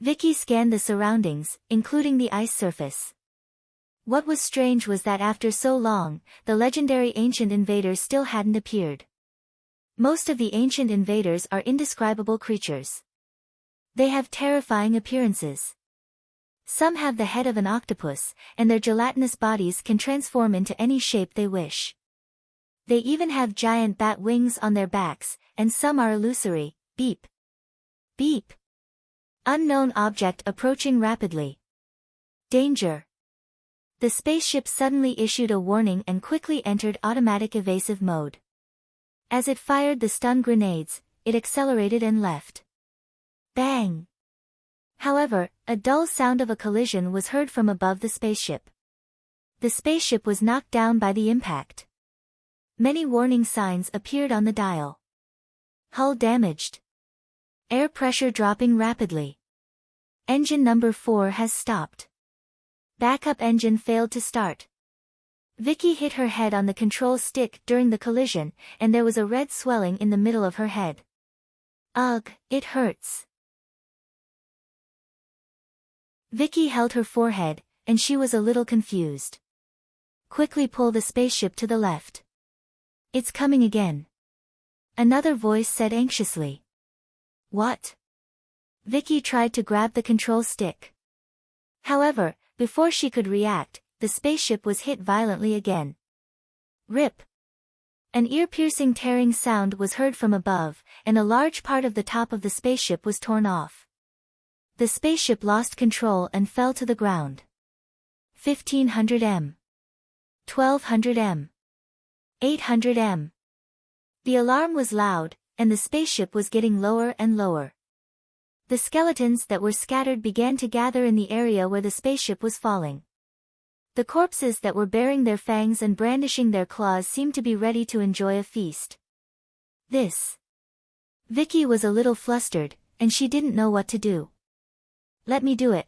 Vicky scanned the surroundings, including the ice surface. What was strange was that after so long, the legendary ancient invaders still hadn't appeared. Most of the ancient invaders are indescribable creatures. They have terrifying appearances. Some have the head of an octopus, and their gelatinous bodies can transform into any shape they wish. They even have giant bat wings on their backs, and some are illusory. Beep. Beep. Unknown object approaching rapidly. Danger. The spaceship suddenly issued a warning and quickly entered automatic evasive mode. As it fired the stun grenades, it accelerated and left. Bang! However, a dull sound of a collision was heard from above the spaceship. The spaceship was knocked down by the impact. Many warning signs appeared on the dial. Hull damaged. Air pressure dropping rapidly. Engine number 4 has stopped. Backup engine failed to start. Vicky hit her head on the control stick during the collision, and there was a red swelling in the middle of her head. Ugh, it hurts. Vicky held her forehead, and she was a little confused. Quickly pull the spaceship to the left. It's coming again. Another voice said anxiously. What? Vicky tried to grab the control stick. However, before she could react, the spaceship was hit violently again. Rip! An ear-piercing tearing sound was heard from above, and a large part of the top of the spaceship was torn off. The spaceship lost control and fell to the ground. 1500 m. 1200 m. 800 m. The alarm was loud, and the spaceship was getting lower and lower. The skeletons that were scattered began to gather in the area where the spaceship was falling. The corpses that were baring their fangs and brandishing their claws seemed to be ready to enjoy a feast. Vicky was a little flustered, and she didn't know what to do. Let me do it.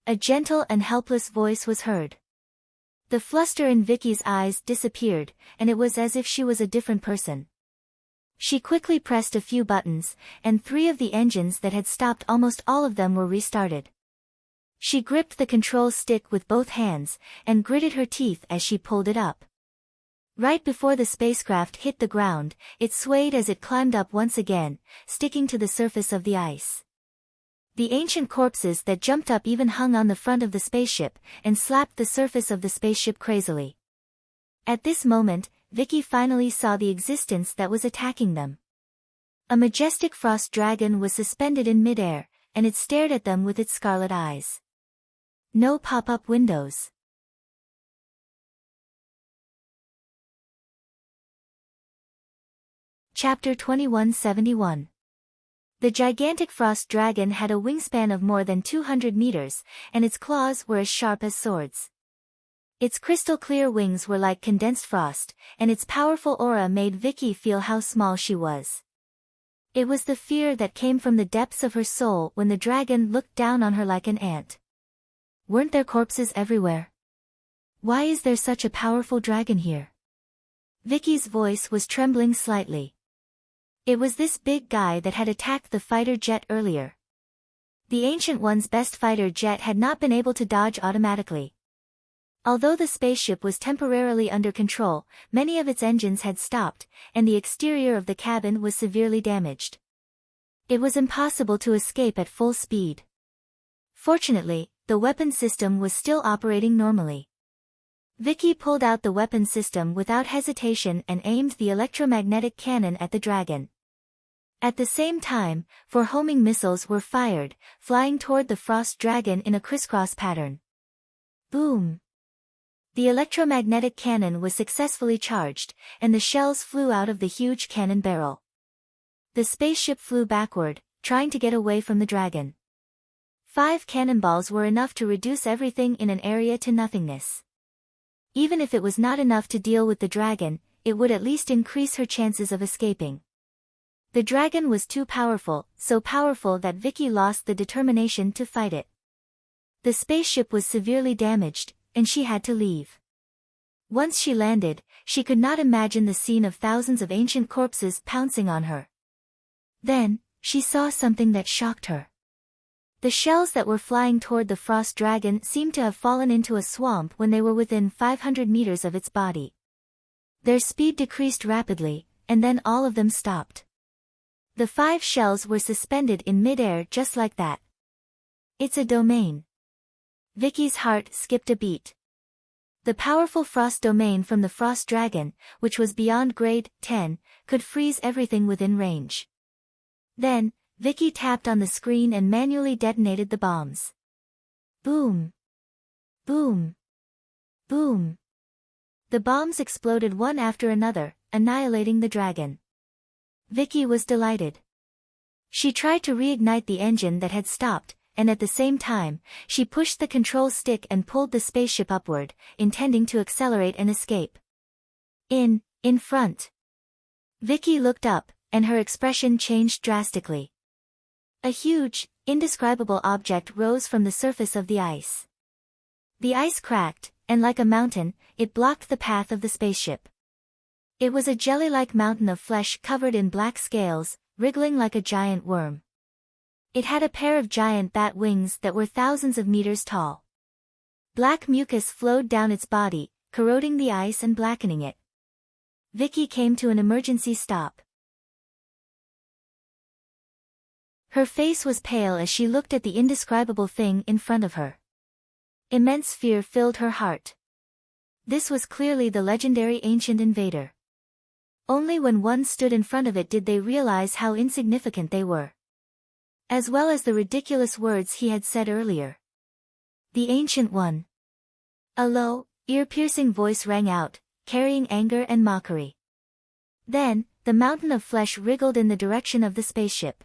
A gentle and helpless voice was heard. The fluster in Vicky's eyes disappeared, and it was as if she was a different person. She quickly pressed a few buttons, and 3 of the engines that had stopped, almost all of them, were restarted. She gripped the control stick with both hands, and gritted her teeth as she pulled it up. Right before the spacecraft hit the ground, it swayed as it climbed up once again, sticking to the surface of the ice. The ancient corpses that jumped up even hung on the front of the spaceship, and slapped the surface of the spaceship crazily. At this moment, Vicky finally saw the existence that was attacking them. A majestic frost dragon was suspended in midair, and it stared at them with its scarlet eyes. No pop-up windows. Chapter 2171. The gigantic frost dragon had a wingspan of more than 200 meters, and its claws were as sharp as swords. Its crystal-clear wings were like condensed frost, and its powerful aura made Vicky feel how small she was. It was the fear that came from the depths of her soul when the dragon looked down on her like an ant. Weren't there corpses everywhere? Why is there such a powerful dragon here? Vicky's voice was trembling slightly. It was this big guy that had attacked the fighter jet earlier. The Ancient One's best fighter jet had not been able to dodge automatically. Although the spaceship was temporarily under control, many of its engines had stopped, and the exterior of the cabin was severely damaged. It was impossible to escape at full speed. Fortunately, the weapon system was still operating normally. Vicky pulled out the weapon system without hesitation and aimed the electromagnetic cannon at the dragon. At the same time, 4 homing missiles were fired, flying toward the frost dragon in a crisscross pattern. Boom! The electromagnetic cannon was successfully charged, and the shells flew out of the huge cannon barrel. The spaceship flew backward, trying to get away from the dragon. 5 cannonballs were enough to reduce everything in an area to nothingness. Even if it was not enough to deal with the dragon, it would at least increase her chances of escaping. The dragon was too powerful, so powerful that Vicky lost the determination to fight it. The spaceship was severely damaged, and she had to leave. Once she landed, she could not imagine the scene of thousands of ancient corpses pouncing on her. Then, she saw something that shocked her. The shells that were flying toward the frost dragon seemed to have fallen into a swamp when they were within 500 meters of its body. Their speed decreased rapidly, and then all of them stopped. The 5 shells were suspended in midair just like that. It's a domain. Vicky's heart skipped a beat. The powerful frost domain from the frost dragon, which was beyond grade 10, could freeze everything within range. Then, Vicky tapped on the screen and manually detonated the bombs. Boom! Boom! Boom! The bombs exploded one after another, annihilating the dragon. Vicky was delighted. She tried to reignite the engine that had stopped, and at the same time, she pushed the control stick and pulled the spaceship upward, intending to accelerate and escape. In front. Vicky looked up, and her expression changed drastically. A huge, indescribable object rose from the surface of the ice. The ice cracked, and like a mountain, it blocked the path of the spaceship. It was a jelly-like mountain of flesh covered in black scales, wriggling like a giant worm. It had a pair of giant bat wings that were thousands of meters tall. Black mucus flowed down its body, corroding the ice and blackening it. Vicky came to an emergency stop. Her face was pale as she looked at the indescribable thing in front of her. Immense fear filled her heart. This was clearly the legendary ancient invader. Only when one stood in front of it did they realize how insignificant they were. As well as the ridiculous words he had said earlier. The Ancient One. A low, ear-piercing voice rang out, carrying anger and mockery. Then, the mountain of flesh wriggled in the direction of the spaceship.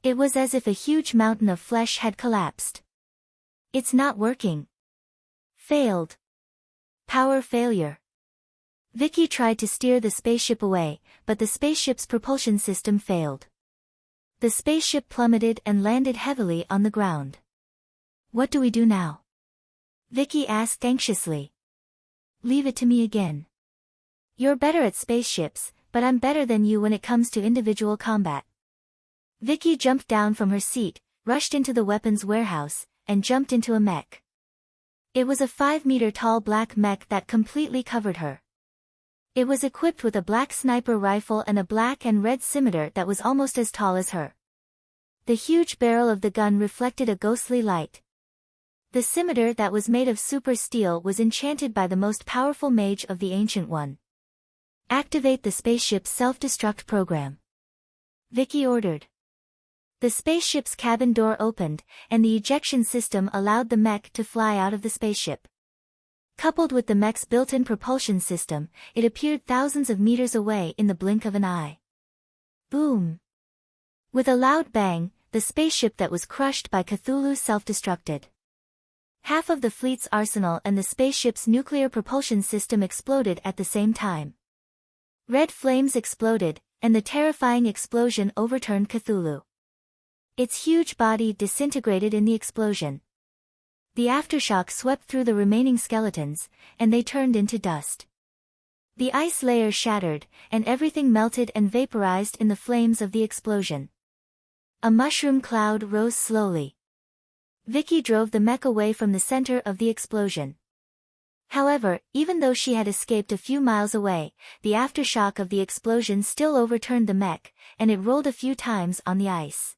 It was as if a huge mountain of flesh had collapsed. It's not working. Failed. Power failure. Vicky tried to steer the spaceship away, but the spaceship's propulsion system failed. The spaceship plummeted and landed heavily on the ground. What do we do now? Vicky asked anxiously. Leave it to me again. You're better at spaceships, but I'm better than you when it comes to individual combat. Vicky jumped down from her seat, rushed into the weapons warehouse, and jumped into a mech. It was a 5-meter-tall black mech that completely covered her. It was equipped with a black sniper rifle and a black and red scimitar that was almost as tall as her. The huge barrel of the gun reflected a ghostly light. The scimitar that was made of super steel was enchanted by the most powerful mage of the Ancient One. Activate the spaceship's self-destruct program. Vicky ordered. The spaceship's cabin door opened, and the ejection system allowed the mech to fly out of the spaceship. Coupled with the mech's built-in propulsion system, it appeared thousands of meters away in the blink of an eye. Boom! With a loud bang, the spaceship that was crushed by Cthulhu self-destructed. Half of the fleet's arsenal and the spaceship's nuclear propulsion system exploded at the same time. Red flames exploded, and the terrifying explosion overturned Cthulhu. Its huge body disintegrated in the explosion. The aftershock swept through the remaining skeletons, and they turned into dust. The ice layer shattered, and everything melted and vaporized in the flames of the explosion. A mushroom cloud rose slowly. Vicky drove the mech away from the center of the explosion. However, even though she had escaped a few miles away, the aftershock of the explosion still overturned the mech, and it rolled a few times on the ice.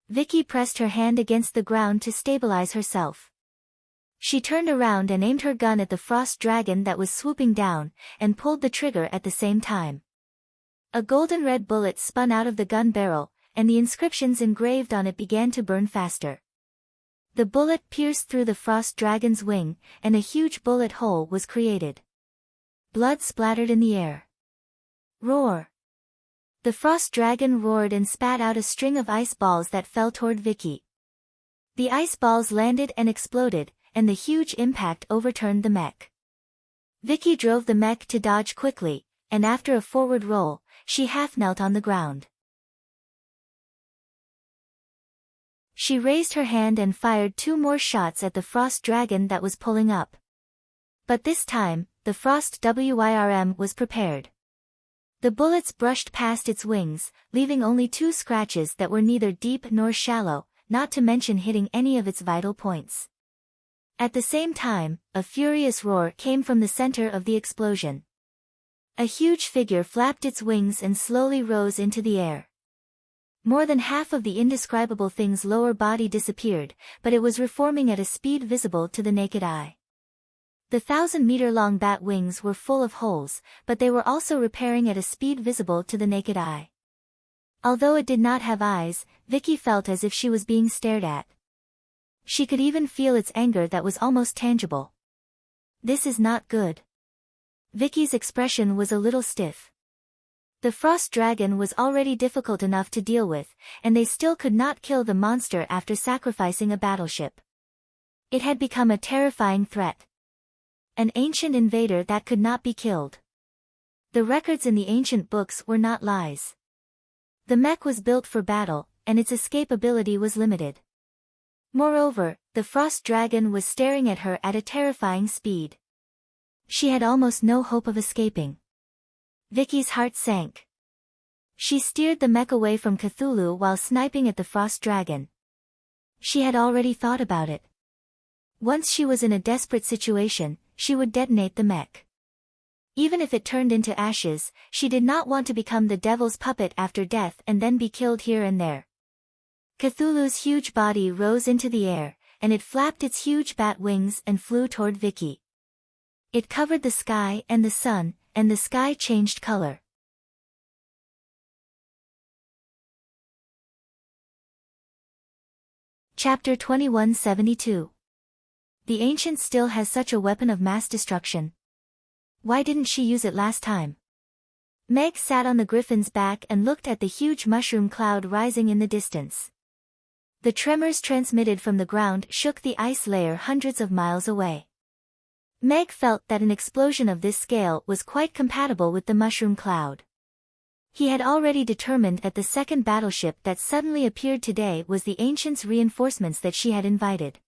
Vicky pressed her hand against the ground to stabilize herself. She turned around and aimed her gun at the frost dragon that was swooping down, and pulled the trigger at the same time. A golden-red bullet spun out of the gun barrel, and the inscriptions engraved on it began to burn faster. The bullet pierced through the frost dragon's wing, and a huge bullet hole was created. Blood splattered in the air. Roar! The frost dragon roared and spat out a string of ice balls that fell toward Vicky. The ice balls landed and exploded, and the huge impact overturned the mech. Vicky drove the mech to dodge quickly, and after a forward roll, she half-knelt on the ground. She raised her hand and fired 2 more shots at the frost dragon that was pulling up. But this time, the frost wyrm was prepared. The bullets brushed past its wings, leaving only 2 scratches that were neither deep nor shallow, not to mention hitting any of its vital points. At the same time, a furious roar came from the center of the explosion. A huge figure flapped its wings and slowly rose into the air. More than half of the indescribable thing's lower body disappeared, but it was reforming at a speed visible to the naked eye. The 1,000-meter-long bat wings were full of holes, but they were also repairing at a speed visible to the naked eye. Although it did not have eyes, Vicky felt as if she was being stared at. She could even feel its anger that was almost tangible. This is not good. Vicky's expression was a little stiff. The frost dragon was already difficult enough to deal with, and they still could not kill the monster after sacrificing a battleship. It had become a terrifying threat. An ancient invader that could not be killed. The records in the ancient books were not lies. The mech was built for battle, and its escapability was limited. Moreover, the frost dragon was staring at her at a terrifying speed. She had almost no hope of escaping. Vicky's heart sank. She steered the mech away from Cthulhu while sniping at the frost dragon. She had already thought about it. Once she was in a desperate situation, she would detonate the mech. Even if it turned into ashes, she did not want to become the devil's puppet after death and then be killed here and there. Cthulhu's huge body rose into the air, and it flapped its huge bat wings and flew toward Vicky. It covered the sky and the sun, and the sky changed color. Chapter 2172. The Ancient still has such a weapon of mass destruction. Why didn't she use it last time? Meg sat on the griffin's back and looked at the huge mushroom cloud rising in the distance. The tremors transmitted from the ground shook the ice layer hundreds of miles away. Meg felt that an explosion of this scale was quite compatible with the mushroom cloud. He had already determined that the second battleship that suddenly appeared today was the Ancient's reinforcements that she had invited.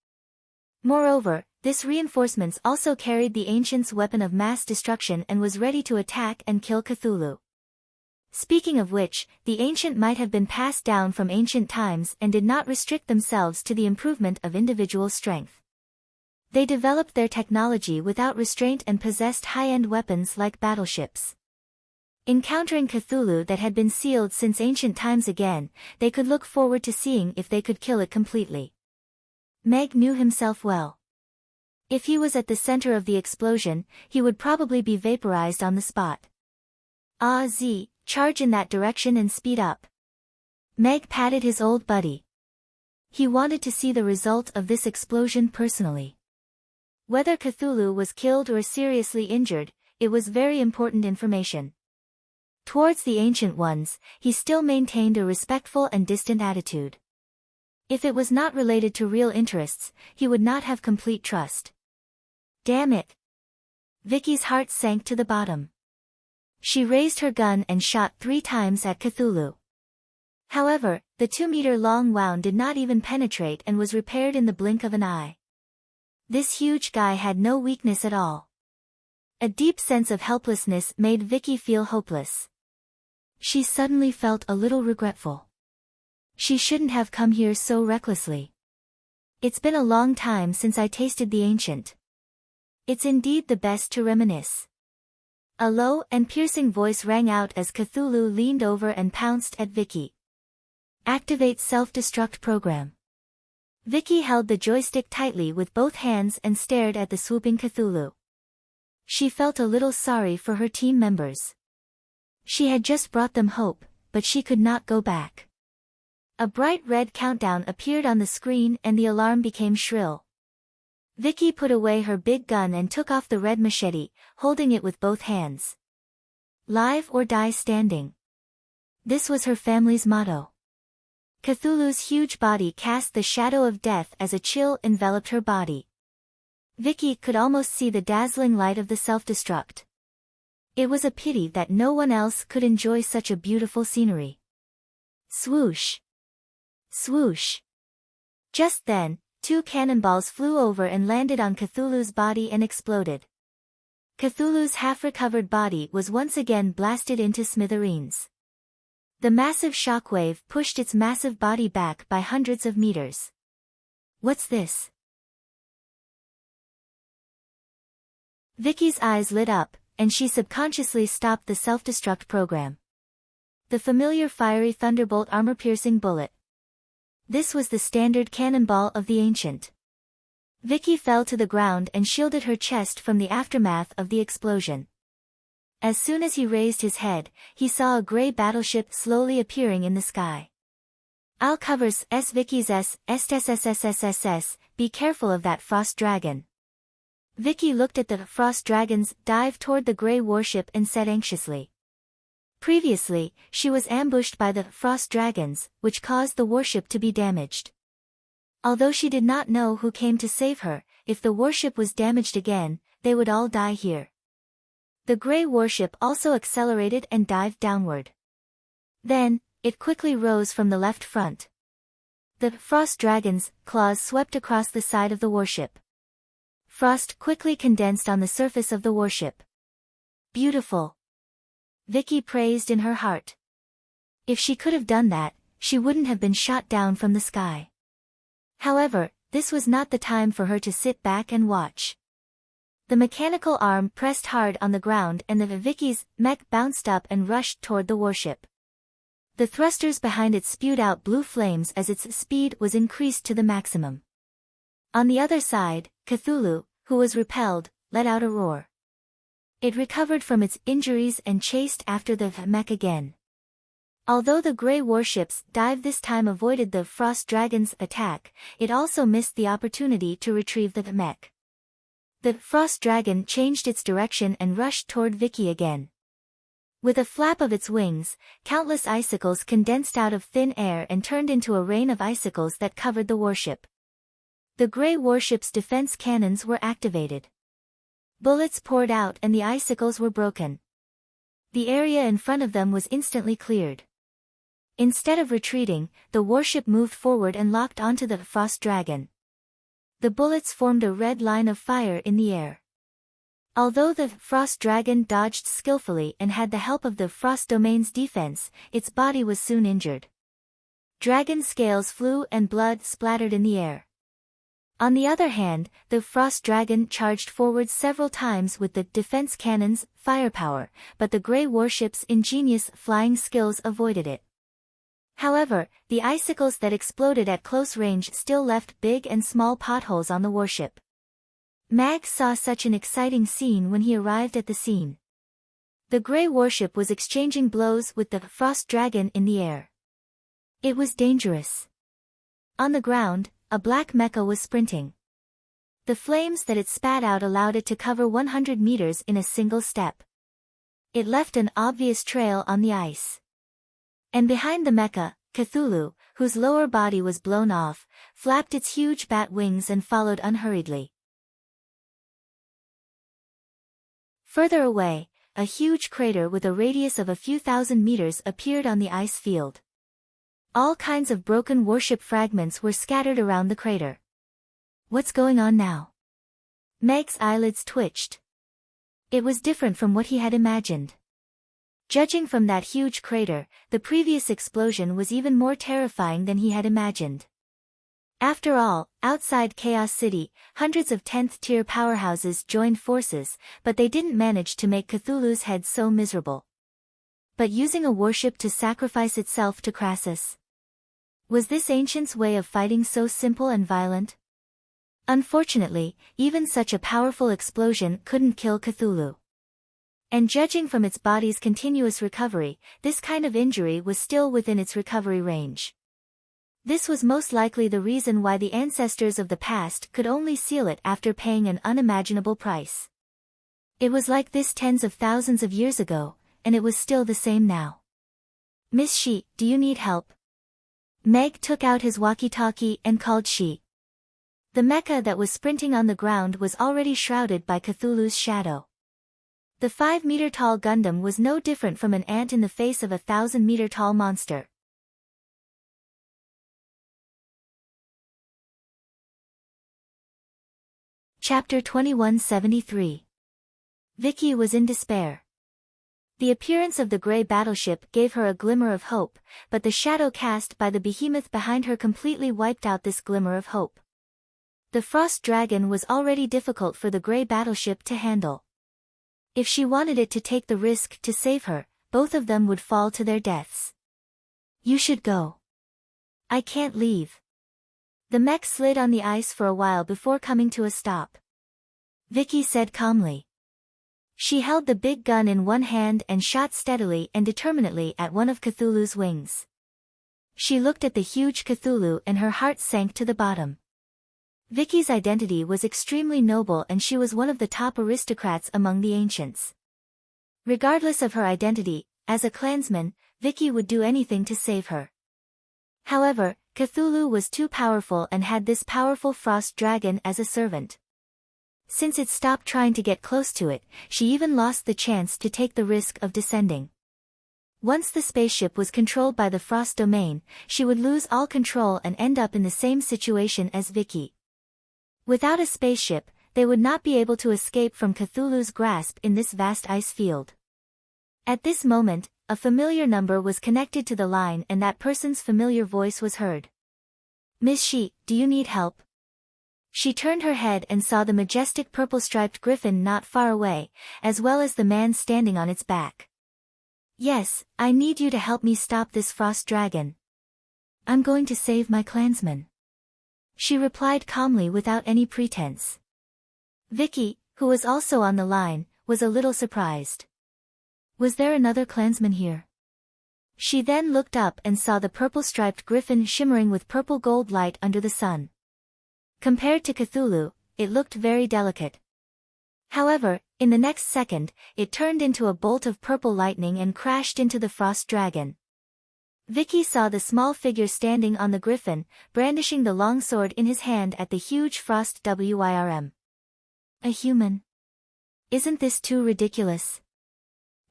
Moreover, this reinforcements also carried the Ancient's weapon of mass destruction and was ready to attack and kill Cthulhu. Speaking of which, the Ancient might have been passed down from ancient times and did not restrict themselves to the improvement of individual strength. They developed their technology without restraint and possessed high-end weapons like battleships. Encountering Cthulhu that had been sealed since ancient times again, they could look forward to seeing if they could kill it completely. Meg knew himself well. If he was at the center of the explosion, he would probably be vaporized on the spot. Charge in that direction and speed up. Meg patted his old buddy. He wanted to see the result of this explosion personally. Whether Cthulhu was killed or seriously injured, it was very important information. Towards the Ancient Ones, he still maintained a respectful and distant attitude. If it was not related to real interests, he would not have complete trust. Damn it! Vicky's heart sank to the bottom. She raised her gun and shot 3 times at Cthulhu. However, the 2-meter-long wound did not even penetrate and was repaired in the blink of an eye. This huge guy had no weakness at all. A deep sense of helplessness made Vicky feel hopeless. She suddenly felt a little regretful. She shouldn't have come here so recklessly. It's been a long time since I tasted the Ancient. It's indeed the best to reminisce. A low and piercing voice rang out as Cthulhu leaned over and pounced at Vicky. Activate self-destruct program. Vicky held the joystick tightly with both hands and stared at the swooping Cthulhu. She felt a little sorry for her team members. She had just brought them hope, but she could not go back. A bright red countdown appeared on the screen and the alarm became shrill. Vicky put away her big gun and took off the red machete, holding it with both hands. Live or die standing. This was her family's motto. Cthulhu's huge body cast the shadow of death as a chill enveloped her body. Vicky could almost see the dazzling light of the self-destruct. It was a pity that no one else could enjoy such a beautiful scenery. Swoosh! Swoosh! Just then, 2 cannonballs flew over and landed on Cthulhu's body and exploded. Cthulhu's half-recovered body was once again blasted into smithereens. The massive shockwave pushed its massive body back by hundreds of meters. What's this? Vicky's eyes lit up, and she subconsciously stopped the self-destruct program. The familiar fiery thunderbolt armor-piercing bullet. This was the standard cannonball of the Ancient. Vicky fell to the ground and shielded her chest from the aftermath of the explosion. As soon as he raised his head, he saw a gray battleship slowly appearing in the sky. I'll covers S Vicky's SSSSSSS, be careful of that frost dragon. Vicky looked at the frost dragons dive toward the gray warship and said anxiously. Previously, she was ambushed by the frost dragons, which caused the warship to be damaged. Although she did not know who came to save her, if the warship was damaged again, they would all die here. The gray warship also accelerated and dived downward. Then, it quickly rose from the left front. The frost dragon's claws swept across the side of the warship. Frost quickly condensed on the surface of the warship. Beautiful! Vicky praised in her heart. If she could have done that, she wouldn't have been shot down from the sky. However, this was not the time for her to sit back and watch. The mechanical arm pressed hard on the ground and the Vicky's mech bounced up and rushed toward the warship. The thrusters behind it spewed out blue flames as its speed was increased to the maximum. On the other side, Cthulhu, who was repelled, let out a roar. It recovered from its injuries and chased after the mech again. Although the Grey warship's dive this time avoided the Frost Dragon's attack, it also missed the opportunity to retrieve the mech. The Frost Dragon changed its direction and rushed toward Vicky again. With a flap of its wings, countless icicles condensed out of thin air and turned into a rain of icicles that covered the warship. The Grey warship's defense cannons were activated. Bullets poured out and the icicles were broken. The area in front of them was instantly cleared. Instead of retreating, the warship moved forward and locked onto the Frost Dragon. The bullets formed a red line of fire in the air. Although the Frost Dragon dodged skillfully and had the help of the Frost Domain's defense, its body was soon injured. Dragon scales flew and blood splattered in the air. On the other hand, the Frost Dragon charged forward several times with the defense cannon's firepower, but the Grey warship's ingenious flying skills avoided it. However, the icicles that exploded at close range still left big and small potholes on the warship. Mag saw such an exciting scene when he arrived at the scene. The Grey warship was exchanging blows with the Frost Dragon in the air. It was dangerous. On the ground, a black mecha was sprinting. The flames that it spat out allowed it to cover 100 meters in a single step. It left an obvious trail on the ice. And behind the mecha, Cthulhu, whose lower body was blown off, flapped its huge bat wings and followed unhurriedly. Further away, a huge crater with a radius of a few thousand meters appeared on the ice field. All kinds of broken warship fragments were scattered around the crater. What's going on now? Meg's eyelids twitched. It was different from what he had imagined. Judging from that huge crater, the previous explosion was even more terrifying than he had imagined. After all, outside Chaos City, hundreds of 10th-tier powerhouses joined forces, but they didn't manage to make Cthulhu's head so miserable. But using a warship to sacrifice itself to Crassus? Was this ancient's way of fighting so simple and violent? Unfortunately, even such a powerful explosion couldn't kill Cthulhu. And judging from its body's continuous recovery, this kind of injury was still within its recovery range. This was most likely the reason why the ancestors of the past could only seal it after paying an unimaginable price. It was like this tens of thousands of years ago, and it was still the same now. Miss Shi, do you need help? Meg took out his walkie-talkie and called Shi. The mecha that was sprinting on the ground was already shrouded by Cthulhu's shadow. The 5-meter-tall Gundam was no different from an ant in the face of a 1,000-meter-tall monster. Chapter 2173. Vicky was in despair. The appearance of the Grey battleship gave her a glimmer of hope, but the shadow cast by the behemoth behind her completely wiped out this glimmer of hope. The Frost Dragon was already difficult for the Grey battleship to handle. If she wanted it to take the risk to save her, both of them would fall to their deaths. You should go. I can't leave. The mech slid on the ice for a while before coming to a stop. Vicky said calmly. She held the big gun in one hand and shot steadily and determinedly at one of Cthulhu's wings. She looked at the huge Cthulhu and her heart sank to the bottom. Vicky's identity was extremely noble and she was one of the top aristocrats among the ancients. Regardless of her identity, as a clansman, Vicky would do anything to save her. However, Cthulhu was too powerful and had this powerful Frost Dragon as a servant. Since it stopped trying to get close to it, she even lost the chance to take the risk of descending. Once the spaceship was controlled by the Frost Domain, she would lose all control and end up in the same situation as Vicky. Without a spaceship, they would not be able to escape from Cthulhu's grasp in this vast ice field. At this moment, a familiar number was connected to the line and that person's familiar voice was heard. Miss Shi, do you need help? She turned her head and saw the majestic purple-striped griffin not far away, as well as the man standing on its back. "Yes, I need you to help me stop this frost dragon. I'm going to save my clansmen," she replied calmly without any pretense. Vicky, who was also on the line, was a little surprised. Was there another clansman here? She then looked up and saw the purple-striped griffin shimmering with purple gold light under the sun. Compared to Cthulhu, it looked very delicate. However, in the next second, it turned into a bolt of purple lightning and crashed into the frost dragon. Vicky saw the small figure standing on the griffin, brandishing the long sword in his hand at the huge frost wyrm. A human? Isn't this too ridiculous?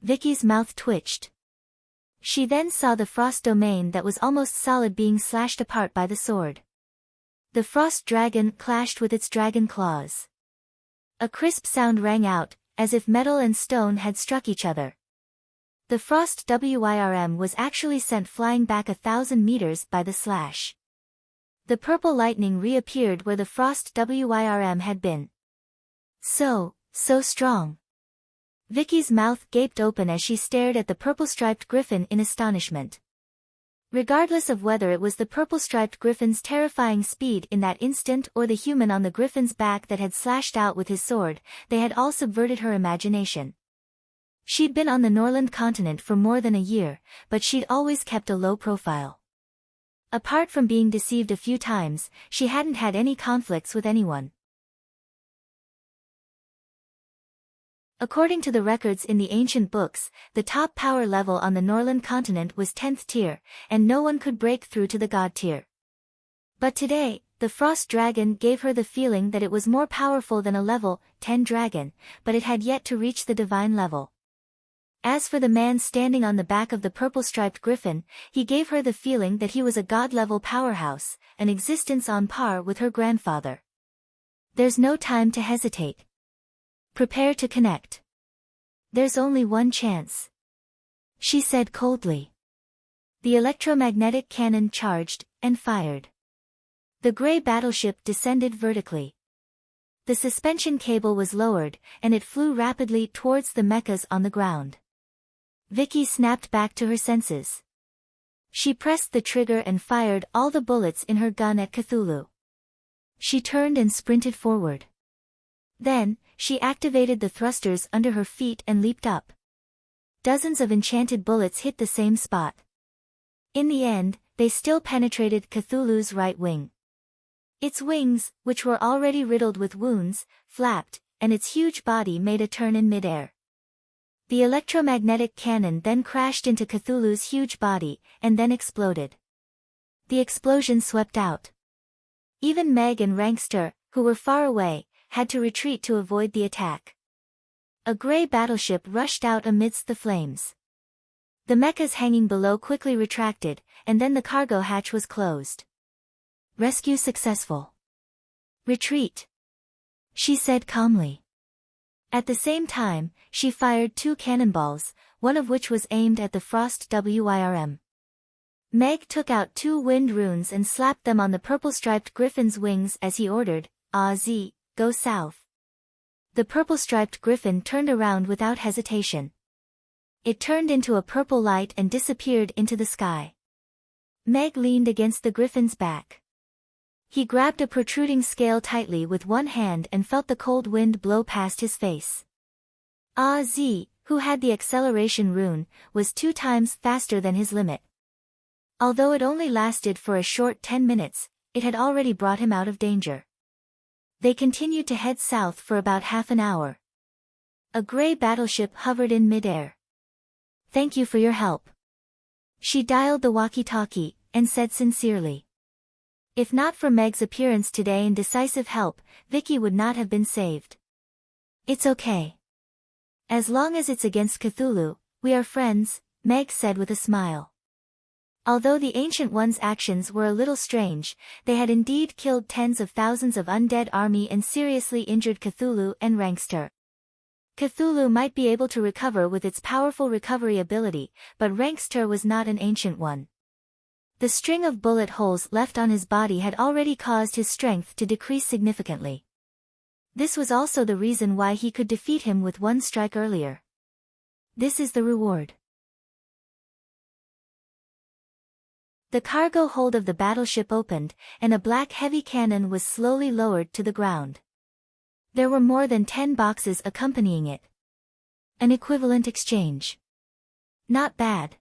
Vicky's mouth twitched. She then saw the frost domain that was almost solid being slashed apart by the sword. The frost dragon clashed with its dragon claws. A crisp sound rang out, as if metal and stone had struck each other. The frost wyrm was actually sent flying back 1,000 meters by the slash. The purple lightning reappeared where the frost wyrm had been. So strong. Vicky's mouth gaped open as she stared at the purple-striped griffin in astonishment. Regardless of whether it was the purple-striped griffin's terrifying speed in that instant or the human on the griffin's back that had slashed out with his sword, they had all subverted her imagination. She'd been on the Norland continent for more than a year, but she'd always kept a low profile. Apart from being deceived a few times, she hadn't had any conflicts with anyone. According to the records in the ancient books, the top power level on the Norland continent was 10th tier, and no one could break through to the god tier. But today, the frost dragon gave her the feeling that it was more powerful than a level 10 dragon, but it had yet to reach the divine level. As for the man standing on the back of the purple-striped griffin, he gave her the feeling that he was a god-level powerhouse, an existence on par with her grandfather. There's no time to hesitate. Prepare to connect. There's only one chance, she said coldly. The electromagnetic cannon charged, and fired. The gray battleship descended vertically. The suspension cable was lowered, and it flew rapidly towards the mechas on the ground. Vicky snapped back to her senses. She pressed the trigger and fired all the bullets in her gun at Cthulhu. She turned and sprinted forward. Then, she activated the thrusters under her feet and leaped up. Dozens of enchanted bullets hit the same spot. In the end, they still penetrated Cthulhu's right wing. Its wings, which were already riddled with wounds, flapped, and its huge body made a turn in midair. The electromagnetic cannon then crashed into Cthulhu's huge body, and then exploded. The explosion swept out. Even Meg and Rankster, who were far away, had to retreat to avoid the attack. A gray battleship rushed out amidst the flames. The mechas hanging below quickly retracted, and then the cargo hatch was closed. Rescue successful. Retreat, she said calmly. At the same time, she fired 2 cannonballs, one of which was aimed at the frost wyrm. Meg took out 2 wind runes and slapped them on the purple-striped griffin's wings as he ordered, "Az, go south." The purple-striped griffin turned around without hesitation. It turned into a purple light and disappeared into the sky. Meg leaned against the griffin's back. He grabbed a protruding scale tightly with one hand and felt the cold wind blow past his face. Az, who had the acceleration rune, was 2 times faster than his limit. Although it only lasted for a short 10 minutes, it had already brought him out of danger. They continued to head south for about half an hour. A gray battleship hovered in midair. "Thank you for your help." She dialed the walkie-talkie, and said sincerely. If not for Meg's appearance today and decisive help, Vicky would not have been saved. "It's okay. As long as it's against Cthulhu, we are friends," Meg said with a smile. Although the Ancient One's actions were a little strange, they had indeed killed tens of thousands of undead army and seriously injured Cthulhu and Rankster. Cthulhu might be able to recover with its powerful recovery ability, but Rankster was not an Ancient One. The string of bullet holes left on his body had already caused his strength to decrease significantly. This was also the reason why he could defeat him with one strike earlier. This is the reward. The cargo hold of the battleship opened, and a black heavy cannon was slowly lowered to the ground. There were more than 10 boxes accompanying it. An equivalent exchange. Not bad.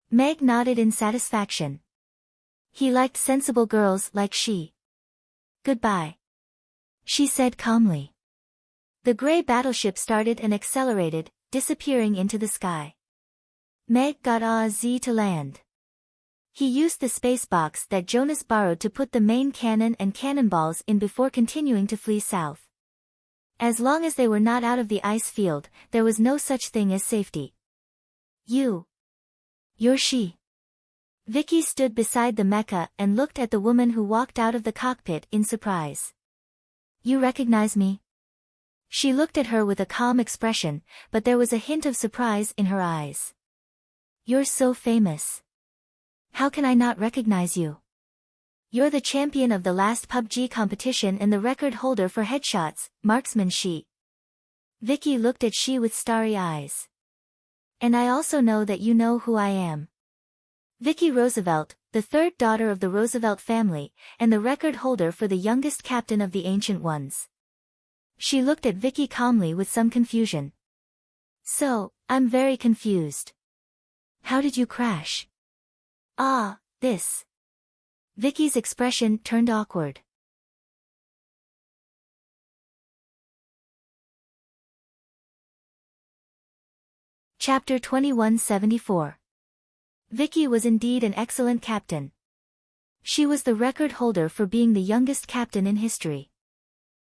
Meg nodded in satisfaction. He liked sensible girls like she. Goodbye, she said calmly. The gray battleship started and accelerated, disappearing into the sky. Meg got Z to land. He used the space box that Jonas borrowed to put the main cannon and cannonballs in before continuing to flee south. As long as they were not out of the ice field, there was no such thing as safety. You're she. Vicky stood beside the mecha and looked at the woman who walked out of the cockpit in surprise. You recognize me? She looked at her with a calm expression, but there was a hint of surprise in her eyes. You're so famous. How can I not recognize you? You're the champion of the last PUBG competition and the record holder for headshots, marksman she. Vicky looked at she with starry eyes. And I also know that you know who I am. Vicky Roosevelt, the third daughter of the Roosevelt family, and the record holder for the youngest captain of the Ancient Ones. She looked at Vicky calmly with some confusion. So, I'm very confused. How did you crash? This. Vicky's expression turned awkward. Chapter 2174. Vicky was indeed an excellent captain. She was the record holder for being the youngest captain in history.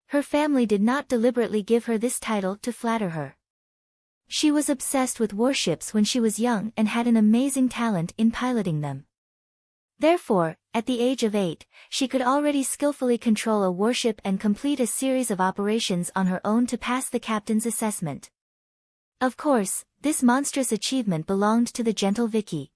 Her family did not deliberately give her this title to flatter her. She was obsessed with warships when she was young and had an amazing talent in piloting them. Therefore, at the age of 8, she could already skillfully control a warship and complete a series of operations on her own to pass the captain's assessment. Of course, this monstrous achievement belonged to the gentle Vicky.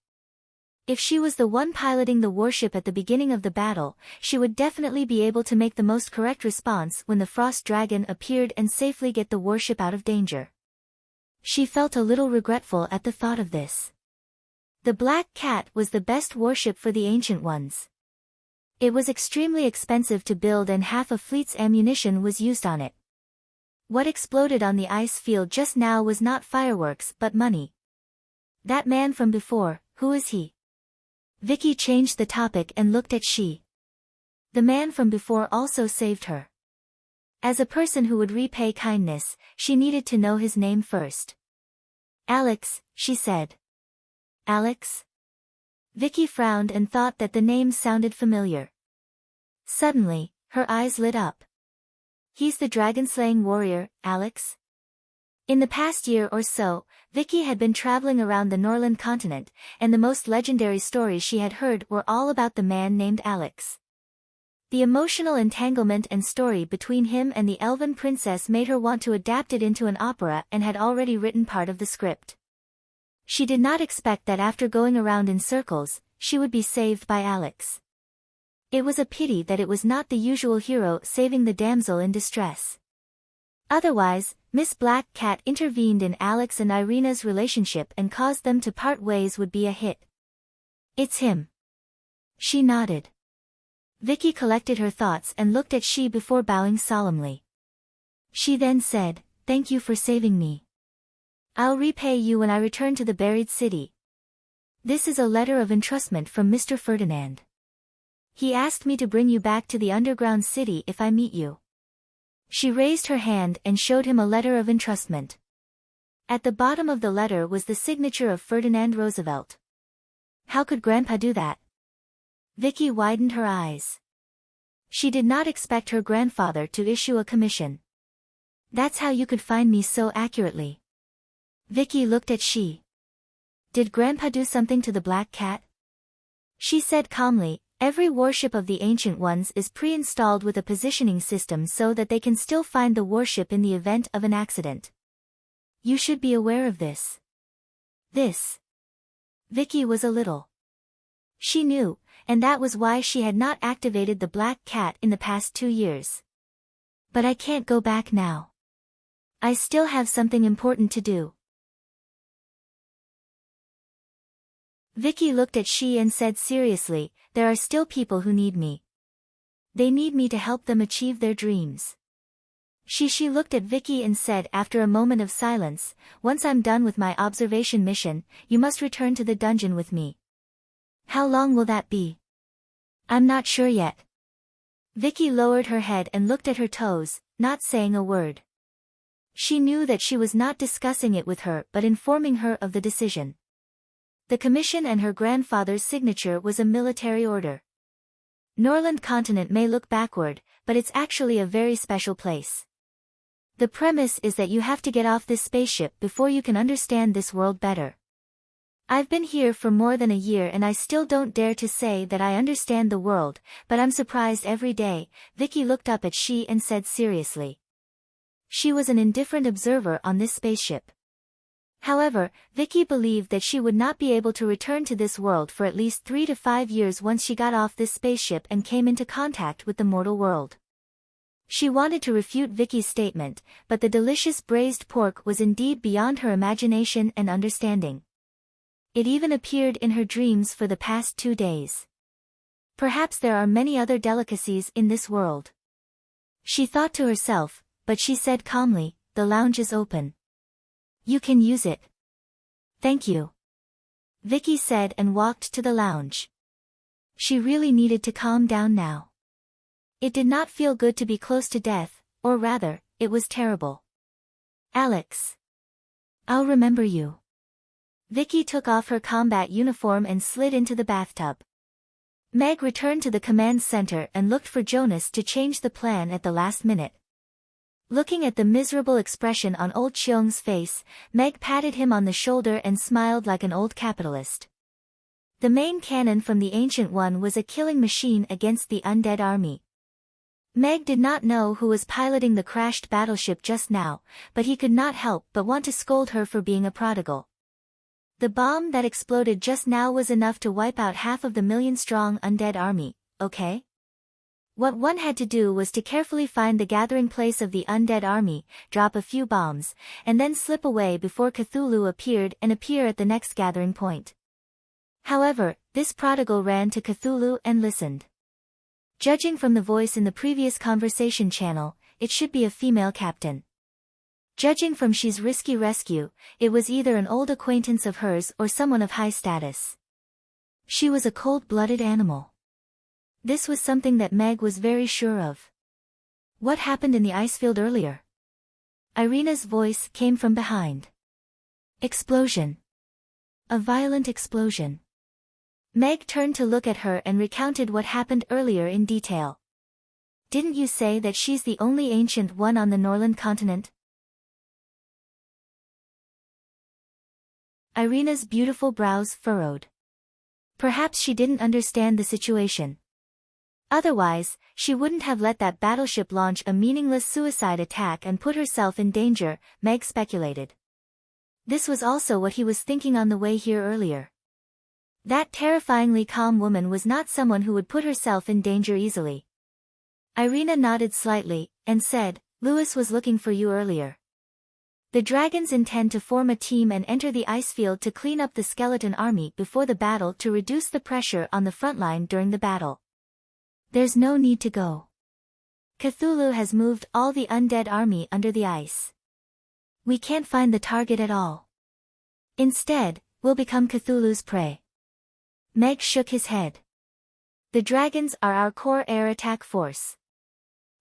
If she was the one piloting the warship at the beginning of the battle, she would definitely be able to make the most correct response when the Frost Dragon appeared and safely get the warship out of danger. She felt a little regretful at the thought of this. The Black Cat was the best warship for the Ancient Ones. It was extremely expensive to build and half a fleet's ammunition was used on it. What exploded on the ice field just now was not fireworks but money. That man from before, who is he? Vicky changed the topic and looked at she. The man from before also saved her. As a person who would repay kindness, she needed to know his name first. Alex, she said. Alex? Vicky frowned and thought that the name sounded familiar. Suddenly, her eyes lit up. He's the dragon-slaying warrior, Alex? In the past year or so, Vicky had been traveling around the Norland continent, and the most legendary stories she had heard were all about the man named Alex. The emotional entanglement and story between him and the elven princess made her want to adapt it into an opera and had already written part of the script. She did not expect that after going around in circles, she would be saved by Alex. It was a pity that it was not the usual hero saving the damsel in distress. Otherwise, Miss Black Cat intervened in Alex and Irina's relationship and caused them to part ways would be a hit. It's him. She nodded. Vicky collected her thoughts and looked at she before bowing solemnly. She then said, "Thank you for saving me. I'll repay you when I return to the buried city. This is a letter of entrustment from Mr. Ferdinand. He asked me to bring you back to the underground city if I meet you." She raised her hand and showed him a letter of entrustment. At the bottom of the letter was the signature of Ferdinand Roosevelt. How could Grandpa do that? Vicky widened her eyes. She did not expect her grandfather to issue a commission. That's how you could find me so accurately. Vicky looked at she. Did Grandpa do something to the Black Cat? She said calmly, every warship of the Ancient Ones is pre-installed with a positioning system so that they can still find the warship in the event of an accident. You should be aware of this. Vicky was a little She knew, and that was why she had not activated the black cat in the past 2 years. But I can't go back now. I still have something important to do. Vicky looked at she and said seriously, there are still people who need me. They need me to help them achieve their dreams. She looked at Vicky and said after a moment of silence, once I'm done with my observation mission, you must return to the dungeon with me. How long will that be? I'm not sure yet. Vicky lowered her head and looked at her toes, not saying a word. She knew that she was not discussing it with her but informing her of the decision. The commission and her grandfather's signature was a military order. Norland Continent may look backward, but it's actually a very special place. The premise is that you have to get off this spaceship before you can understand this world better. I've been here for more than a year and I still don't dare to say that I understand the world, but I'm surprised every day. Vicky looked up at she and said seriously. She was an indifferent observer on this spaceship. However, Vicky believed that she would not be able to return to this world for at least 3 to 5 years once she got off this spaceship and came into contact with the mortal world. She wanted to refute Vicky's statement, but the delicious braised pork was indeed beyond her imagination and understanding. It even appeared in her dreams for the past 2 days. Perhaps there are many other delicacies in this world. She thought to herself, but she said calmly, the lounge is open. You can use it. Thank you. Vicky said and walked to the lounge. She really needed to calm down now. It did not feel good to be close to death, or rather, it was terrible. Alex. I'll remember you. Vicky took off her combat uniform and slid into the bathtub. Meg returned to the command center and looked for Jonas to change the plan at the last minute. Looking at the miserable expression on old Cheong's face, Meg patted him on the shoulder and smiled like an old capitalist. The main cannon from the Ancient One was a killing machine against the undead army. Meg did not know who was piloting the crashed battleship just now, but he could not help but want to scold her for being a prodigal. The bomb that exploded just now was enough to wipe out half of the million-strong undead army, okay? What one had to do was to carefully find the gathering place of the undead army, drop a few bombs, and then slip away before Cthulhu appeared and appear at the next gathering point. However, this prodigal ran to Cthulhu and listened. Judging from the voice in the previous conversation channel, it should be a female captain. Judging from she's risky rescue, it was either an old acquaintance of hers or someone of high status. She was a cold-blooded animal. This was something that Meg was very sure of. What happened in the ice field earlier? Irina's voice came from behind. Explosion. A violent explosion. Meg turned to look at her and recounted what happened earlier in detail. Didn't you say that she's the only Ancient One on the Norland Continent? Irina's beautiful brows furrowed. Perhaps she didn't understand the situation. Otherwise, she wouldn't have let that battleship launch a meaningless suicide attack and put herself in danger, Meg speculated. This was also what he was thinking on the way here earlier. That terrifyingly calm woman was not someone who would put herself in danger easily. Irina nodded slightly, and said, Lewis was looking for you earlier. The dragons intend to form a team and enter the ice field to clean up the skeleton army before the battle to reduce the pressure on the front line during the battle. There's no need to go. Cthulhu has moved all the undead army under the ice. We can't find the target at all. Instead, we'll become Cthulhu's prey. Meg shook his head. The dragons are our core air attack force.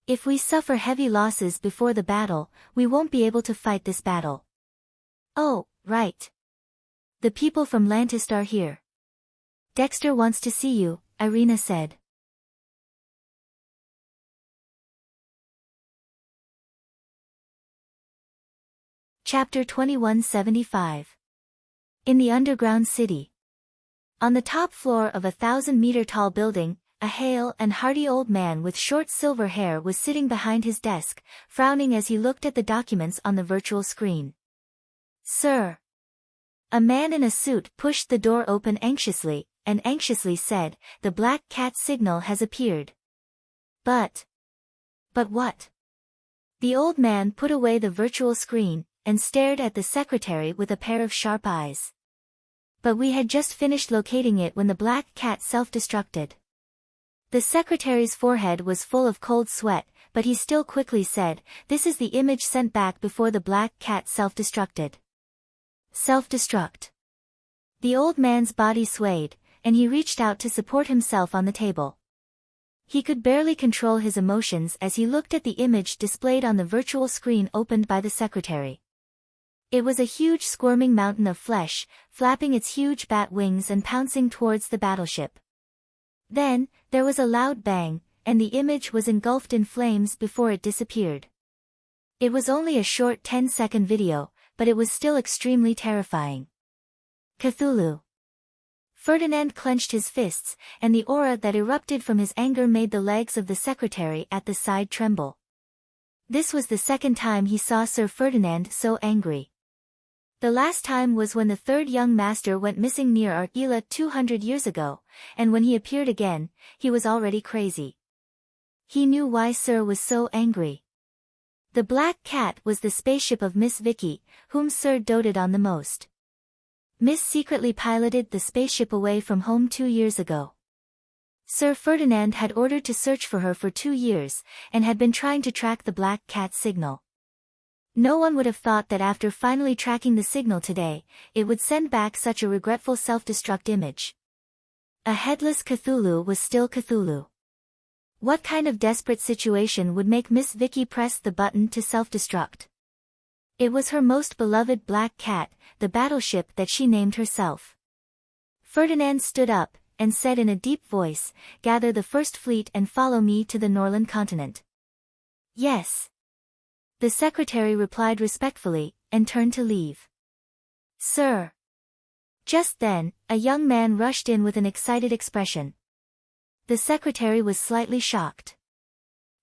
If we suffer heavy losses before the battle, we won't be able to fight this battle. Oh, right. The people from Lantist are here. Dexter wants to see you, Irina said. Chapter 2175. In the underground city. On the top floor of a 1,000-meter-tall building, a hale and hearty old man with short silver hair was sitting behind his desk, frowning as he looked at the documents on the virtual screen. Sir. A man in a suit pushed the door open anxiously, and anxiously said, "The black cat signal has appeared." But what? The old man put away the virtual screen, and stared at the secretary with a pair of sharp eyes. "But we had just finished locating it when the black cat self-destructed." The secretary's forehead was full of cold sweat, but he still quickly said, "This is the image sent back before the black cat self-destructed." Self-destruct. The old man's body swayed, and he reached out to support himself on the table. He could barely control his emotions as he looked at the image displayed on the virtual screen opened by the secretary. It was a huge squirming mountain of flesh, flapping its huge bat wings and pouncing towards the battleship. Then, there was a loud bang, and the image was engulfed in flames before it disappeared. It was only a short 10-second video, but it was still extremely terrifying. Cthulhu. Ferdinand clenched his fists, and the aura that erupted from his anger made the legs of the secretary at the side tremble. This was the second time he saw Sir Ferdinand so angry. The last time was when the third young master went missing near Argila 200 years ago, and when he appeared again, he was already crazy. He knew why Sir was so angry. The black cat was the spaceship of Miss Vicky, whom Sir doted on the most. Miss secretly piloted the spaceship away from home 2 years ago. Sir Ferdinand had ordered to search for her for 2 years, and had been trying to track the black cat signal. No one would have thought that after finally tracking the signal today, it would send back such a regretful self-destruct image. A headless Cthulhu was still Cthulhu. What kind of desperate situation would make Miss Vicky press the button to self-destruct? It was her most beloved black cat, the battleship that she named herself. Ferdinand stood up, and said in a deep voice, "Gather the first fleet and follow me to the Norland continent." "Yes." The secretary replied respectfully, and turned to leave. "Sir." Just then, a young man rushed in with an excited expression. The secretary was slightly shocked.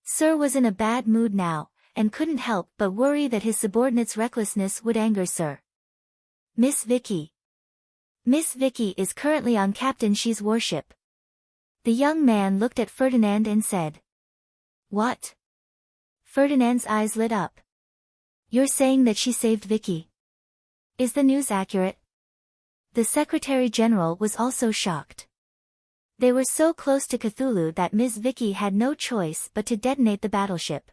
Sir was in a bad mood now, and couldn't help but worry that his subordinate's recklessness would anger Sir. "Miss Vicky." "Miss Vicky is currently on Captain Shi's warship." The young man looked at Ferdinand and said, "What?" Ferdinand's eyes lit up. "You're saying that she saved Vicky? Is the news accurate?" The Secretary General was also shocked. They were so close to Cthulhu that Miss Vicky had no choice but to detonate the battleship.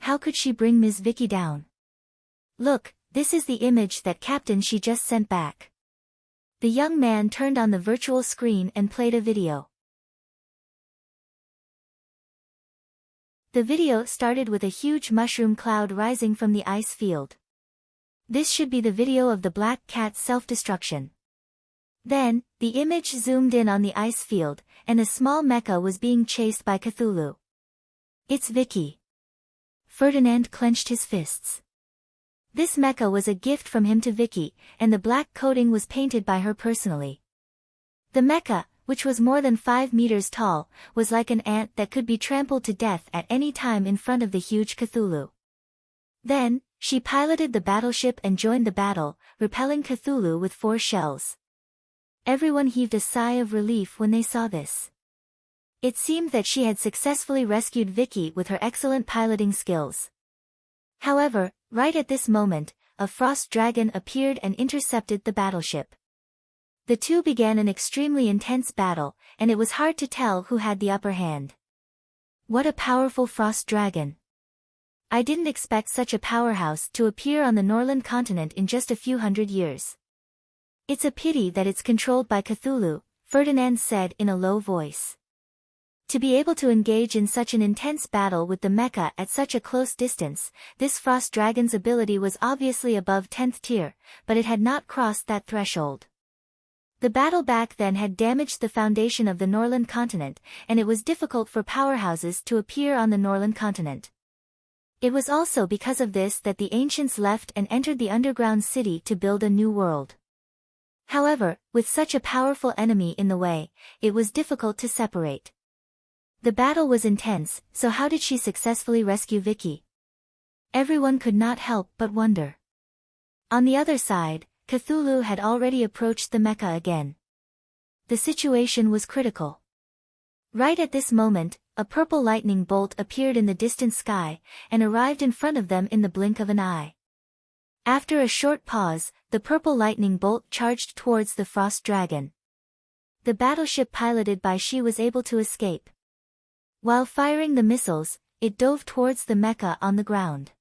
How could she bring Miss Vicky down? "Look, this is the image that Captain Shi just sent back." The young man turned on the virtual screen and played a video. The video started with a huge mushroom cloud rising from the ice field. This should be the video of the black cat's self-destruction. Then, the image zoomed in on the ice field, and a small mecha was being chased by Cthulhu. "It's Vicky." Ferdinand clenched his fists. This mecha was a gift from him to Vicky, and the black coating was painted by her personally. The mecha, which was more than 5 meters tall, was like an ant that could be trampled to death at any time in front of the huge Cthulhu. Then, she piloted the battleship and joined the battle, repelling Cthulhu with 4 shells. Everyone heaved a sigh of relief when they saw this. It seemed that she had successfully rescued Vicky with her excellent piloting skills. However, right at this moment, a frost dragon appeared and intercepted the battleship. The two began an extremely intense battle, and it was hard to tell who had the upper hand. What a powerful frost dragon! I didn't expect such a powerhouse to appear on the Norland continent in just a few hundred years. It's a pity that it's controlled by Cthulhu, Ferdinand said in a low voice. To be able to engage in such an intense battle with the mecha at such a close distance, this frost dragon's ability was obviously above 10th tier, but it had not crossed that threshold. The battle back then had damaged the foundation of the Norland continent, and it was difficult for powerhouses to appear on the Norland continent. It was also because of this that the ancients left and entered the underground city to build a new world. However, with such a powerful enemy in the way, it was difficult to separate. The battle was intense, so how did she successfully rescue Vicky? Everyone could not help but wonder. On the other side, Cthulhu had already approached the mecha again. The situation was critical. Right at this moment, a purple lightning bolt appeared in the distant sky, and arrived in front of them in the blink of an eye. After a short pause, the purple lightning bolt charged towards the frost dragon. The battleship piloted by She was able to escape. While firing the missiles, it dove towards the mecha on the ground.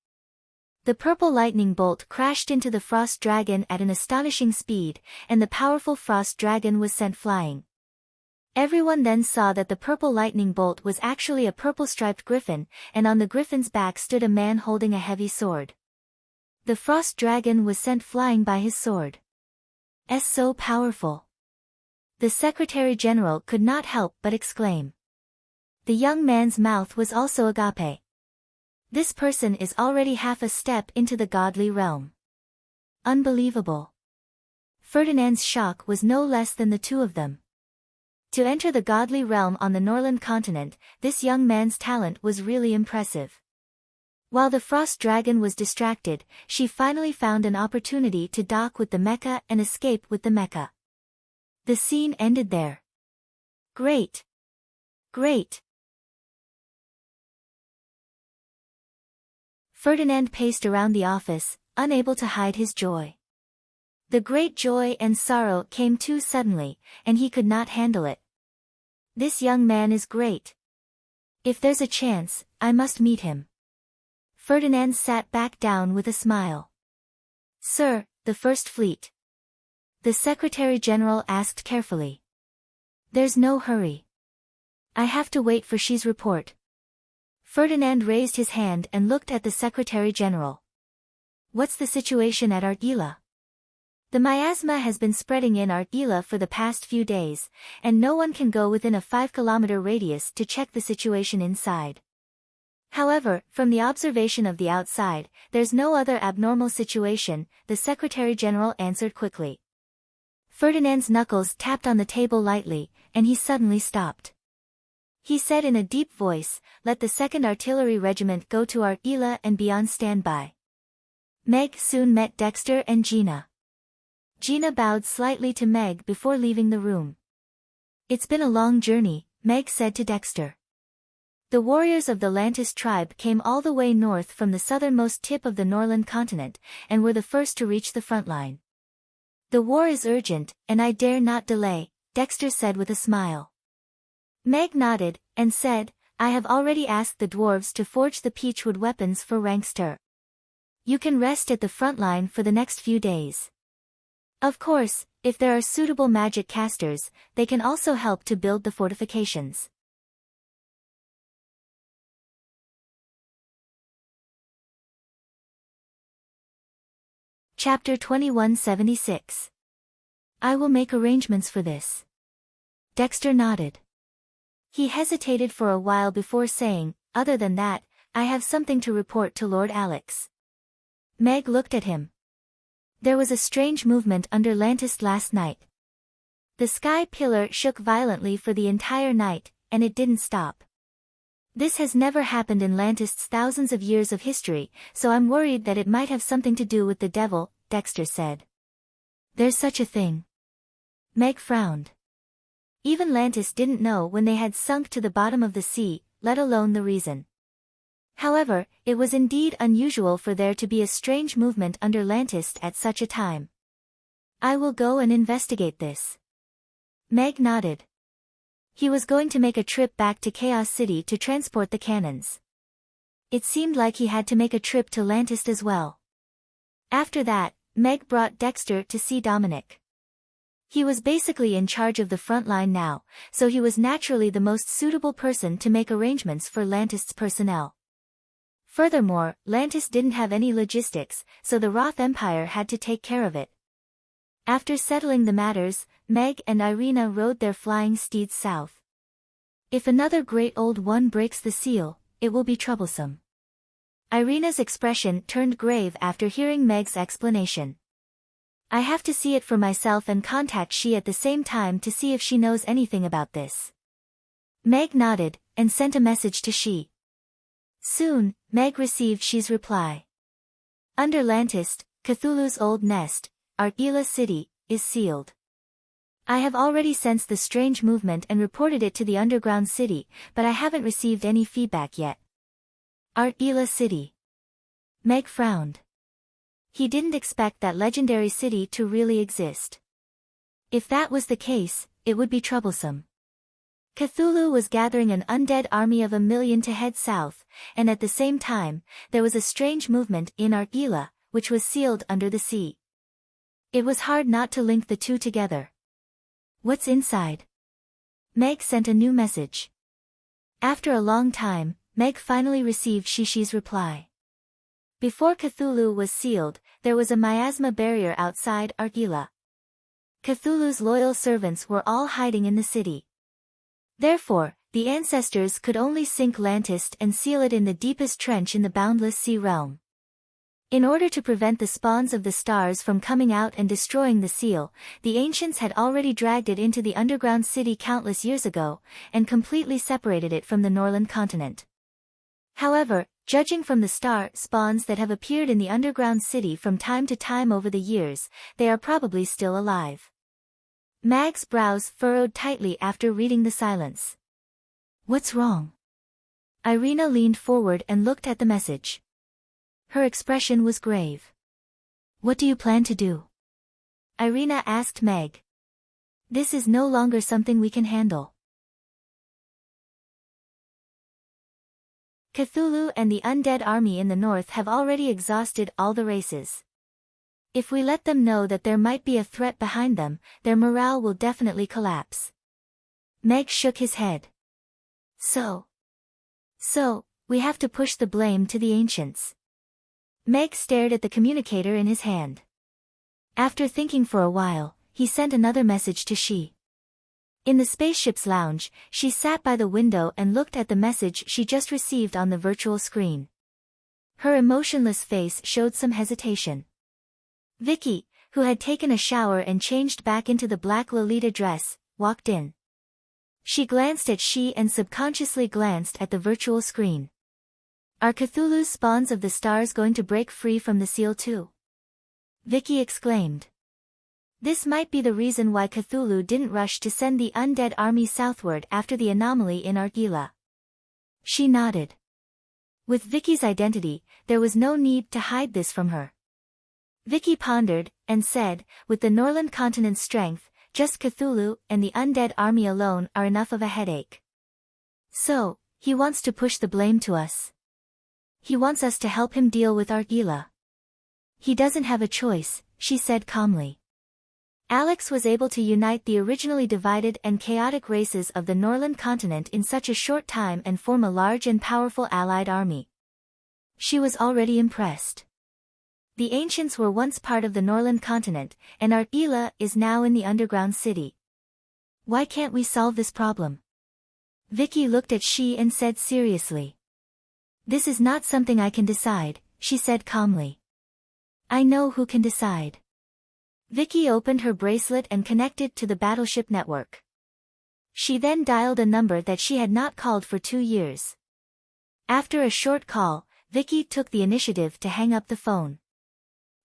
The purple lightning bolt crashed into the frost dragon at an astonishing speed, and the powerful frost dragon was sent flying. Everyone then saw that the purple lightning bolt was actually a purple-striped griffin, and on the griffin's back stood a man holding a heavy sword. The frost dragon was sent flying by his sword. So powerful. The Secretary General could not help but exclaim. The young man's mouth was also agape. This person is already half a step into the godly realm. Unbelievable. Ferdinand's shock was no less than the two of them. To enter the godly realm on the Norland continent, this young man's talent was really impressive. While the frost dragon was distracted, she finally found an opportunity to dock with the mecha and escape with the mecha. The scene ended there. Great! Great! Ferdinand paced around the office, unable to hide his joy. The great joy and sorrow came too suddenly, and he could not handle it. This young man is great. If there's a chance, I must meet him. Ferdinand sat back down with a smile. Sir, the First Fleet. The Secretary General asked carefully. There's no hurry. I have to wait for She's report. Ferdinand raised his hand and looked at the Secretary General. What's the situation at Argila? The miasma has been spreading in Argila for the past few days, and no one can go within a 5-kilometer radius to check the situation inside. However, from the observation of the outside, there's no other abnormal situation, the Secretary General answered quickly. Ferdinand's knuckles tapped on the table lightly, and he suddenly stopped. He said in a deep voice, let the 2nd Artillery Regiment go to Argila and be on standby. Meg soon met Dexter and Gina. Gina bowed slightly to Meg before leaving the room. It's been a long journey, Meg said to Dexter. The warriors of the Lantis tribe came all the way north from the southernmost tip of the Norland continent, and were the first to reach the front line. The war is urgent, and I dare not delay, Dexter said with a smile. Meg nodded, and said, I have already asked the dwarves to forge the peachwood weapons for Rankster. You can rest at the front line for the next few days. Of course, if there are suitable magic casters, they can also help to build the fortifications. Chapter 2176. I will make arrangements for this. Dexter nodded. He hesitated for a while before saying, other than that, I have something to report to Lord Alex. Meg looked at him. There was a strange movement under Lantis last night. The sky pillar shook violently for the entire night, and it didn't stop. This has never happened in Lantis' thousands of years of history, so I'm worried that it might have something to do with the devil, Dexter said. There's such a thing. Meg frowned. Even Lantis didn't know when they had sunk to the bottom of the sea, let alone the reason. However, it was indeed unusual for there to be a strange movement under Lantis at such a time. I will go and investigate this. Meg nodded. He was going to make a trip back to Chaos City to transport the cannons. It seemed like he had to make a trip to Lantis as well. After that, Meg brought Dexter to see Dominic. He was basically in charge of the front line now, so he was naturally the most suitable person to make arrangements for Lantis' personnel. Furthermore, Lantis didn't have any logistics, so the Roth Empire had to take care of it. After settling the matters, Meg and Irina rode their flying steeds south. If another great old one breaks the seal, it will be troublesome. Irina's expression turned grave after hearing Meg's explanation. I have to see it for myself and contact She at the same time to see if she knows anything about this. Meg nodded, and sent a message to She. Soon, Meg received She's reply. Under Lantis, Cthulhu's old nest, Argila City, is sealed. I have already sensed the strange movement and reported it to the underground city, but I haven't received any feedback yet. Ila City. Meg frowned. He didn't expect that legendary city to really exist. If that was the case, it would be troublesome. Cthulhu was gathering an undead army of 1,000,000 to head south, and at the same time, there was a strange movement in Ila, which was sealed under the sea. It was hard not to link the two together. What's inside? Meg sent a new message. After a long time, Meg finally received Shishi's reply. Before Cthulhu was sealed, there was a miasma barrier outside Ila. Cthulhu's loyal servants were all hiding in the city. Therefore, the ancestors could only sink Lantist and seal it in the deepest trench in the boundless sea realm. In order to prevent the spawns of the stars from coming out and destroying the seal, the ancients had already dragged it into the underground city countless years ago, and completely separated it from the Norland continent. However, judging from the star spawns that have appeared in the underground city from time to time over the years, they are probably still alive. Mag's brows furrowed tightly after reading the silence. What's wrong? Irina leaned forward and looked at the message. Her expression was grave. What do you plan to do? Irina asked Meg. This is no longer something we can handle. Cthulhu and the undead army in the north have already exhausted all the races. If we let them know that there might be a threat behind them, their morale will definitely collapse. Meg shook his head. So, we have to push the blame to the ancients. Meg stared at the communicator in his hand. After thinking for a while, he sent another message to She. In the spaceship's lounge, she sat by the window and looked at the message she just received on the virtual screen. Her emotionless face showed some hesitation. Vicky, who had taken a shower and changed back into the black Lolita dress, walked in. She glanced at She and subconsciously glanced at the virtual screen. Are Cthulhu's spawns of the stars going to break free from the seal too? Vicky exclaimed. This might be the reason why Cthulhu didn't rush to send the undead army southward after the anomaly in Ila. She nodded. With Vicky's identity, there was no need to hide this from her. Vicky pondered, and said, with the Norland continent's strength, just Cthulhu and the undead army alone are enough of a headache. So, he wants to push the blame to us. He wants us to help him deal with Ila. He doesn't have a choice, she said calmly. Alex was able to unite the originally divided and chaotic races of the Norland continent in such a short time and form a large and powerful allied army. She was already impressed. The ancients were once part of the Norland continent, and Ila is now in the underground city. Why can't we solve this problem? Vicky looked at She and said seriously. This is not something I can decide, she said calmly. I know who can decide. Vicky opened her bracelet and connected to the battleship network. She then dialed a number that she had not called for 2 years. After a short call, Vicky took the initiative to hang up the phone.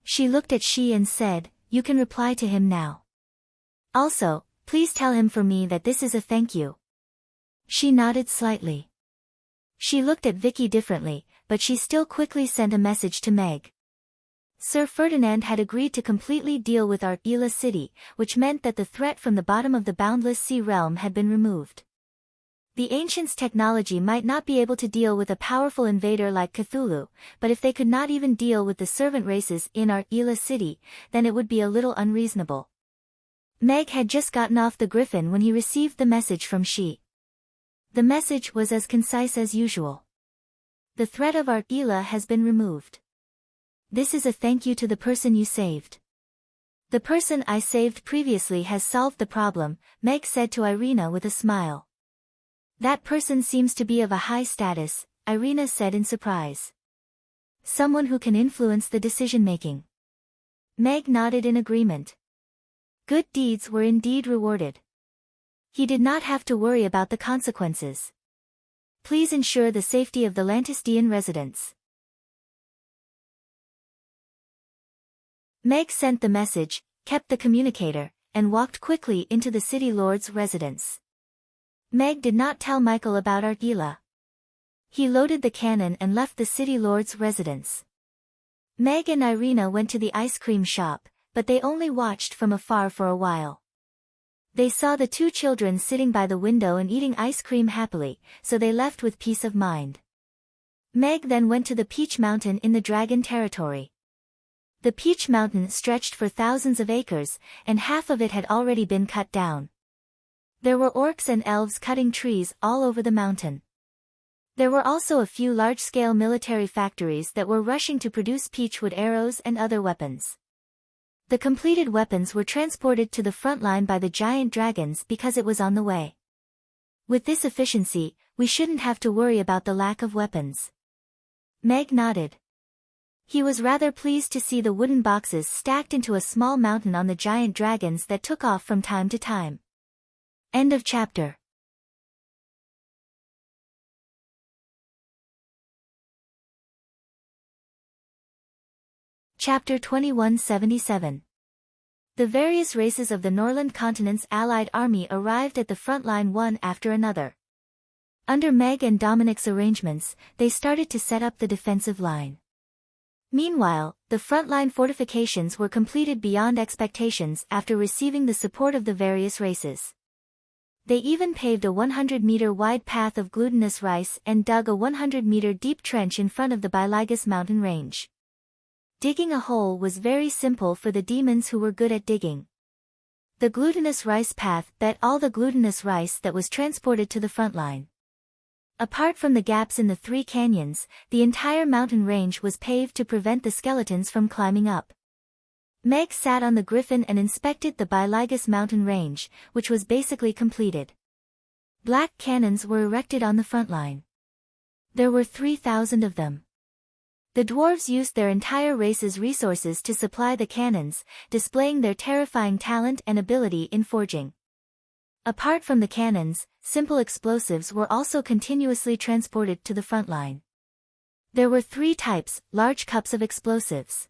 She looked at She and said, you can reply to him now. Also, please tell him for me that this is a thank you. She nodded slightly. She looked at Vicky differently, but she still quickly sent a message to Meg. Sir Ferdinand had agreed to completely deal with Ila City, which meant that the threat from the bottom of the boundless sea realm had been removed. The ancients' technology might not be able to deal with a powerful invader like Cthulhu, but if they could not even deal with the servant races in Ila City, then it would be a little unreasonable. Meg had just gotten off the Griffin when he received the message from She. The message was as concise as usual. The threat of Ila has been removed. This is a thank you to the person you saved. The person I saved previously has solved the problem, Meg said to Irina with a smile. That person seems to be of a high status, Irina said in surprise. Someone who can influence the decision-making. Meg nodded in agreement. Good deeds were indeed rewarded. He did not have to worry about the consequences. Please ensure the safety of the Lantistian residents. Meg sent the message, kept the communicator, and walked quickly into the city lord's residence. Meg did not tell Michael about Argila. He loaded the cannon and left the city lord's residence. Meg and Irina went to the ice cream shop, but they only watched from afar for a while. They saw the two children sitting by the window and eating ice cream happily, so they left with peace of mind. Meg then went to the Peach Mountain in the Dragon Territory. The Peach Mountain stretched for thousands of acres, and half of it had already been cut down. There were orcs and elves cutting trees all over the mountain. There were also a few large-scale military factories that were rushing to produce peachwood arrows and other weapons. The completed weapons were transported to the front line by the giant dragons because it was on the way. With this efficiency, we shouldn't have to worry about the lack of weapons. Meg nodded. He was rather pleased to see the wooden boxes stacked into a small mountain on the giant dragons that took off from time to time. End of chapter. Chapter 2177. The various races of the Norland continent's allied army arrived at the front line one after another. Under Meg and Dominic's arrangements, they started to set up the defensive line. Meanwhile, the frontline fortifications were completed beyond expectations after receiving the support of the various races. They even paved a 100-meter wide path of glutinous rice and dug a 100-meter deep trench in front of the Biligus mountain range. Digging a hole was very simple for the demons who were good at digging. The glutinous rice path bet all the glutinous rice that was transported to the front line. Apart from the gaps in the three canyons, the entire mountain range was paved to prevent the skeletons from climbing up. Meg sat on the griffin and inspected the Biligus mountain range, which was basically completed. Black cannons were erected on the front line. There were 3,000 of them. The dwarves used their entire race's resources to supply the cannons, displaying their terrifying talent and ability in forging. Apart from the cannons, simple explosives were also continuously transported to the front line. There were 3 types, large cups of explosives.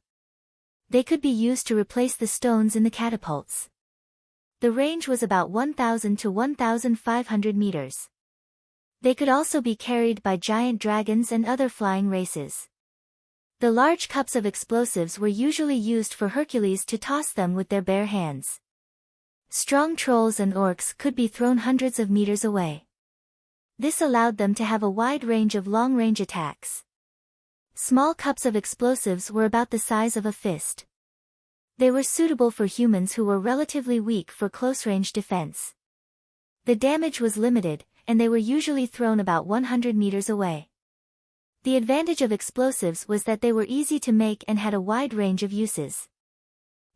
They could be used to replace the stones in the catapults. The range was about 1,000 to 1,500 meters. They could also be carried by giant dragons and other flying races. The large cups of explosives were usually used for Hercules to toss them with their bare hands. Strong trolls and orcs could be thrown hundreds of meters away. This allowed them to have a wide range of long-range attacks. Small cups of explosives were about the size of a fist. They were suitable for humans who were relatively weak for close-range defense. The damage was limited, and they were usually thrown about 100 meters away. The advantage of explosives was that they were easy to make and had a wide range of uses.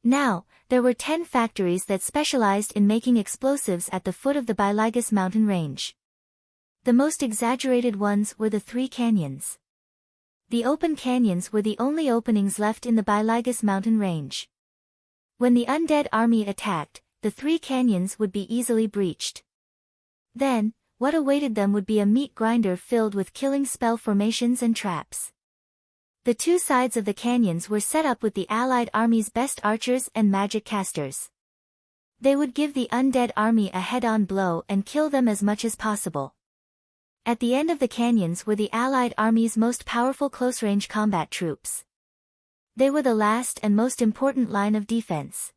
Now, there were 10 factories that specialized in making explosives at the foot of the Biligus mountain range. The most exaggerated ones were the 3 canyons. The open canyons were the only openings left in the Biligus mountain range. When the undead army attacked, the 3 canyons would be easily breached. Then, what awaited them would be a meat grinder filled with killing spell formations and traps. The 2 sides of the canyons were set up with the allied army's best archers and magic casters. They would give the undead army a head-on blow and kill them as much as possible. At the end of the canyons were the allied army's most powerful close-range combat troops. They were the last and most important line of defense.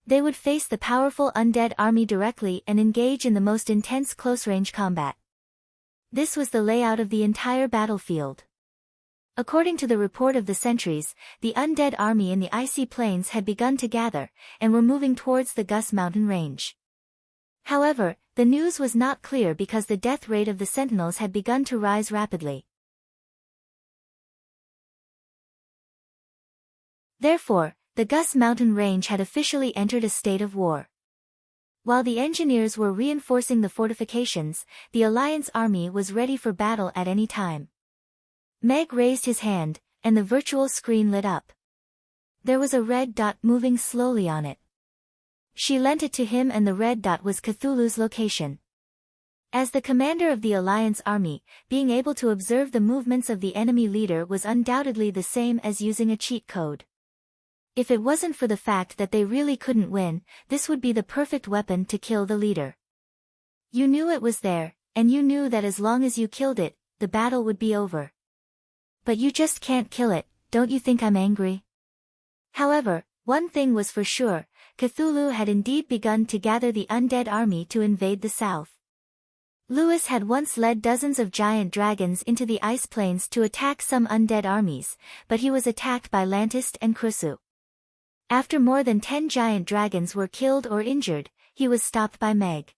They would face the powerful undead army directly and engage in the most intense close-range combat. This was the layout of the entire battlefield. According to the report of the sentries, the undead army in the icy plains had begun to gather, and were moving towards the Gus mountain range. However, the news was not clear because the death rate of the sentinels had begun to rise rapidly. Therefore, the Gus mountain range had officially entered a state of war. While the engineers were reinforcing the fortifications, the Alliance army was ready for battle at any time. Meg raised his hand, and the virtual screen lit up. There was a red dot moving slowly on it. She lent it to him and the red dot was Cthulhu's location. As the commander of the Alliance army, being able to observe the movements of the enemy leader was undoubtedly the same as using a cheat code. If it wasn't for the fact that they really couldn't win, this would be the perfect weapon to kill the leader. You knew it was there, and you knew that as long as you killed it, the battle would be over. But you just can't kill it, don't you think I'm angry? However, one thing was for sure, Cthulhu had indeed begun to gather the undead army to invade the south. Lewis had once led dozens of giant dragons into the ice plains to attack some undead armies, but he was attacked by Lantist and Krusu. After more than 10 giant dragons were killed or injured, he was stopped by Meg.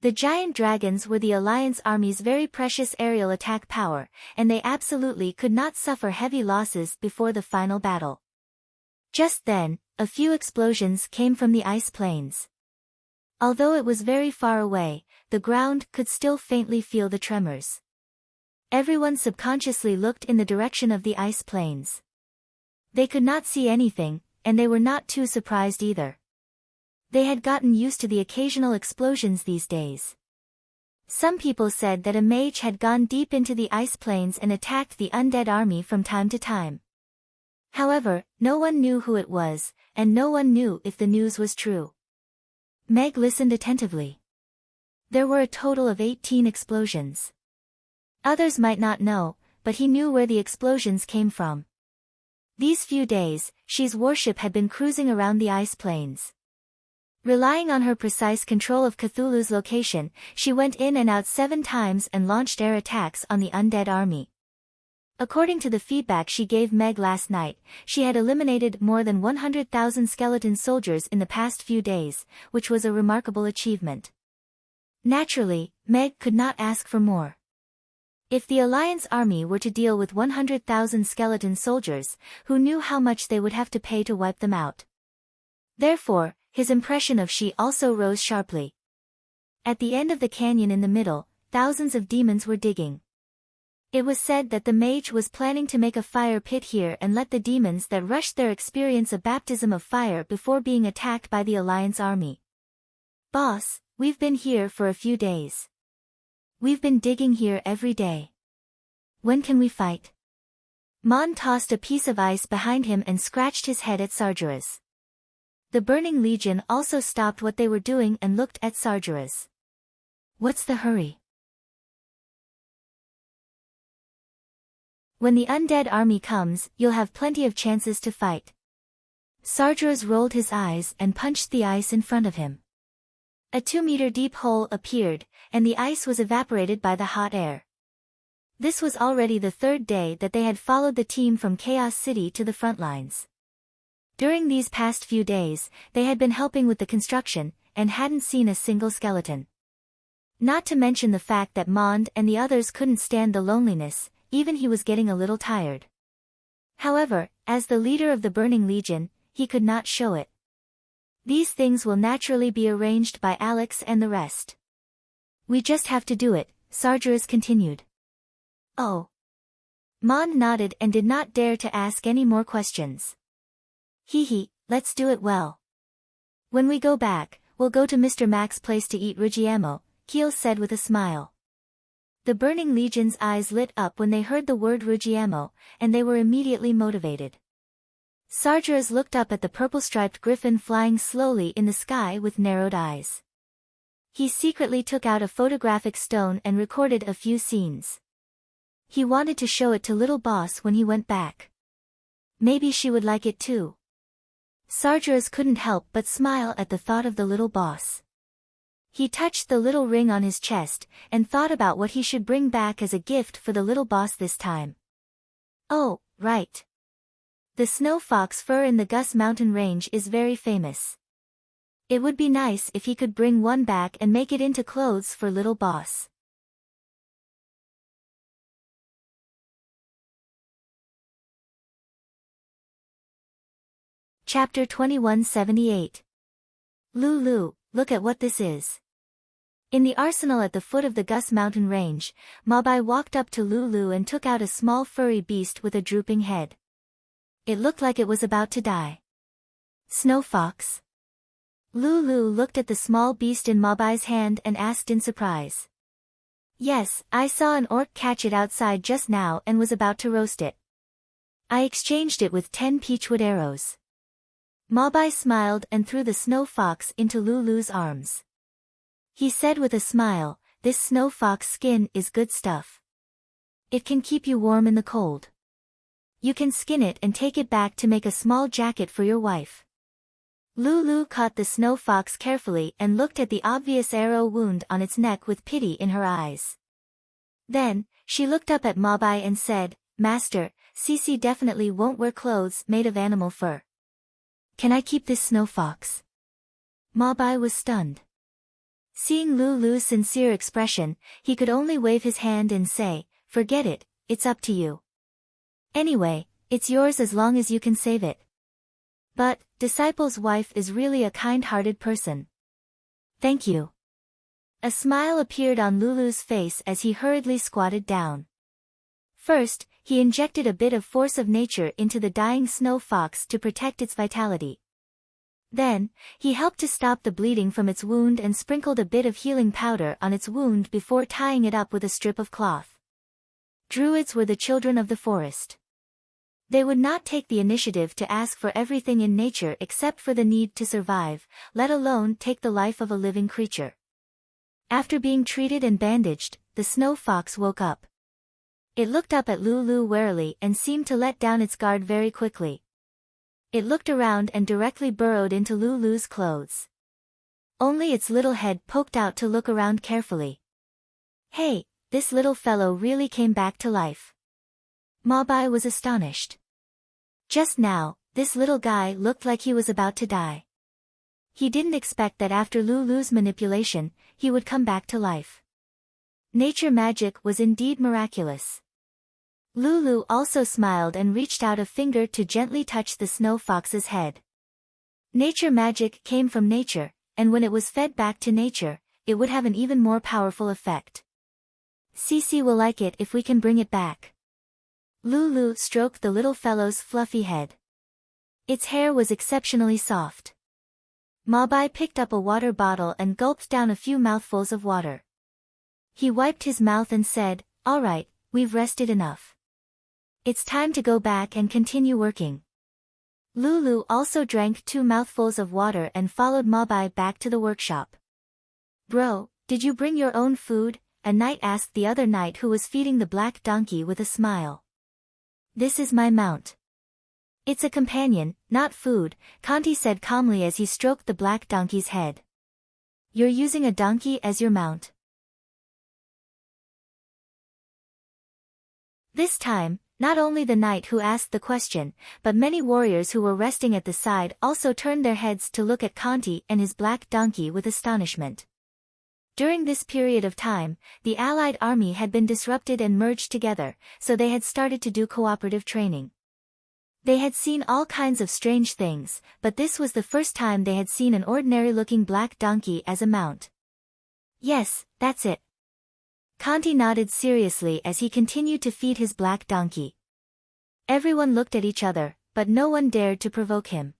The giant dragons were the Alliance Army's very precious aerial attack power, and they absolutely could not suffer heavy losses before the final battle. Just then, a few explosions came from the ice plains. Although it was very far away, the ground could still faintly feel the tremors. Everyone subconsciously looked in the direction of the ice plains. They could not see anything, and they were not too surprised either. They had gotten used to the occasional explosions these days. Some people said that a mage had gone deep into the ice plains and attacked the undead army from time to time. However, no one knew who it was, and no one knew if the news was true. Meg listened attentively. There were a total of 18 explosions. Others might not know, but he knew where the explosions came from. These few days, She's warship had been cruising around the ice plains. Relying on her precise control of Cthulhu's location, she went in and out 7 times and launched air attacks on the undead army. According to the feedback she gave Meg last night, she had eliminated more than 100,000 skeleton soldiers in the past few days, which was a remarkable achievement. Naturally, Meg could not ask for more. If the Alliance army were to deal with 100,000 skeleton soldiers, who knew how much they would have to pay to wipe them out? Therefore, his impression of she also rose sharply. At the end of the canyon in the middle, thousands of demons were digging. It was said that the mage was planning to make a fire pit here and let the demons that rushed there experience a baptism of fire before being attacked by the Alliance army. "Boss, we've been here for a few days. We've been digging here every day. When can we fight?" Mon tossed a piece of ice behind him and scratched his head at Sargeras. The Burning Legion also stopped what they were doing and looked at Sargeras. "What's the hurry?" "When the undead army comes, you'll have plenty of chances to fight." Sargeras rolled his eyes and punched the ice in front of him. A 2-meter deep hole appeared, and the ice was evaporated by the hot air. This was already the 3rd day that they had followed the team from Chaos City to the front lines. During these past few days, they had been helping with the construction, and hadn't seen a single skeleton. Not to mention the fact that Mond and the others couldn't stand the loneliness, even he was getting a little tired. However, as the leader of the Burning Legion, he could not show it. "These things will naturally be arranged by Alex and the rest. We just have to do it," Sargeras continued. "Oh." Mond nodded and did not dare to ask any more questions. "Hee, let's do it well. When we go back, we'll go to Mr. Mac's place to eat Ruggiemo," Keel said with a smile. The Burning Legion's eyes lit up when they heard the word Ruggiemo, and they were immediately motivated. Sargeras looked up at the purple-striped griffin flying slowly in the sky with narrowed eyes. He secretly took out a photographic stone and recorded a few scenes. He wanted to show it to Little Boss when he went back. Maybe she would like it too. Sargeras couldn't help but smile at the thought of the Little Boss. He touched the little ring on his chest, and thought about what he should bring back as a gift for the Little Boss this time. Oh, right. The snow fox fur in the Gus Mountain Range is very famous. It would be nice if he could bring one back and make it into clothes for Little Boss. Chapter 2178. Lulu, look at what this is. In the arsenal at the foot of the Gus Mountain Range, Mabai walked up to Lulu and took out a small furry beast with a drooping head. It looked like it was about to die. "Snow fox?" Lulu looked at the small beast in Mabai's hand and asked in surprise. "Yes, I saw an orc catch it outside just now and was about to roast it. I exchanged it with 10 peachwood arrows. Mabai smiled and threw the snow fox into Lulu's arms. He said with a smile, "This snow fox skin is good stuff. It can keep you warm in the cold. You can skin it and take it back to make a small jacket for your wife." Lulu caught the snow fox carefully and looked at the obvious arrow wound on its neck with pity in her eyes. Then, she looked up at Mabai and said, "Master, Cici definitely won't wear clothes made of animal fur. Can I keep this snow fox?" Mabai was stunned. Seeing Lulu's sincere expression, he could only wave his hand and say, "Forget it, it's up to you. Anyway, it's yours as long as you can save it." But, Disciple's wife is really a kind-hearted person. "Thank you." A smile appeared on Lulu's face as he hurriedly squatted down. First, he injected a bit of force of nature into the dying snow fox to protect its vitality. Then, he helped to stop the bleeding from its wound and sprinkled a bit of healing powder on its wound before tying it up with a strip of cloth. Druids were the children of the forest. They would not take the initiative to ask for everything in nature except for the need to survive, let alone take the life of a living creature. After being treated and bandaged, the snow fox woke up. It looked up at Lulu warily and seemed to let down its guard very quickly. It looked around and directly burrowed into Lulu's clothes. Only its little head poked out to look around carefully. "Hey, this little fellow really came back to life." Mabai was astonished. Just now, this little guy looked like he was about to die. He didn't expect that after Lulu's manipulation, he would come back to life. Nature magic was indeed miraculous. Lulu also smiled and reached out a finger to gently touch the snow fox's head. Nature magic came from nature, and when it was fed back to nature, it would have an even more powerful effect. "Cici will like it if we can bring it back." Lulu stroked the little fellow's fluffy head. Its hair was exceptionally soft. Mabai picked up a water bottle and gulped down a few mouthfuls of water. He wiped his mouth and said, "All right, we've rested enough. It's time to go back and continue working." Lulu also drank 2 mouthfuls of water and followed Mabai back to the workshop. "Bro, did you bring your own food?" a knight asked the other knight who was feeding the black donkey with a smile. "This is my mount. It's a companion, not food," Kanti said calmly as he stroked the black donkey's head. "You're using a donkey as your mount?" This time, not only the knight who asked the question, but many warriors who were resting at the side also turned their heads to look at Kanti and his black donkey with astonishment. During this period of time, the allied army had been disrupted and merged together, so they had started to do cooperative training. They had seen all kinds of strange things, but this was the first time they had seen an ordinary-looking black donkey as a mount. "Yes, that's it." Kanti nodded seriously as he continued to feed his black donkey. Everyone looked at each other, but no one dared to provoke him.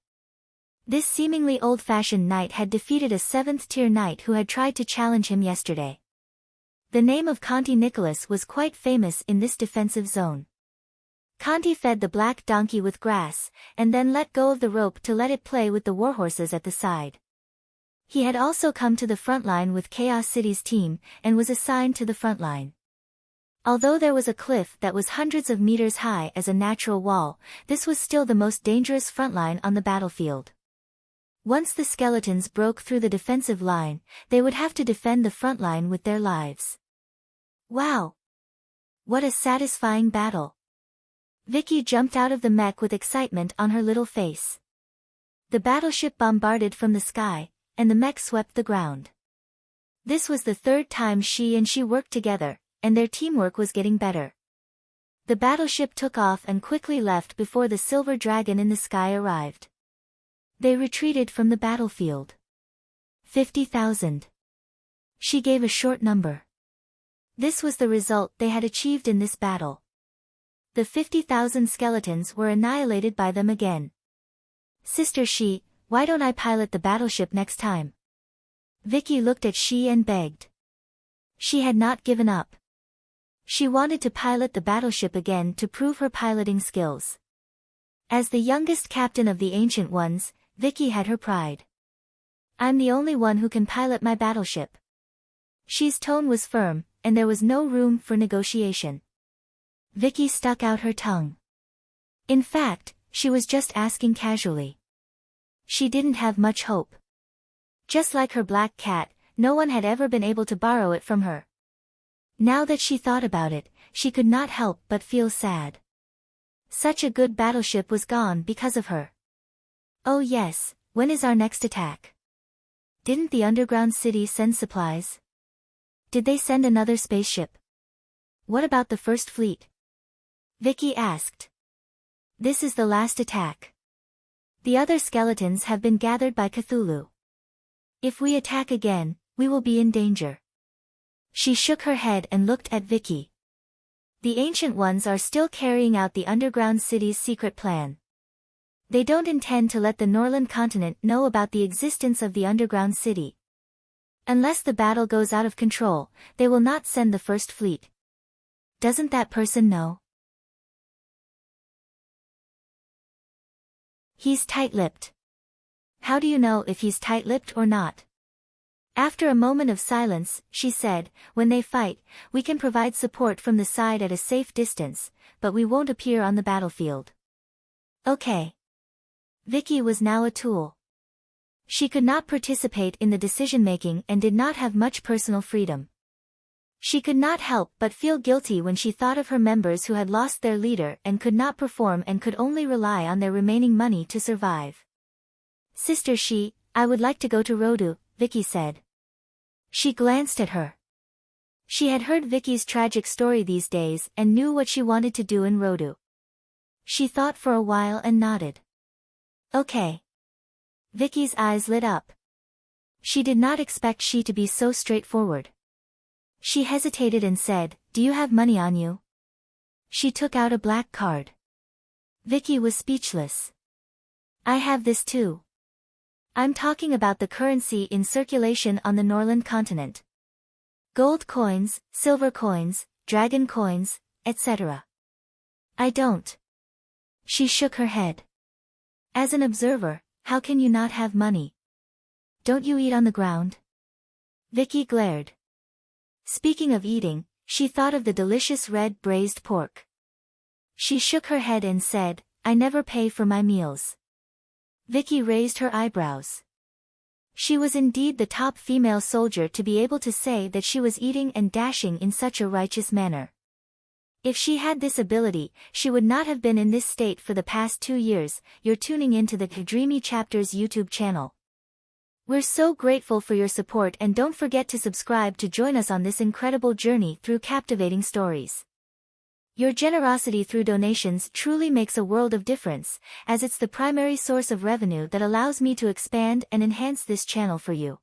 This seemingly old-fashioned knight had defeated a 7th-tier knight who had tried to challenge him yesterday. The name of Kanti Nicholas was quite famous in this defensive zone. Kanti fed the black donkey with grass, and then let go of the rope to let it play with the warhorses at the side. He had also come to the front line with Chaos City's team, and was assigned to the front line. Although there was a cliff that was hundreds of meters high as a natural wall, this was still the most dangerous front line on the battlefield. Once the skeletons broke through the defensive line, they would have to defend the front line with their lives. Wow! What a satisfying battle! Vicky jumped out of the mech with excitement on her little face. The battleship bombarded from the sky, and the mech swept the ground. This was the 3rd time she worked together, and their teamwork was getting better. The battleship took off and quickly left before the silver dragon in the sky arrived. They retreated from the battlefield. 50,000. She gave a short number. This was the result they had achieved in this battle. The 50,000 skeletons were annihilated by them again. "Sister Shi, why don't I pilot the battleship next time?" Vicky looked at Shi and begged. She had not given up. She wanted to pilot the battleship again to prove her piloting skills. As the youngest captain of the Ancient Ones, Vicky had her pride. I'm the only one who can pilot my battleship. She's tone was firm, and there was no room for negotiation. Vicky stuck out her tongue. In fact, she was just asking casually. She didn't have much hope. Just like her black cat, no one had ever been able to borrow it from her. Now that she thought about it, she could not help but feel sad. Such a good battleship was gone because of her. Oh yes, when is our next attack? Didn't the underground city send supplies? Did they send another spaceship? What about the first fleet? Vicky asked. This is the last attack. The other skeletons have been gathered by Cthulhu. If we attack again, we will be in danger. She shook her head and looked at Vicky. The Ancient Ones are still carrying out the underground city's secret plan. They don't intend to let the Norland continent know about the existence of the underground city. Unless the battle goes out of control, they will not send the first fleet. Doesn't that person know? He's tight-lipped. How do you know if he's tight-lipped or not? After a moment of silence, she said, when they fight, we can provide support from the side at a safe distance, but we won't appear on the battlefield. Okay. Vicky was now a tool. She could not participate in the decision-making and did not have much personal freedom. She could not help but feel guilty when she thought of her members who had lost their leader and could not perform and could only rely on their remaining money to survive. Sister I would like to go to Rodu, Vicky said. She glanced at her. She had heard Vicky's tragic story these days and knew what she wanted to do in Rodu. She thought for a while and nodded. Okay. Vicky's eyes lit up. She did not expect she to be so straightforward. She hesitated and said, do you have money on you? She took out a black card. Vicky was speechless. I have this too. I'm talking about the currency in circulation on the Norland continent. Gold coins, silver coins, dragon coins, etc. I don't. She shook her head. As an observer, how can you not have money? Don't you eat on the ground? Vicky glared. Speaking of eating, she thought of the delicious red braised pork. She shook her head and said, I never pay for my meals. Vicky raised her eyebrows. She was indeed the top female soldier to be able to say that she was eating and dashing in such a righteous manner. If she had this ability, she would not have been in this state for the past 2 years. You're tuning into the Dreamy Chapters YouTube channel. We're so grateful for your support and don't forget to subscribe to join us on this incredible journey through captivating stories. Your generosity through donations truly makes a world of difference, as it's the primary source of revenue that allows me to expand and enhance this channel for you.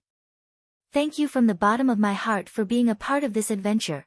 Thank you from the bottom of my heart for being a part of this adventure.